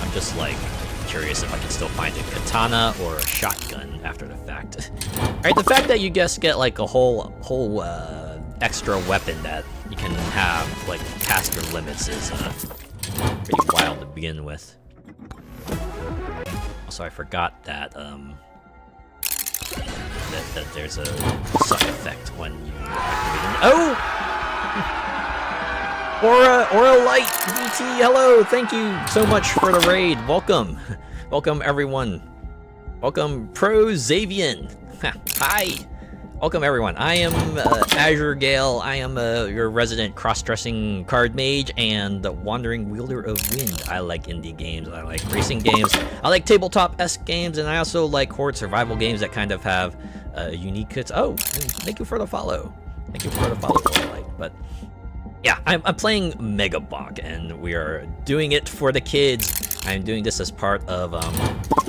[SPEAKER 1] I'm just like curious if I can still find a katana or a shotgun after the fact. All right, the fact that you just get like a whole extra weapon that you can have like past your limits is pretty wild to begin with. Also, I forgot that that there's a suck effect when you activate it. Oh! Aura Light VT, hello! Thank you so much for the raid. Welcome. Welcome everyone. Welcome Pro Xavian. Hi. Welcome everyone. I am Azure Gale. I am your resident cross-dressing card mage and the wandering wielder of wind. I like indie games. I like racing games. I like tabletop-esque games, and I also like horde survival games that kind of have unique hits. Oh, thank you for the follow. Thank you for the follow, Light. But yeah, I'm playing Megabonk, and we are doing it for the kids. I'm doing this as part of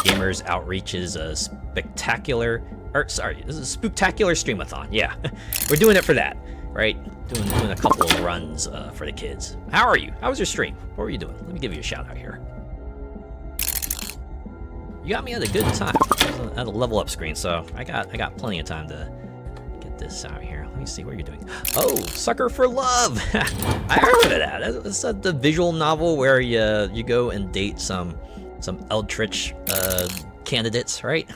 [SPEAKER 1] Gamers Outreach's Spooktacular Streamathon. Yeah, we're doing it for that, right? Doing a couple of runs for the kids. How are you? How was your stream? What were you doing? Let me give you a shout out here. You got me at a good time. I was at a level up screen, so I got plenty of time to get this out here. Let me see what you're doing. Oh, Sucker for Love! I heard of that. It's the visual novel where you go and date some eldritch candidates, right?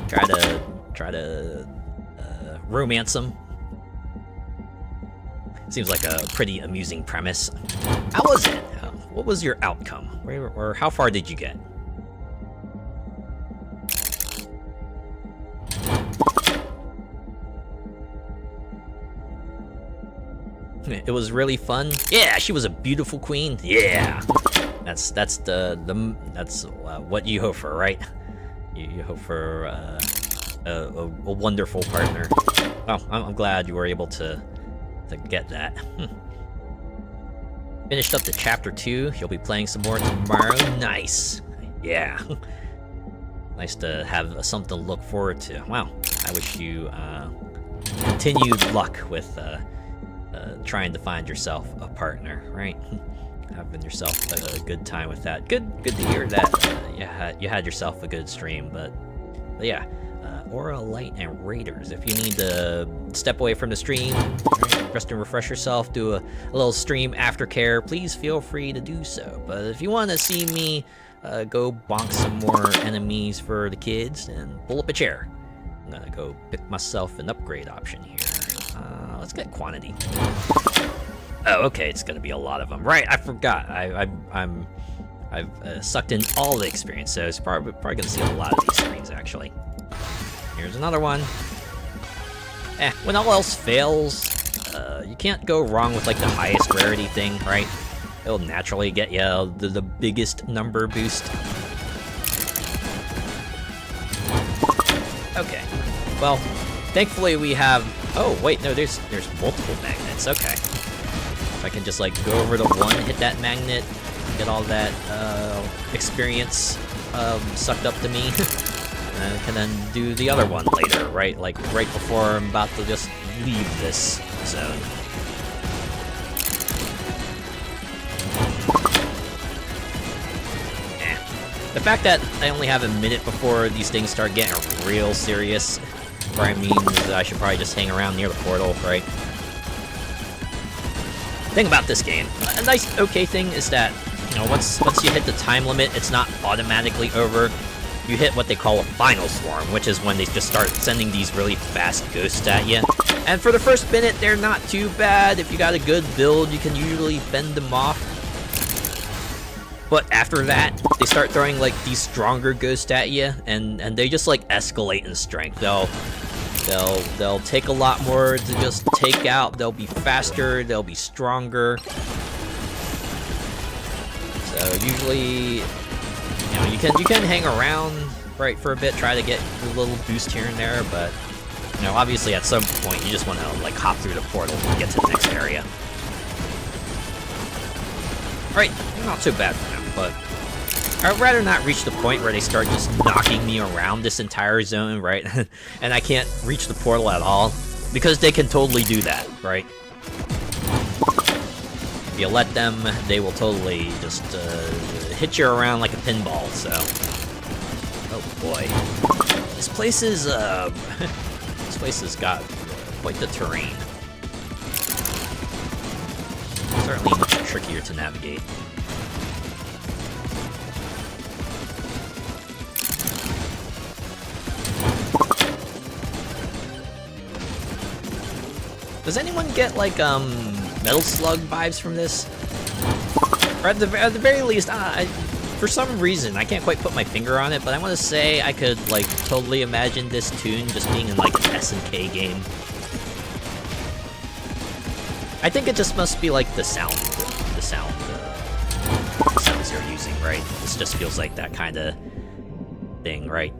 [SPEAKER 1] Try to romance them. Seems like a pretty amusing premise. How was it? What was your outcome? Or how far did you get? It was really fun. Yeah, she was a beautiful queen. Yeah, that's what you hope for, right? You hope for a wonderful partner. Oh, I'm glad you were able to get that. Finished up to chapter 2. You'll be playing some more tomorrow. Nice. Yeah. Nice to have something to look forward to. Wow. I wish you continued luck with trying to find yourself a partner, right? Having yourself a good time with that. Good to hear that you had yourself a good stream. But yeah, Aura Light and Raiders. If you need to step away from the stream, rest and refresh yourself, do a little stream aftercare, please feel free to do so. But if you want to see me go bonk some more enemies for the kids, then pull up a chair. I'm gonna go pick myself an upgrade option here. Let's get quantity. Oh, okay, it's gonna be a lot of them. Right, I forgot. I've sucked in all the experience, so it's probably gonna see a lot of these screens actually. Here's another one. When all else fails, you can't go wrong with like the highest rarity thing, right? It'll naturally get you the biggest number boost. Okay, well, thankfully we have. Oh wait, no, there's multiple magnets. Okay, so I can just like go over to one, hit that magnet, get all that experience sucked up to me, and I can then do the other one later, right? Like right before I'm about to just leave this zone. The fact that I only have a minute before these things start getting real serious probably means that I should probably just hang around near the portal, right? Thing about this game, a nice, okay thing is that, you know, once you hit the time limit, it's not automatically over. You hit what they call a final swarm, which is when they just start sending these really fast ghosts at you. And for the first minute, they're not too bad. If you got a good build, you can usually fend them off. But after that, they start throwing like these stronger ghosts at you, and they just like escalate in strength. They'll take a lot more to just take out. They'll be faster. They'll be stronger. So usually, you know, you can hang around right for a bit, try to get a little boost here and there, but you know, obviously at some point you just want to like hop through the portal and get to the next area. Alright, not so bad for now, but I'd rather not reach the point where they start just knocking me around this entire zone, right? And I can't reach the portal at all, because they can totally do that, right? If you let them, they will totally just hit you around like a pinball, so... Oh boy. This place is, this place has got quite the terrain. Certainly much trickier to navigate. Does anyone get, like, Metal Slug vibes from this? Or at the very least, for some reason, I can't quite put my finger on it, but I want to say I could, like, totally imagine this tune just being in, like, an SNK game. I think it just must be, like, the sounds they're using, right? This just feels like that kind of thing, right?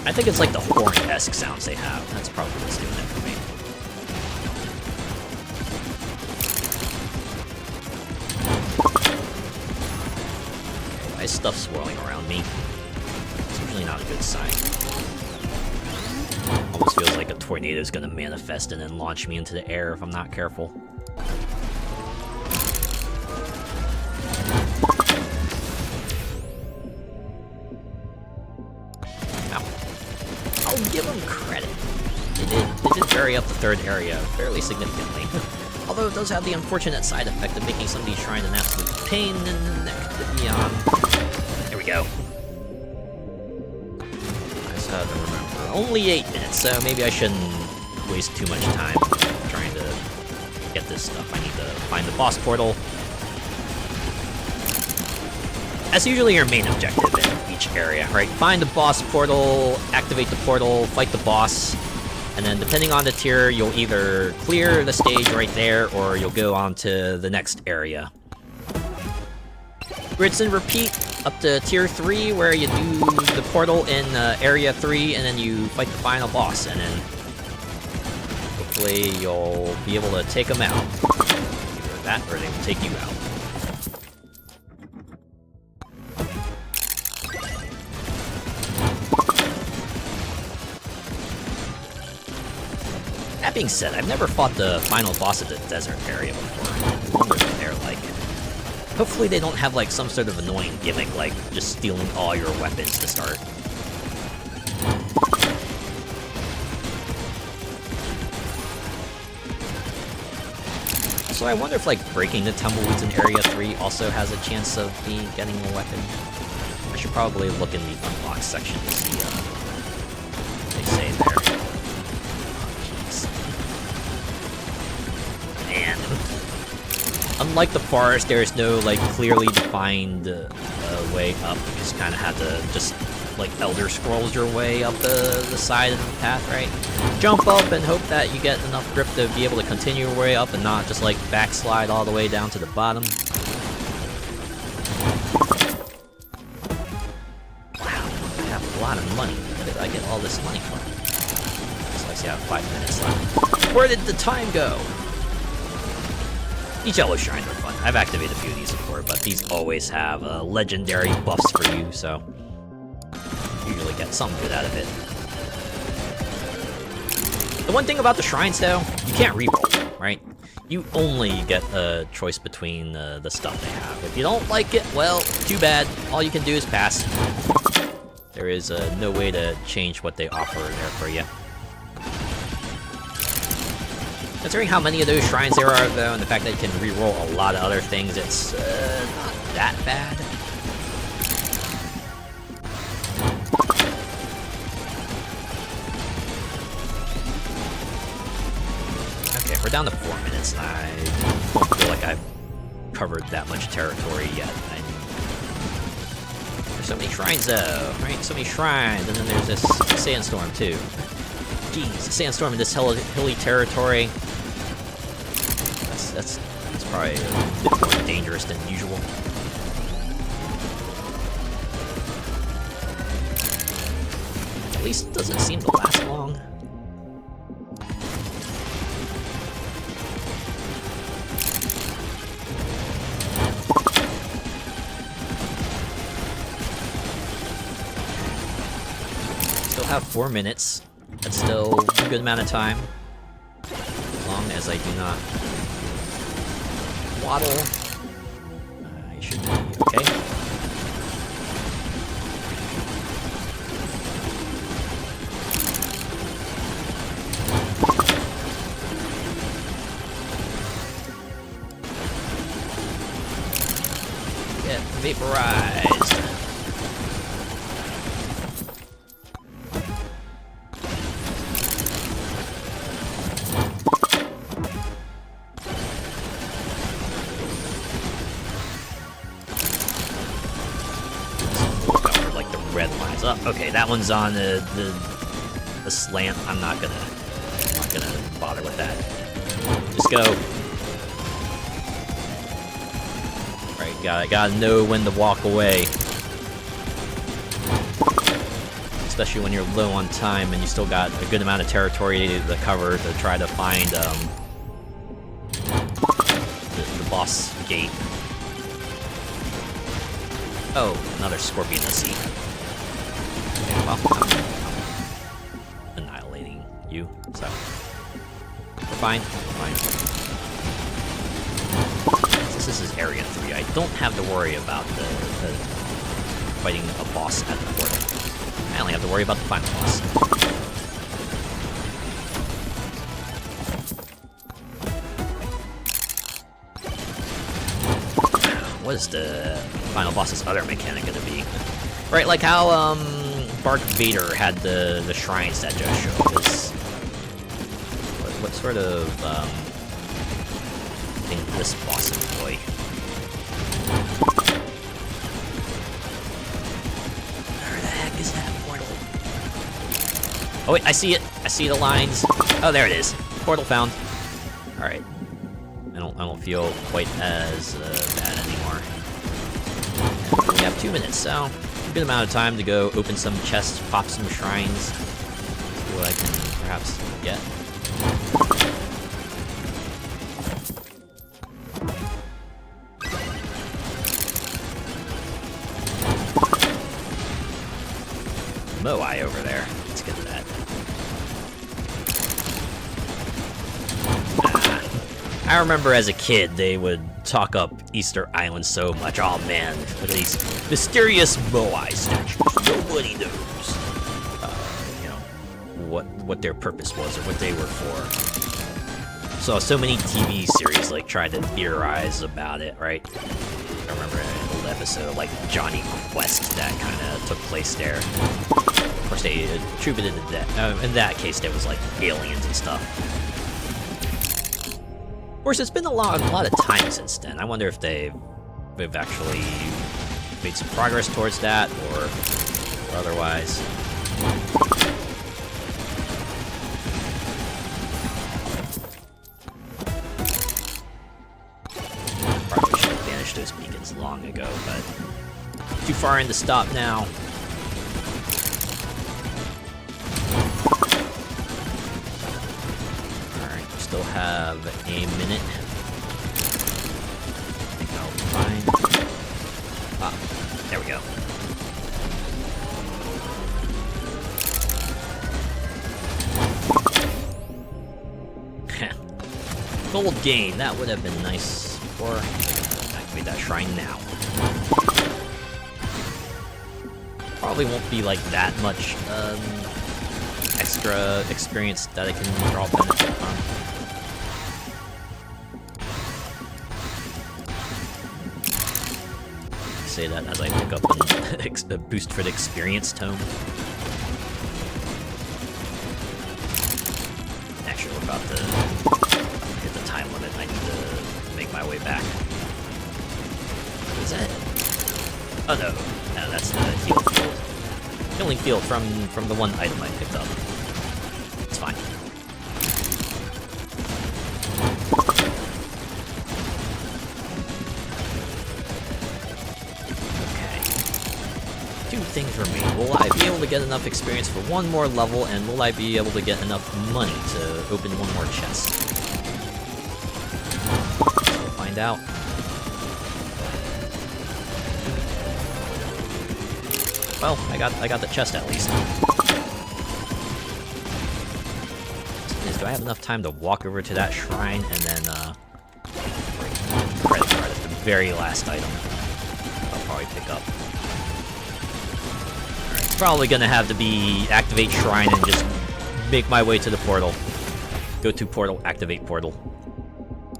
[SPEAKER 1] I think it's like the horn-esque sounds they have. That's probably what's doing it for me. Okay, my stuff's swirling around me. It's usually not a good sign. Almost feels like a tornado is gonna manifest and then launch me into the air if I'm not careful. I'll give them credit. They did vary up the third area fairly significantly. Although it does have the unfortunate side effect of making some of these shrines an absolute pain in the neck to be on. Here we go. I just have to remember. Only 8 minutes, so maybe I shouldn't waste too much time trying to get this stuff. I need to find the boss portal. That's usually your main objective in each area, right? Find the boss portal, activate the portal, fight the boss, and then depending on the tier, you'll either clear the stage right there, or you'll go on to the next area. Rinse and repeat up to tier 3, where you do the portal in area 3, and then you fight the final boss, and then hopefully you'll be able to take them out. Either that, or they will take you out. That being said, I've never fought the final boss of the desert area before. I wonder what they're like. Hopefully they don't have like some sort of annoying gimmick, like just stealing all your weapons to start. So I wonder if like breaking the tumbleweeds in Area 3 also has a chance of me getting a weapon. I should probably look in the unlock section to see what they say there. And unlike the forest, there is no like clearly defined way up. You just kind of have to just like Elder Scrolls your way up the side of the path, right? Jump up and hope that you get enough grip to be able to continue your way up and not just like backslide all the way down to the bottom. Wow, I have a lot of money. Where did I get all this money from? Looks like I have 5 minutes left. Where did the time go? These yellow shrines are fun. I've activated a few of these before, but these always have legendary buffs for you, so you usually get some good out of it. The one thing about the shrines, though, you can't reroll, right? You only get a choice between the stuff they have. If you don't like it, well, too bad. All you can do is pass. There is no way to change what they offer there for you. Considering how many of those shrines there are, though, and the fact that you can reroll a lot of other things, it's not that bad. Okay, we're down to 4 minutes. I don't feel like I've covered that much territory yet. There's so many shrines, though, right? So many shrines, and then there's this sandstorm, too. Jeez, the sandstorm in this hilly territory. That's probably a bit more dangerous than usual. At least it doesn't seem to last long. Still have 4 minutes. That's still a good amount of time. As long as I do not waddle, I should be okay. Get vaporized. Up. Okay, that one's on the slant. I'm not gonna bother with that. Just go. Right, gotta know when to walk away. Especially when you're low on time and you still got a good amount of territory to cover to try to find the boss gate. Oh, another scorpion to see. Well, I'm annihilating you, so we're fine. Since this is Area 3, I don't have to worry about the fighting a boss at the portal. I only have to worry about the final boss. What is the final boss's other mechanic gonna be? Right, like how Bark Vader had the shrines that just show up. What sort of thing did this boss employ? Where the heck is that portal? Oh wait, I see it. I see the lines. Oh, there it is. Portal found. All right. I don't feel quite as bad anymore. And we have 2 minutes, so. Good amount of time to go open some chests, pop some shrines, see what I can perhaps get. Moai over there. Let's get to that. I remember as a kid, they would talk up Easter Island so much. Oh man, look at these mysterious Moai statues. Nobody knows, you know, what their purpose was or what they were for. So many TV series like tried to theorize about it, right? I remember an old episode of like Johnny Quest that kind of took place there. Of course, they attributed to that. In that case, there was like aliens and stuff. Of course, it's been a lot of time since then. I wonder if they've actually made some progress towards that, or otherwise. Probably should have banished those beacons long ago, but too far in to stop now. Still have a minute. I think I'll be fine. Ah, there we go. Gold gain, that would have been nice for activate that shrine now. probably won't be like that much extra experience that I can draw benefit from. Say that as I pick up a boost for the experience tome. Actually, we're about to hit the time limit. I need to make my way back. What is that? Oh no, no, that's the heal field. Healing field from the one item I picked up. It's fine. Okay. 2 things remain. Will I be able to get enough experience for 1 more level, and will I be able to get enough money to open 1 more chest? We'll find out. Well, I got the chest at least. Do I have enough time to walk over to that shrine and then credit card is the very last item I'll probably pick up. Alright, it's probably gonna have to be activate shrine and just make my way to the portal. Go to portal, activate portal.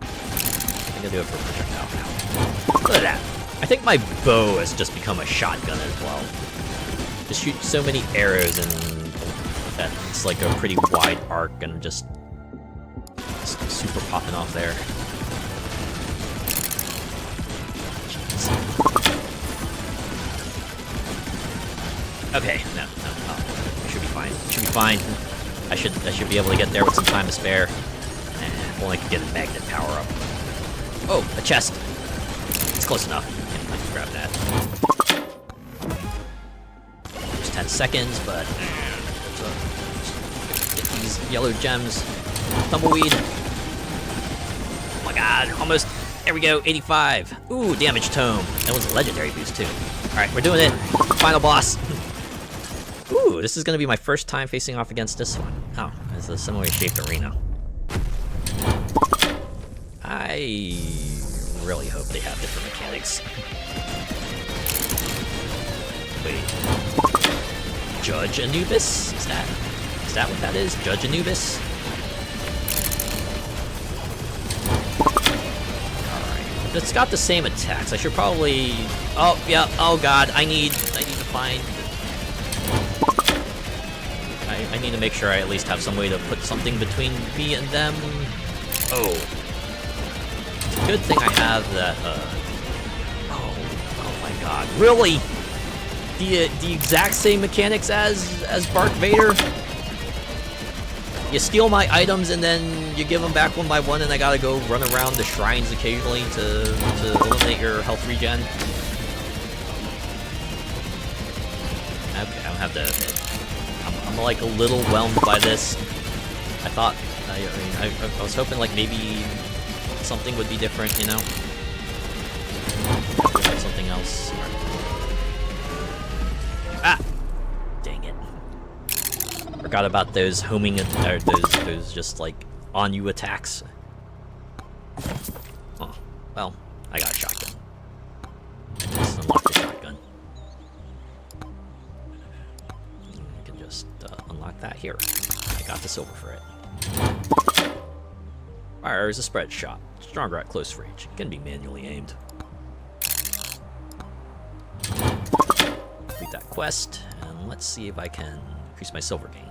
[SPEAKER 1] I think I'll do it for projectile now. Look at that. I think my bow has just become a shotgun as well. Just shoot so many arrows and that it's like a pretty wide arc and just super popping off there. Okay, no, should be fine. Should be fine. I should be able to get there with some time to spare. And if only I could get a magnet power up. Oh, a chest. It's close enough. I can grab that. 10 seconds, but get these yellow gems. Tumbleweed. Oh my god, almost. There we go, 85. Ooh, damage tome. That was a legendary boost too. Alright, we're doing it. Final boss. Ooh, this is gonna be my first time facing off against this one. Oh, it's a similarly shaped arena. I really hope they have different mechanics. Wait. Judge Anubis? Is that what that is? Judge Anubis? Alright. It's got the same attacks. I should probably... Oh, yeah. Oh god. I need to find... I need to make sure I at least have some way to put something between me and them. Oh. Good thing I have that, Oh my god. Really? The exact same mechanics as Darth Vader? You steal my items and then you give them back one by one and I gotta go run around the shrines occasionally to eliminate your health regen? Okay, I don't have to admit. I'm like a little whelmed by this. I thought, I was hoping like maybe something would be different, you know? Have something else. Ah! Dang it. Forgot about those homing, those just like on you attacks. Oh, well, I got a shotgun. Let's unlock the shotgun. I can just unlock that here. I got the silver for it. Fire is a spread shot. Stronger at close range. Can be manually aimed. Complete that quest, and let's see if I can increase my silver gain.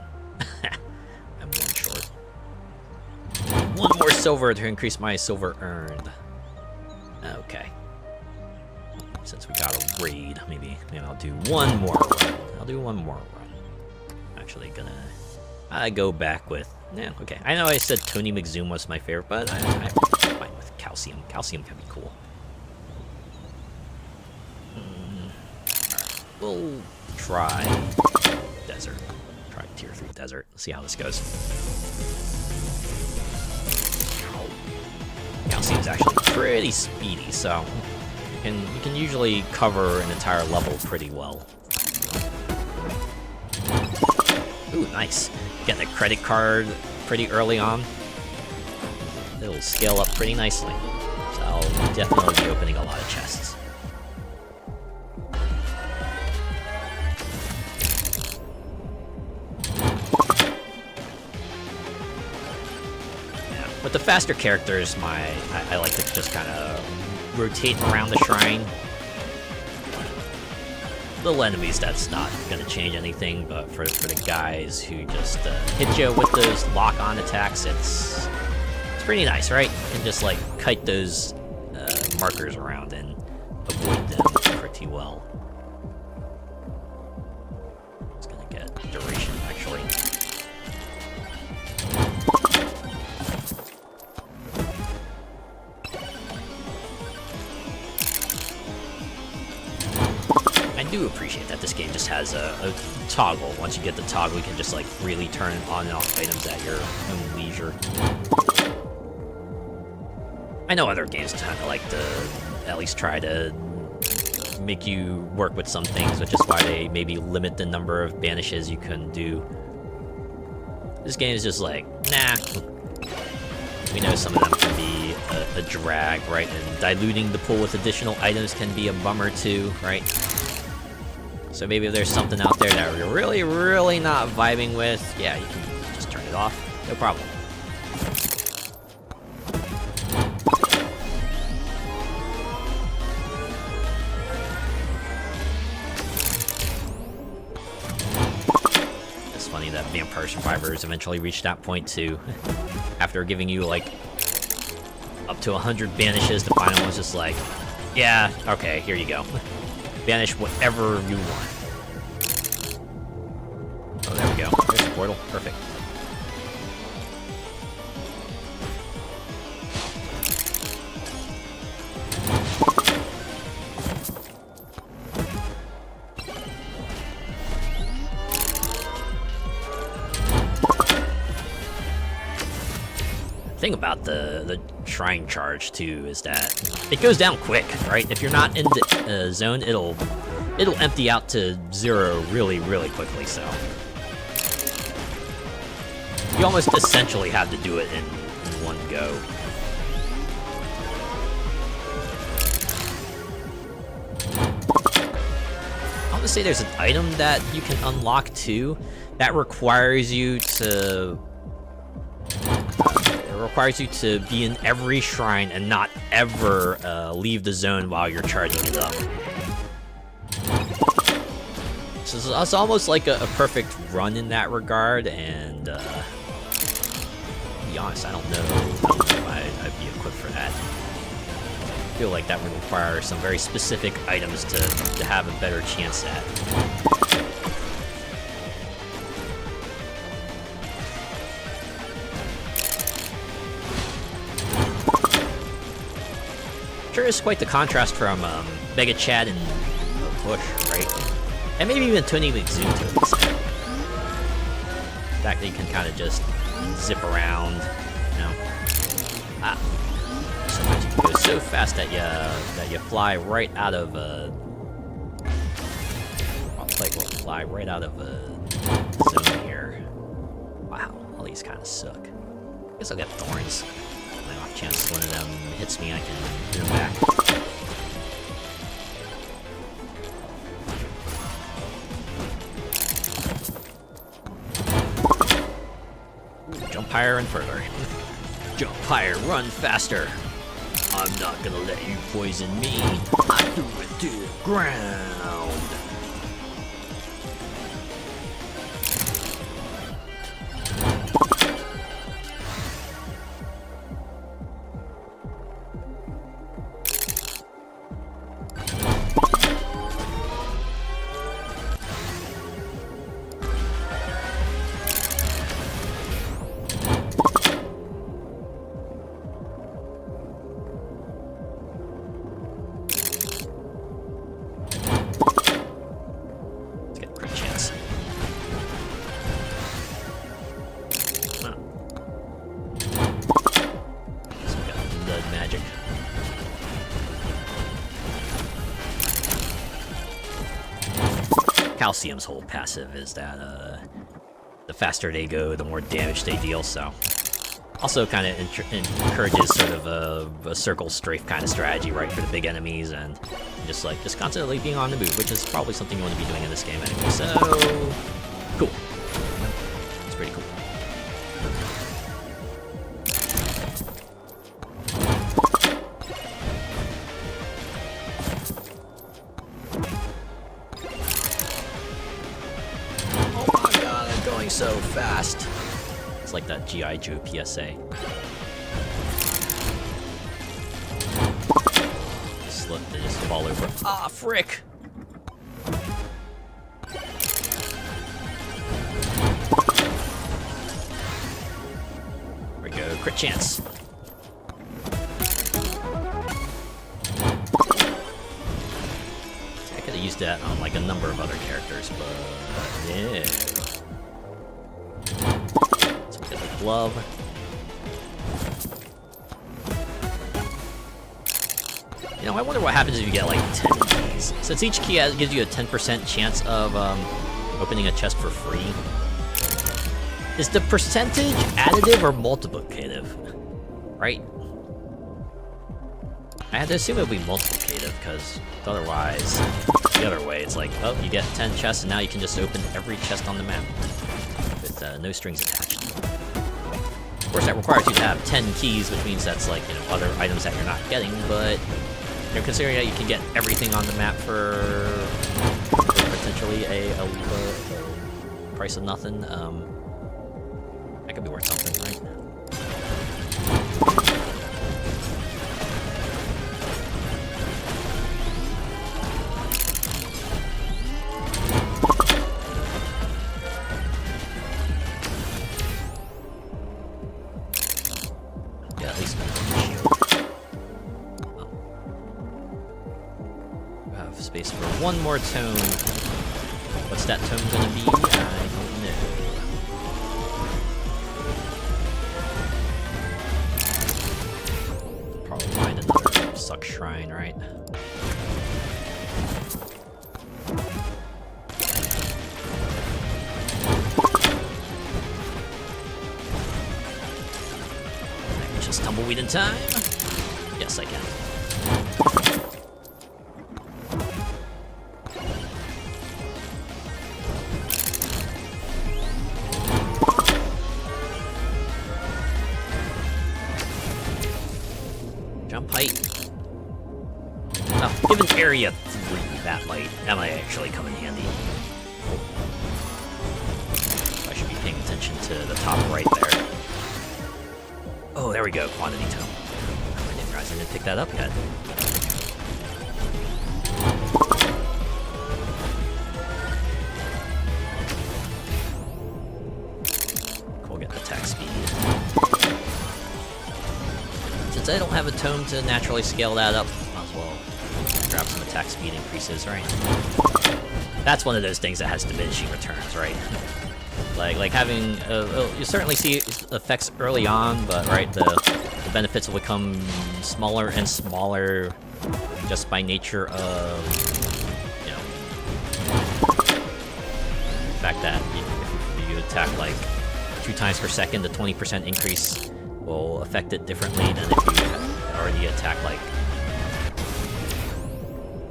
[SPEAKER 1] I'm 1 short. 1 more silver to increase my silver earned. Okay. Since we got a raid, maybe I'll do 1 more run. I'll do 1 more run. Actually gonna go back with... Yeah, okay. I know I said Tony McZoom was my favorite, but I'm fine with Calcuim. Calcuim can be cool. Alright, we'll try Desert. Try Tier 3 Desert. See how this goes. Calcuim's actually pretty speedy, so you can usually cover an entire level pretty well. Ooh, nice. Getting a credit card pretty early on. It'll scale up pretty nicely. So I'll definitely be opening a lot of chests. With the faster characters, I like to just kind of rotate around the shrine. Little enemies, that's not gonna change anything, but for the guys who just hit you with those lock-on attacks, it's pretty nice, right? You can just like kite those markers around and avoid them pretty well. It's gonna get duration, actually. I do appreciate that this game just has a toggle. Once you get the toggle, you can just like really turn on and off items at your own leisure. I know other games kind of like to at least try to make you work with some things, which is why they maybe limit the number of banishes you can do. This game is just like, nah. We know some of them can be a drag, right? And diluting the pool with additional items can be a bummer too, right? So maybe if there's something out there that you're really, really not vibing with, yeah, you can just turn it off. No problem. It's funny that Vampire Survivors eventually reached that point too. After giving you like up to 100 banishes, the final one's just like, yeah, okay, here you go. Banish whatever you want. Oh, there we go. There's the portal. Perfect. The thing about the shrine charge too is that it goes down quick, right? If you're not in the zone, it'll empty out to 0 really, really quickly. So you almost essentially have to do it in one go. I want to say there's an item that you can unlock too that requires you to be in every shrine and not ever leave the zone while you're charging it up. So it's almost like a perfect run in that regard, and to be honest, I don't know if I'd be equipped for that. I feel like that would require some very specific items to have a better chance at. Sure is quite the contrast from Megachad and Bush, right? And maybe even Tony McZoom to an extent. The fact that you can kind of just zip around, you know. Sometimes you can go so fast that you fly right out of fly right out of a zone here. Wow, all these kind of suck. I guess I'll get thorns. Off chance one of them hits me, I can hit them back. Ooh, jump higher and further. Jump higher, run faster. I'm not gonna let you poison me. I threw it to the ground. Calcium's whole passive is that the faster they go, the more damage they deal, so also kind of encourages sort of a circle strafe kind of strategy, right, for the big enemies, and just constantly being on the move, which is probably something you want to be doing in this game anyway, so cool. It's pretty cool. It's like that G.I. Joe PSA. Slip, they just fall over. Ah, frick! There we go, crit chance. I could have used that on like a number of other characters, but yeah. So we get the glove. You know, I wonder what happens if you get like 10 keys. Since each key gives you a 10% chance of opening a chest for free. Is the percentage additive or multiplicative? Right? I had to assume it would be multiplicative, because otherwise, the other way, it's like, oh, you get 10 chests, and now you can just open every chest on the map with no strings attached. Of course, that requires you to have 10 keys, which means that's like, you know, other items that you're not getting, but you know, considering that you can get everything on the map for potentially a price of nothing, that could be worth something, right? Yeah, at least we have space for one more tome. What's that tome gonna be? I don't know. Probably find another suck shrine, right? Just tumbleweed in time? Yes, I can. Jump height. Oh, given area 3, that might actually come in handy. I should be paying attention to the top right there. Oh, there we go, quantity tome. I didn't realize I didn't pick that up yet. Cool, get attack speed. Since I don't have a tome to naturally scale that up, might as well grab some attack speed increases, right? That's one of those things that has diminishing returns, right? Like having, you certainly see effects early on, but right, the benefits will become smaller and smaller just by nature of, you know, the fact that if you attack like 2 times per second, the 20% increase will affect it differently than if you already attack like,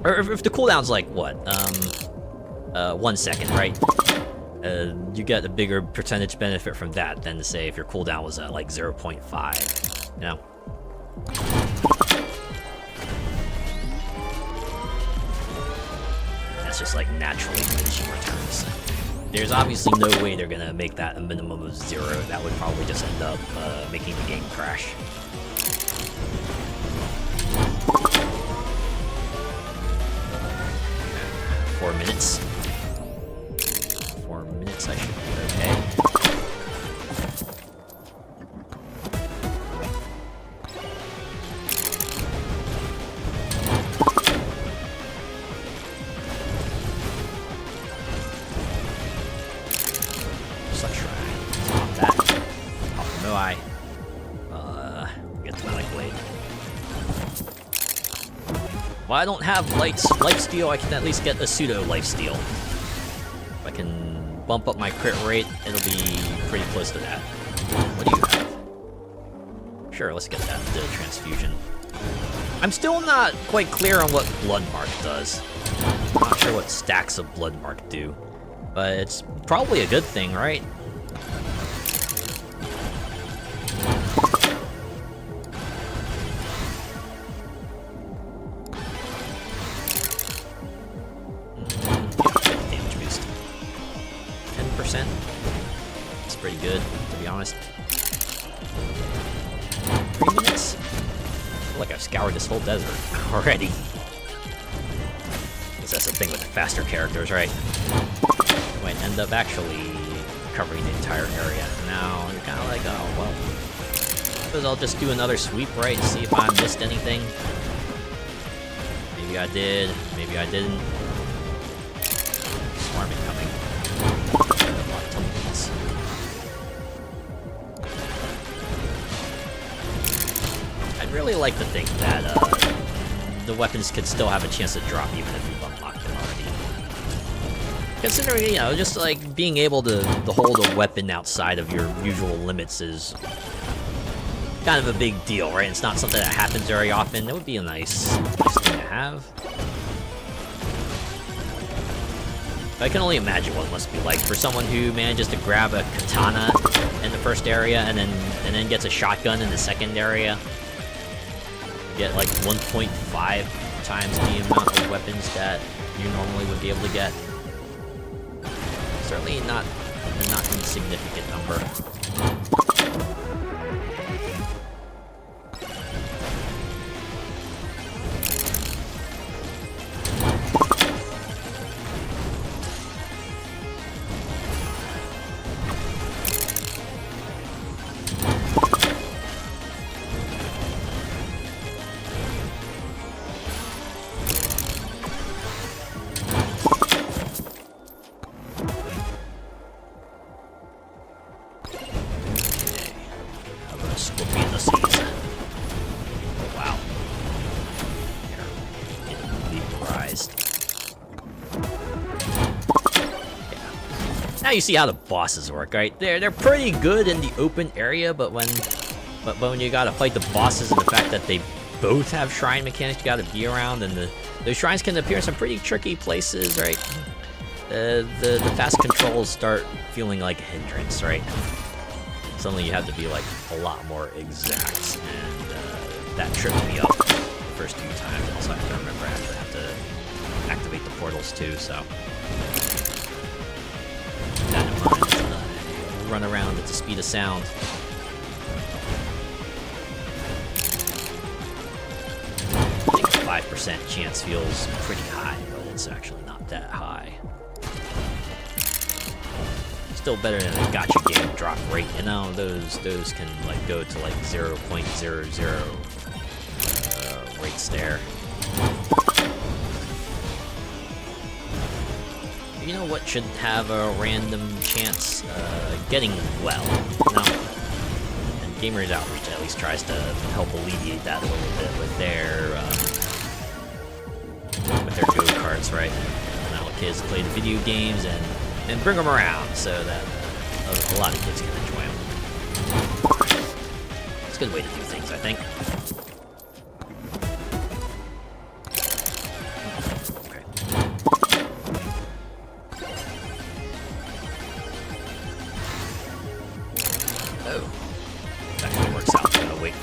[SPEAKER 1] or if the cooldown's like what, 1 second, right? You get a bigger percentage benefit from that than to say if your cooldown was at like 0.5, you know? That's just like naturally diminishing returns. There's obviously no way they're gonna make that a minimum of 0. That would probably just end up making the game crash. 4 minutes. 4 minutes, I should be okay. Suck shrine. Pop that. Pop the Moai. Get the Malik Blade. Well, I don't have lifesteal, I can at least get a pseudo lifesteal. If I can bump up my crit rate, it'll be pretty close to that. What do you have? Sure, let's get that, the transfusion. I'm still not quite clear on what Bloodmark does. I'm not sure what stacks of Bloodmark do. But it's probably a good thing, right? Damage boost. 10%. That's pretty good, to be honest. 3 minutes? I feel like I've scoured this whole desert already. Guess that's the thing with the faster characters, right? You might end up actually covering the entire area. Now, you're kind of like, oh, well, I suppose I'll just do another sweep, right, and see if I missed anything. Maybe I did, maybe I didn't. Swarm incoming. A lot of tumbleweeds. I'd really like to think that the weapons could still have a chance to drop even if you've unlocked them already. Considering, you know, just like being able to hold a weapon outside of your usual limits is kind of a big deal, right? It's not something that happens very often. It would be a nice thing to have. I can only imagine what it must be like for someone who manages to grab a katana in the first area and then gets a shotgun in the second area. You get like 1.5 times the amount of weapons that you normally would be able to get. Certainly not an insignificant number. Now you see how the bosses work, right? They're pretty good in the open area, but when you gotta fight the bosses and the fact that they both have shrine mechanics you gotta be around, and those shrines can appear in some pretty tricky places, right? The fast controls start feeling like a hindrance, right? Suddenly you have to be like a lot more exact, and that tripped me up the first few times. Also, I have to remember I actually have to activate the portals too, so. That in mind, run around at the speed of sound. I think a 5% chance feels pretty high, but it's actually not that high. Still better than a gacha game drop rate, you know, those can like go to like 0.00 rates there. You know what should have a random chance? Getting well. No. And Gamers Outreach at least tries to help alleviate that a little bit with their go-karts, right? Allow kids to play the video games and bring them around so that a lot of kids can enjoy them. It's a good way to do things, I think.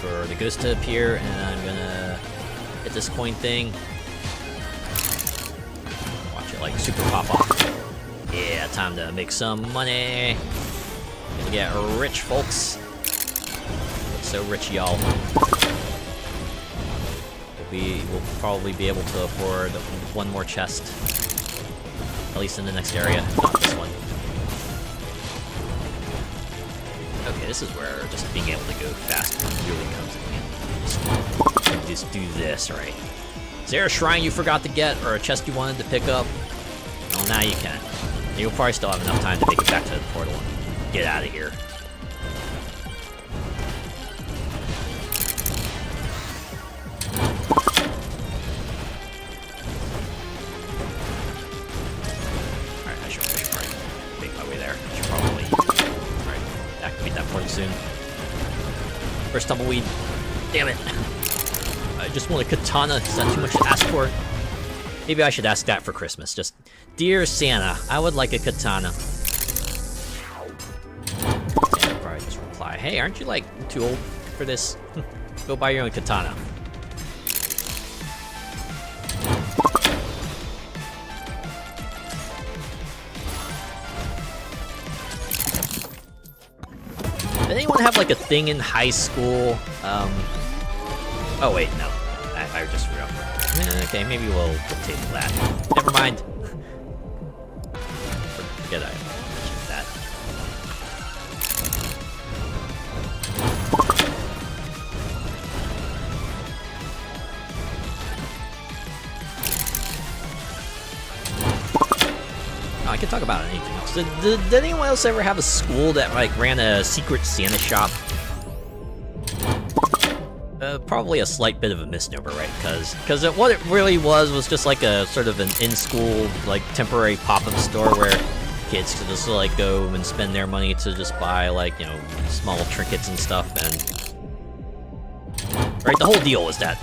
[SPEAKER 1] For the ghost to appear, and I'm gonna hit this coin thing. Watch it like super pop off. Yeah, time to make some money. Gonna get rich, folks. So rich, y'all. We'll probably be able to afford one more chest, at least in the next area, not this one. Okay, this is where just being able to go fast really comes in handy. Just do this, right? Is there a shrine you forgot to get, or a chest you wanted to pick up? Well, now you can. You'll probably still have enough time to make it back to the portal and get out of here. Alright, I should probably make my way there. I should probably activate that portal soon. First tumbleweed. Damn it. I just want a katana. Is that too much to ask for? Maybe I should ask that for Christmas. Just, dear Santa, I would like a katana. Santa would probably just reply, hey, aren't you like too old for this? Go buy your own katana. Did anyone have like a thing in high school? Oh wait, no. I just forgot. Okay, maybe we'll table that. Never mind. Forget I mentioned that. Oh, I can talk about anything else. Did anyone else ever have a school that like ran a secret Santa shop? Probably a slight bit of a misnomer, right? Because what it really was just like a sort of an in-school, like, temporary pop-up store where kids could just, like, go and spend their money to just buy, like, you know, small trinkets and stuff, and... Right, the whole deal was that,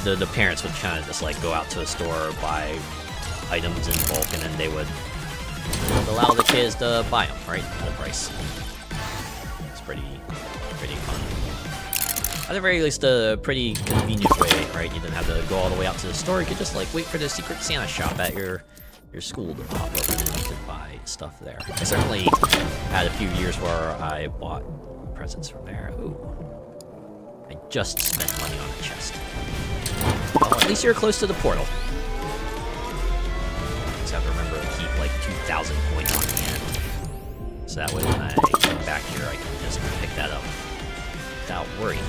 [SPEAKER 1] the parents would kind of just, like, go out to a store, buy items in bulk, and then they would allow the kids to buy them, right? Full price. It's pretty fun. At the very least, a pretty convenient way, right? You didn't have to go all the way out to the store. You could just, like, wait for the Secret Santa shop at your school to pop open and you could buy stuff there. I certainly had a few years where I bought presents from there. Ooh. I just spent money on a chest. Well, at least you're close to the portal. Just have to remember to keep, like, 2,000 coins on hand. So that way when I come back here, I can just pick that up without worrying.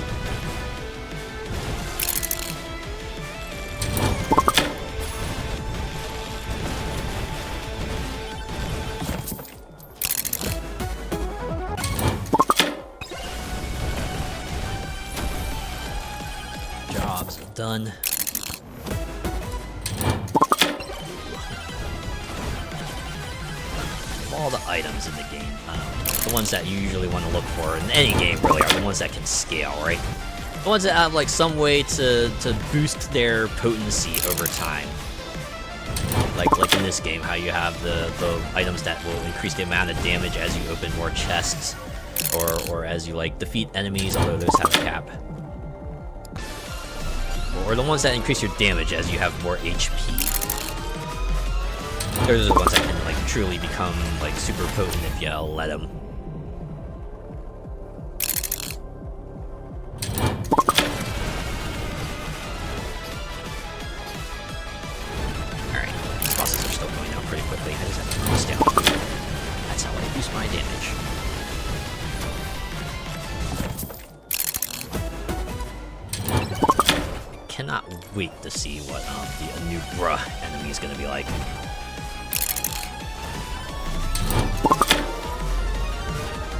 [SPEAKER 1] Jobs done. All the items in the game, the ones that you usually want to look for in any game really are the ones that can scale, right? The ones that have like some way to boost their potency over time. Like in this game, how you have the items that will increase the amount of damage as you open more chests, or as you like defeat enemies, although those have a cap. Or the ones that increase your damage as you have more HP. Those are the ones that can like truly become like super potent if you let them. Alright, these bosses are still going down pretty quickly. I just have to boost down. That's how I boost my damage. I cannot wait to see what the Anubra enemy is going to be like.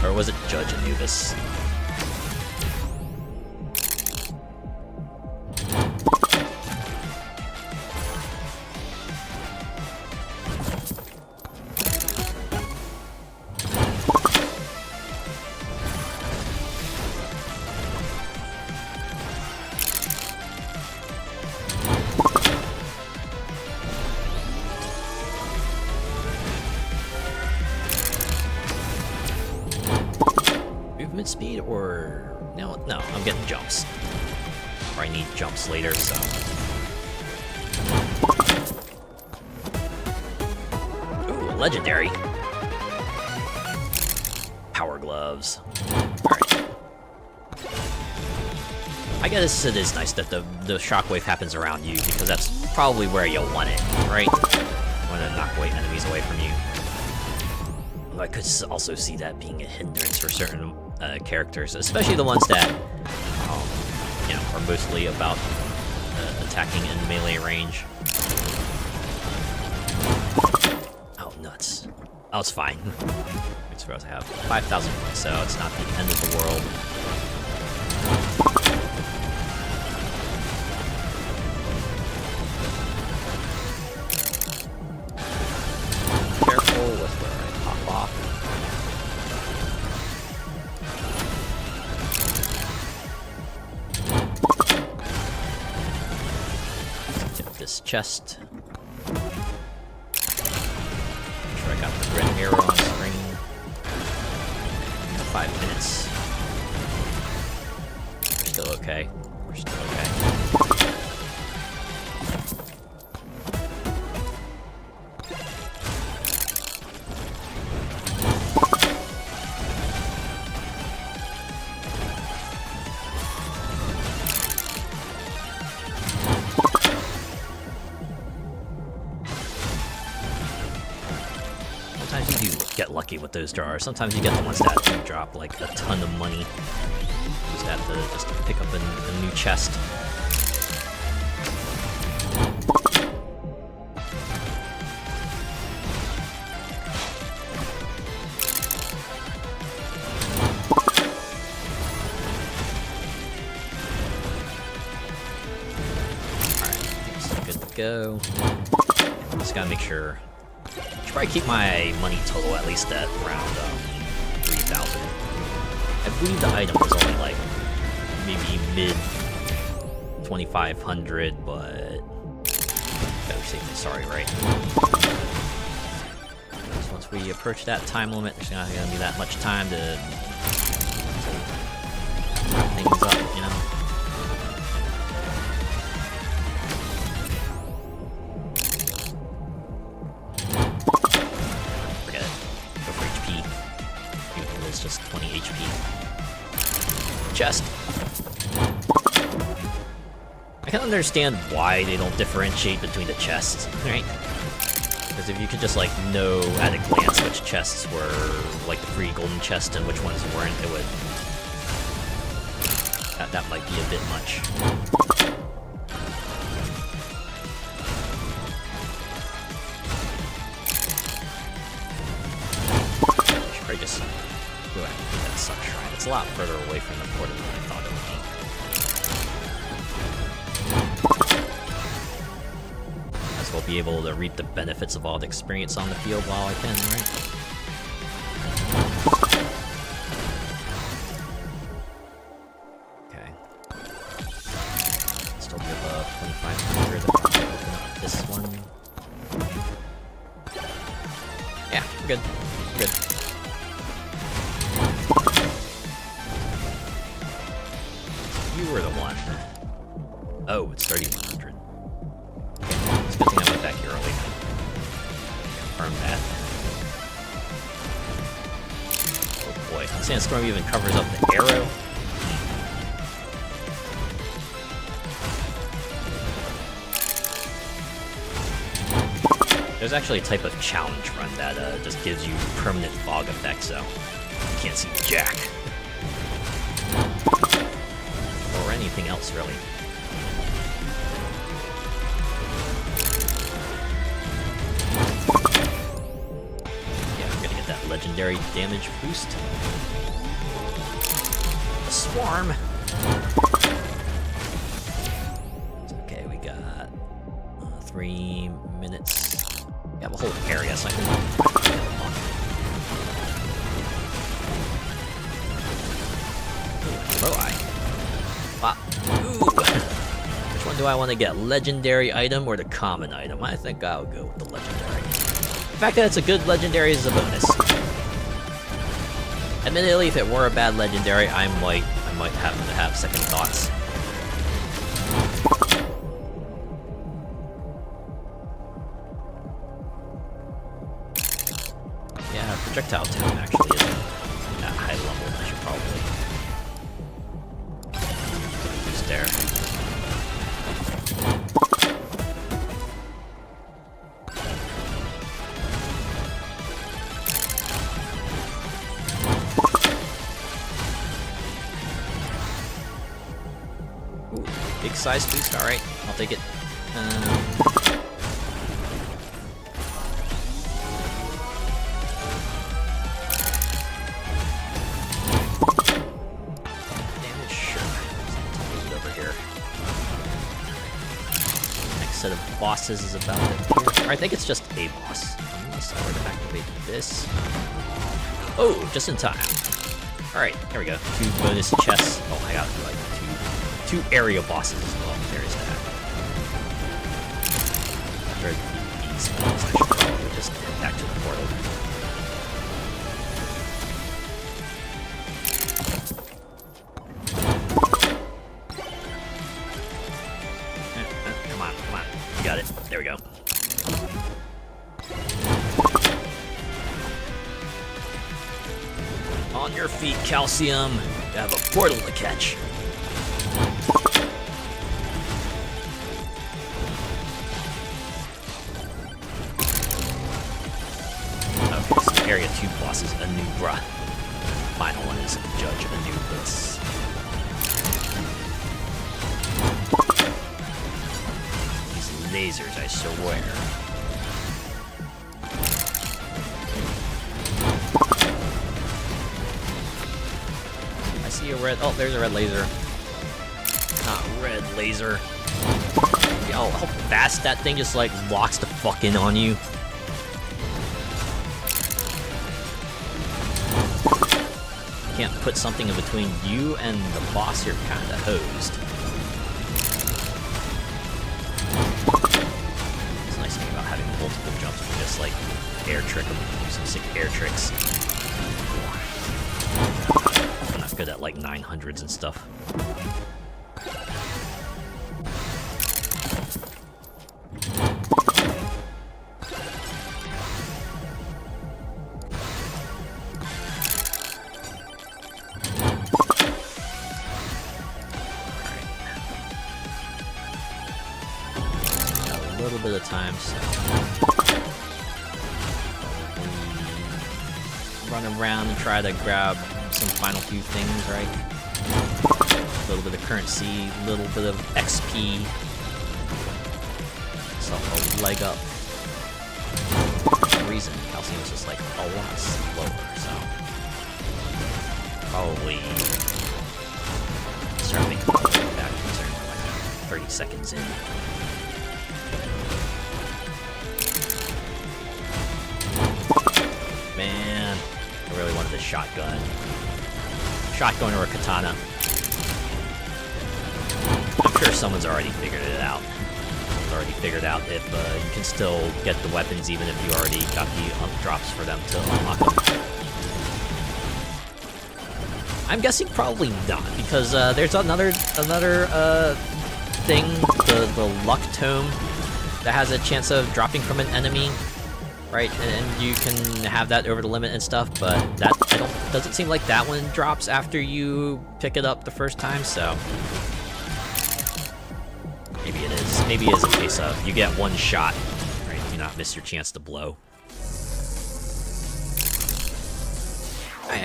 [SPEAKER 1] Or was it Judge Anubis? Speed or no, I'm getting jumps. Or I need jumps later, so. Ooh, legendary. Power gloves. Alright. I guess it is nice that the shockwave happens around you, because that's probably where you'll want it, right? You want to knock enemies away from you. I could also see that being a hindrance for certain characters, especially the ones that, you know, are mostly about attacking in melee range. Oh, nuts. Oh, it's fine. We're supposed to have 5,000 points, so it's not the end of the world. Careful with where I pop off. This chest. Make sure I got the red arrow on the screen. 5 minutes. We're still okay. We're still okay.
[SPEAKER 2] lucky with those drawers. Sometimes you get the ones that do drop like a ton of money. You just have to just pick up a new chest. Go. Just gotta make sure. Should probably keep my money total at least at around 3,000. I believe the item was only like maybe mid 2,500, but better safe than sorry, right? So once we approach that time limit, there's not gonna be that much time to wrap things up, you know. Just 20 HP. Chest. I can understand why they don't differentiate between the chests, right? Because if you could just like know at a glance which chests were like the free golden chest and which ones weren't, it would. That might be a bit much. Should probably just go ahead and do that suck shrine. It's a lot further away from the portal than I thought it would be. Might as well be able to reap the benefits of all the experience on the field while I can, right? Okay. Still give 2,500 if I open up this one. Yeah, we're good. We're good. You were the one. Oh, it's 3,100. Okay, it's a good thing I went back here early. Confirm that. Oh boy, the sandstorm even covers up the arrow. There's actually a type of challenge run that just gives you permanent fog effect, so you can't see jack. Or anything else, really. Yeah, I'm gonna get that legendary damage boost. A swarm! It's okay, we got 3 minutes. We have a whole area, so I can get them on. Hello, Wow. Ooh. Which one do I want to get? Legendary item or the common item? I think I'll go with the legendary. The fact that it's a good legendary is a bonus. Admittedly, if it were a bad legendary, I might have to have second thoughts. Yeah, projectile tone actually isn't at high level. I should probably use there. Ooh, big size boost. All right, I'll take it. Set of bosses is about it here. Or I think it's just a boss. Unless I were to activate this. Oh, just in time. Alright, here we go. 2 bonus chests. Oh, I got like two area bosses as well. There's that. After I defeat these spells, I should probably just get back to the portal. Got it. There we go. On your feet, Calcium. You have a portal to catch. Okay, so area 2
[SPEAKER 1] 2 bosses, Anubra. Final one is Judge Anubis. These lasers, I swear. I see a red. Oh, there's a red laser. Not red laser. Yo, how fast that thing just like locks the fuck in on you. Can't put something in between you and the boss, you're kinda hosed. It's a nice thing about having multiple jumps, you can just like air trick them, do some sick air tricks. I'm not good at like 900s and stuff. A little bit of time, so run around and try to grab some final few things, right? A little bit of currency, a little bit of XP, so a leg up. For some reason, Calcuim was just like a lot slower, so probably start making my way back to 30 seconds in. Man, I really wanted a shotgun. Shotgun or a katana. I'm sure someone's already figured it out. Someone's already figured out if you can still get the weapons even if you already got the drops for them to unlock them. I'm guessing probably not, because there's another thing, the luck tome, that has a chance of dropping from an enemy. Right, and you can have that over the limit and stuff, but that doesn't seem like that one drops after you pick it up the first time, so maybe it is. Maybe it is a case of you get one shot, right? Do not miss your chance to blow.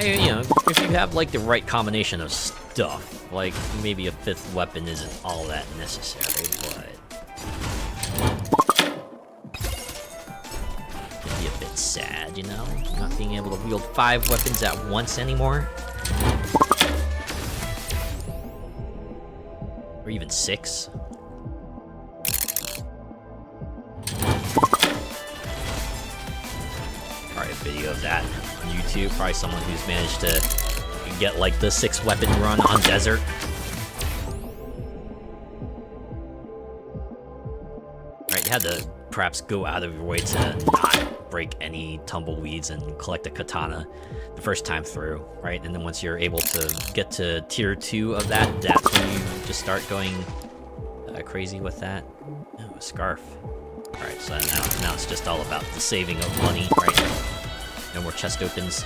[SPEAKER 1] You know, if you have like the right combination of stuff, like maybe a 5th weapon isn't all that necessary, but a bit sad, you know? Not being able to wield 5 weapons at once anymore. Or even 6. Probably a video of that on YouTube. Probably someone who's managed to get like the 6 weapon run on desert. Right, you had to perhaps go out of your way to not break any tumbleweeds and collect a katana the first time through, right? And then once you're able to get to tier 2 of that, that's when you just start going crazy with that. Oh, a scarf. Alright, so now it's just all about the saving of money, right? No more chest opens.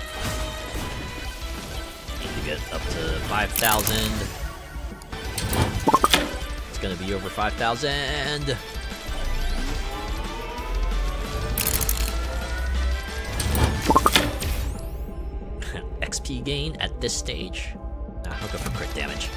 [SPEAKER 1] Need to get up to 5,000. It's gonna be over 5,000. XP gain at this stage. I'll go for crit damage.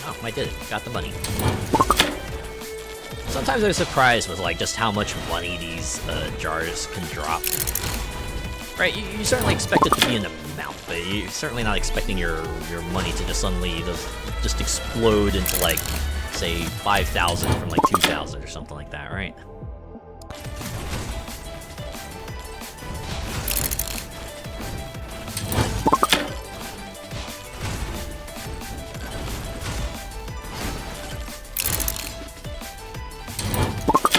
[SPEAKER 1] Oh, I did it. Got the money. Sometimes I'm surprised with like just how much money these jars can drop. Right, you certainly expect it to be an amount, but you're certainly not expecting your money to just suddenly just explode into like, say, 5,000 from like 2,000 or something like that, right?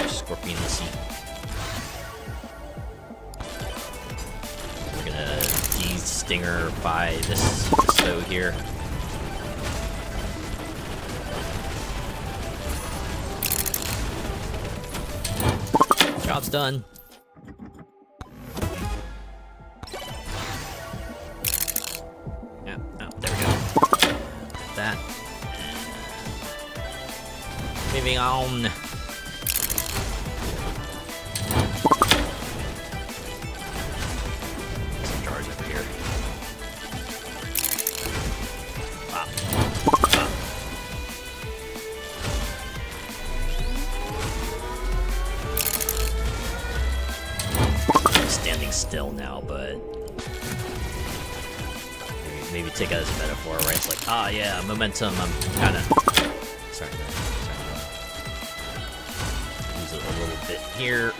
[SPEAKER 1] Scorpion the sea. Stinger by this bestow here. Job's done. moving on. Some jars over here. Wow. I'm standing still now, but maybe take it as a metaphor, right? It's like, ah, yeah, momentum. I'm kind of sorry to use it a little bit here.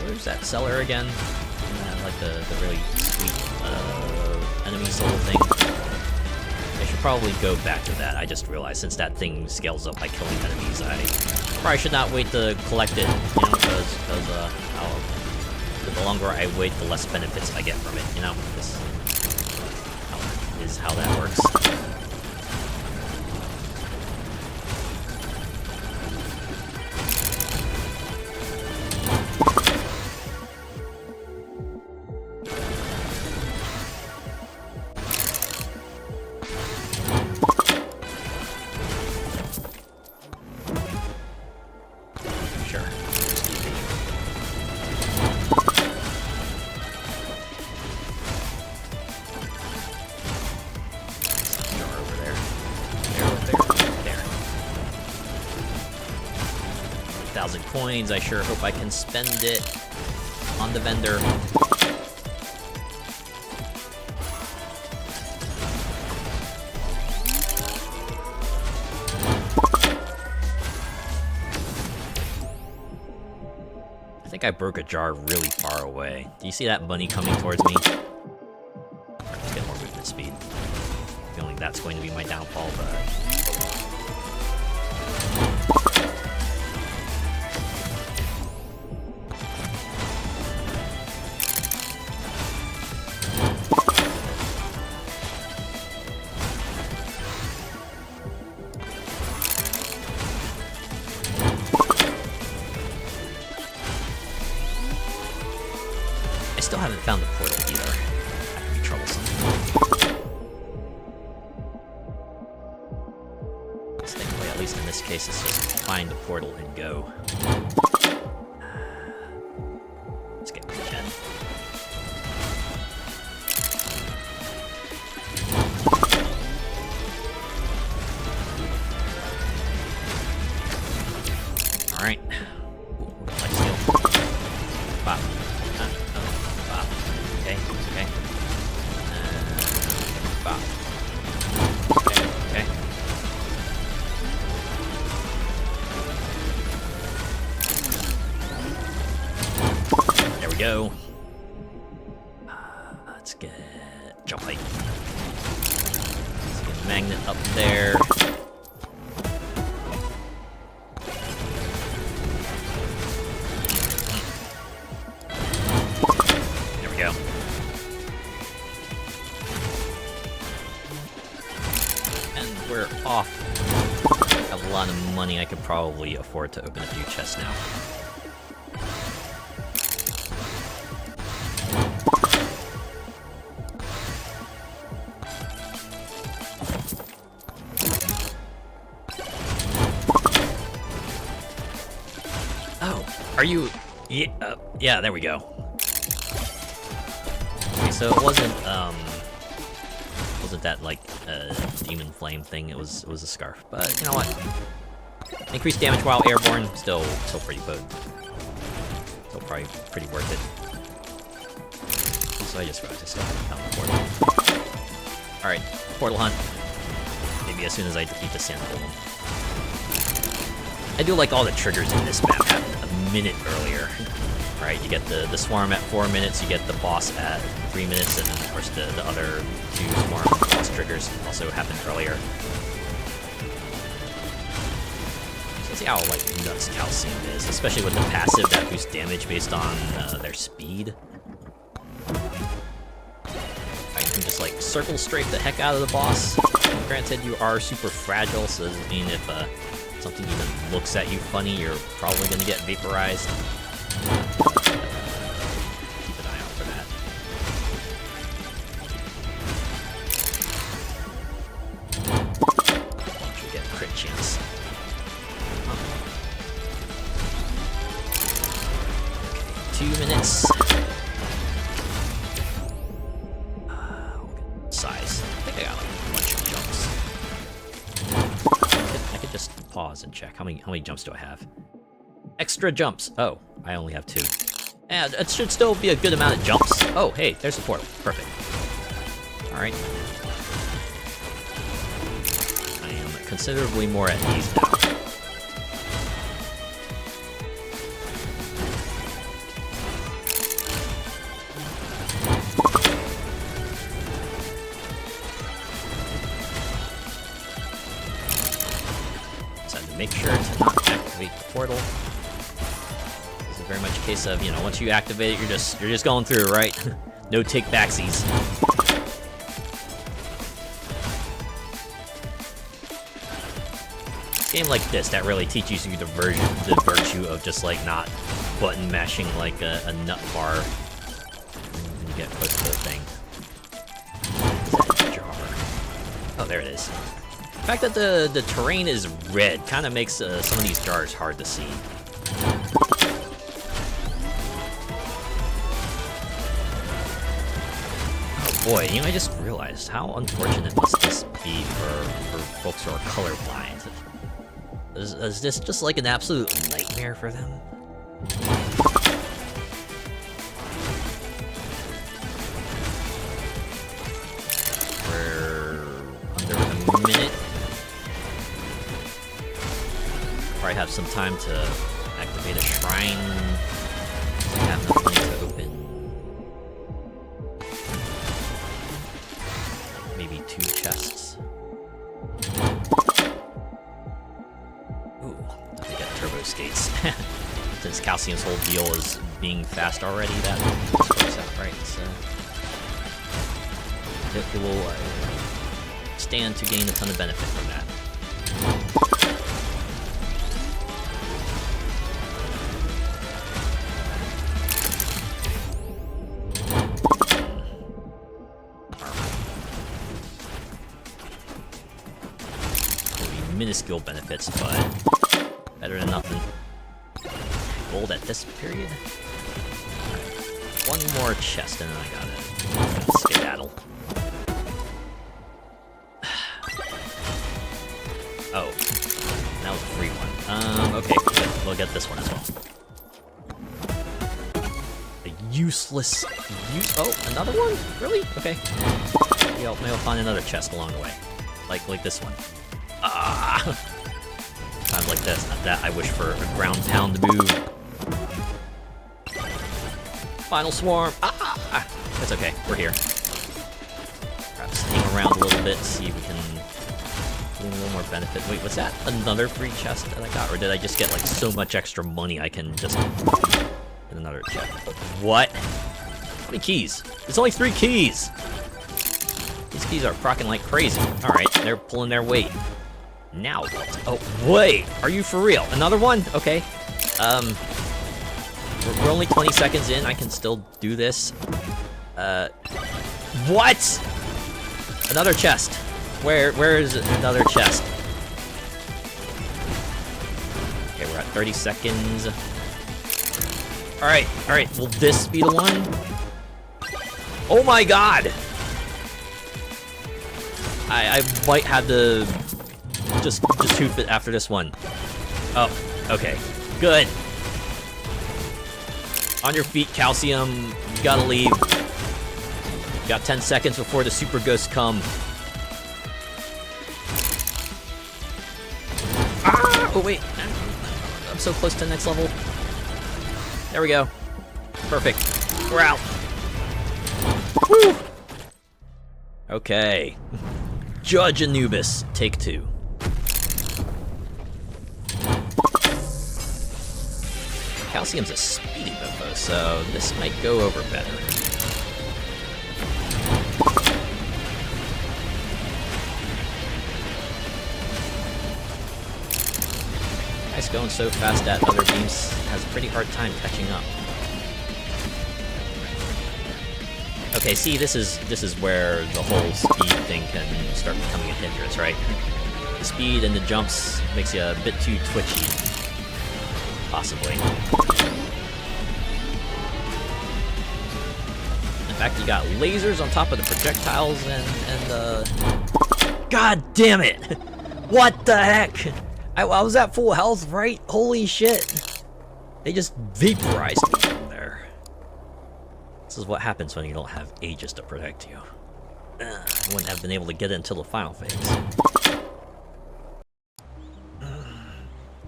[SPEAKER 1] Where's that cellar again? Like the really sweet enemy soul thing. I should probably go back to that. I just realized since that thing scales up by killing enemies, I probably should not wait to collect it, you know, because the longer I wait, the less benefits I get from it, you know? This is how that works. Coins, I sure hope I can spend it on the vendor. I think I broke a jar really far away. Do you see that money coming towards me? Let's get more movement speed. Feeling that's going to be my downfall, but found the portal either. That could be troublesome. Thankfully, at least in this case, it's just find the portal and go. Let's get the gen. Alright. Life steal. Wow. Okay. Wow. Okay. There we go. Let's get jump height. Let's get magnet up there. There we go. We're off. I have a lot of money. I could probably afford to open a few chests now. Oh, are you? Yeah, there we go. Okay, so it wasn't that like demon flame thing? It was a scarf, but you know what? Increased damage while airborne, still pretty potent. Still probably pretty worth it. So I just realized I still haven't found the portal. All right, portal hunt. Maybe as soon as I defeat the sand golem. I do like all the triggers in this map happen a minute earlier. Right, you get the swarm at 4 minutes, you get the boss at 3 minutes, and then of course the other 2 swarm boss triggers also happen earlier. So see how like nuts Calcuim is, especially with the passive that boosts damage based on their speed. I can just like circle strafe the heck out of the boss. Granted, you are super fragile, so it doesn't mean if something even looks at you funny, you're probably gonna get vaporized. Keep an eye out for that. and check. How many jumps do I have? Extra jumps. Oh, I only have 2. Yeah, it should still be a good amount of jumps. Oh, hey, there's the portal. Perfect. Alright. I am considerably more at ease now. Make sure to not activate the portal. This is very much a case of, you know, once you activate it, you're just going through, right? No take backsies. A game like this that really teaches you the virtue of just like not button mashing like a nut bar when you get close to the thing. What's that jar? Oh, there it is. The fact that the terrain is red kind of makes some of these jars hard to see. Oh boy, you know, I just realized how unfortunate must this be for folks who are colorblind. Is this just like an absolute nightmare for them? We're under a minute. Probably have some time to activate a shrine. I have nothing to open. Maybe 2 chests. Ooh, I get turbo skates. Since Calcium's whole deal is being fast already, that just works out right. So it will stand to gain a ton of benefit from that. Minuscule benefits, but better than nothing. Gold at this period. Right. One more chest and then I gotta skedaddle. Oh, that was a free one. Okay, we'll get this one as well. A useless. Oh, another one? Really? Okay. Maybe I'll find another chest along the way, like this one. Ah! Times like this, that I wish for a ground pound move. Final swarm. Ah! It's okay. We're here. Perhaps hang around a little bit, see if we can gain a little more benefit. Wait, was that another free chest that I got, or did I just get like so much extra money I can just get another chest? What? How many keys? There's only 3 keys. These keys are procking like crazy. All right, they're pulling their weight. Now what? Oh, wait! Are you for real? Another one? Okay. We're only 20 seconds in. I can still do this. What? Another chest. Where is another chest? Okay, we're at 30 seconds. Alright. Will this be the one? Oh my god! I might have to just hoof it after this one. Oh, okay. Good. On your feet, Calcium. You gotta leave. You got 10 seconds before the super ghosts come. Ah! Oh, wait. I'm so close to the next level. There we go. Perfect. We're out. Woo! Okay. Judge Anubis, take 2. Calcium's a speedy mofo, so this might go over better. Guy's going so fast that other beams has a pretty hard time catching up. Okay, see, this is where the whole speed thing can start becoming a hindrance, right? The speed and the jumps makes you a bit too twitchy. Possibly. In fact, you got lasers on top of the projectiles and God damn it! What the heck? I was at full health, right? Holy shit. They just vaporized me from there. This is what happens when you don't have Aegis to protect you. I wouldn't have been able to get it until the final phase.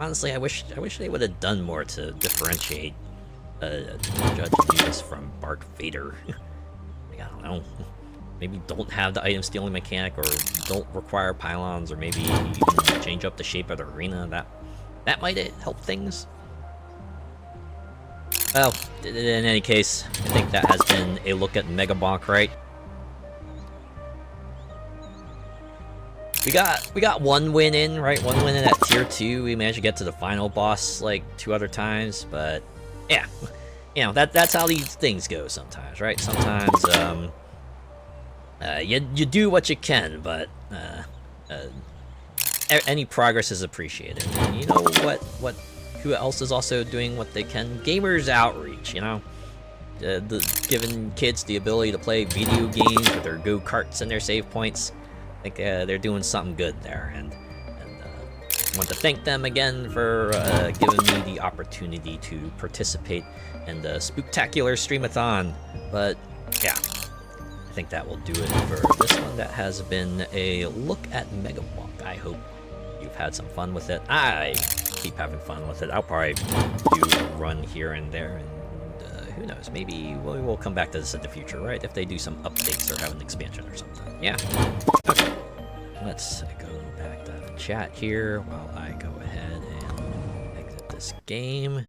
[SPEAKER 1] Honestly, I wish they would have done more to differentiate Judge Judas from Bark Vader. Like, I don't know. Maybe don't have the item stealing mechanic, or don't require pylons, or maybe even change up the shape of the arena. That might help things. Well, in any case, I think that has been a look at Megabonk, right? We got one win in, right? One win in at tier 2. We managed to get to the final boss like 2 other times, but yeah, you know, that's how these things go sometimes, right? Sometimes you do what you can, but any progress is appreciated. And you know who else is also doing what they can? Gamers Outreach, you know, giving kids the ability to play video games with their go-karts and their save points. I think they're doing something good there, and I want to thank them again for giving me the opportunity to participate in the Spooktacular Streamathon. But yeah, I think that will do it for this one. That has been a look at Megabonk. I hope you've had some fun with it. I keep having fun with it. I'll probably do a run here and there, and who knows, maybe we'll come back to this in the future, right? If they do some updates or have an expansion or something. Yeah. Okay. Let's go back to the chat here while I go ahead and exit this game.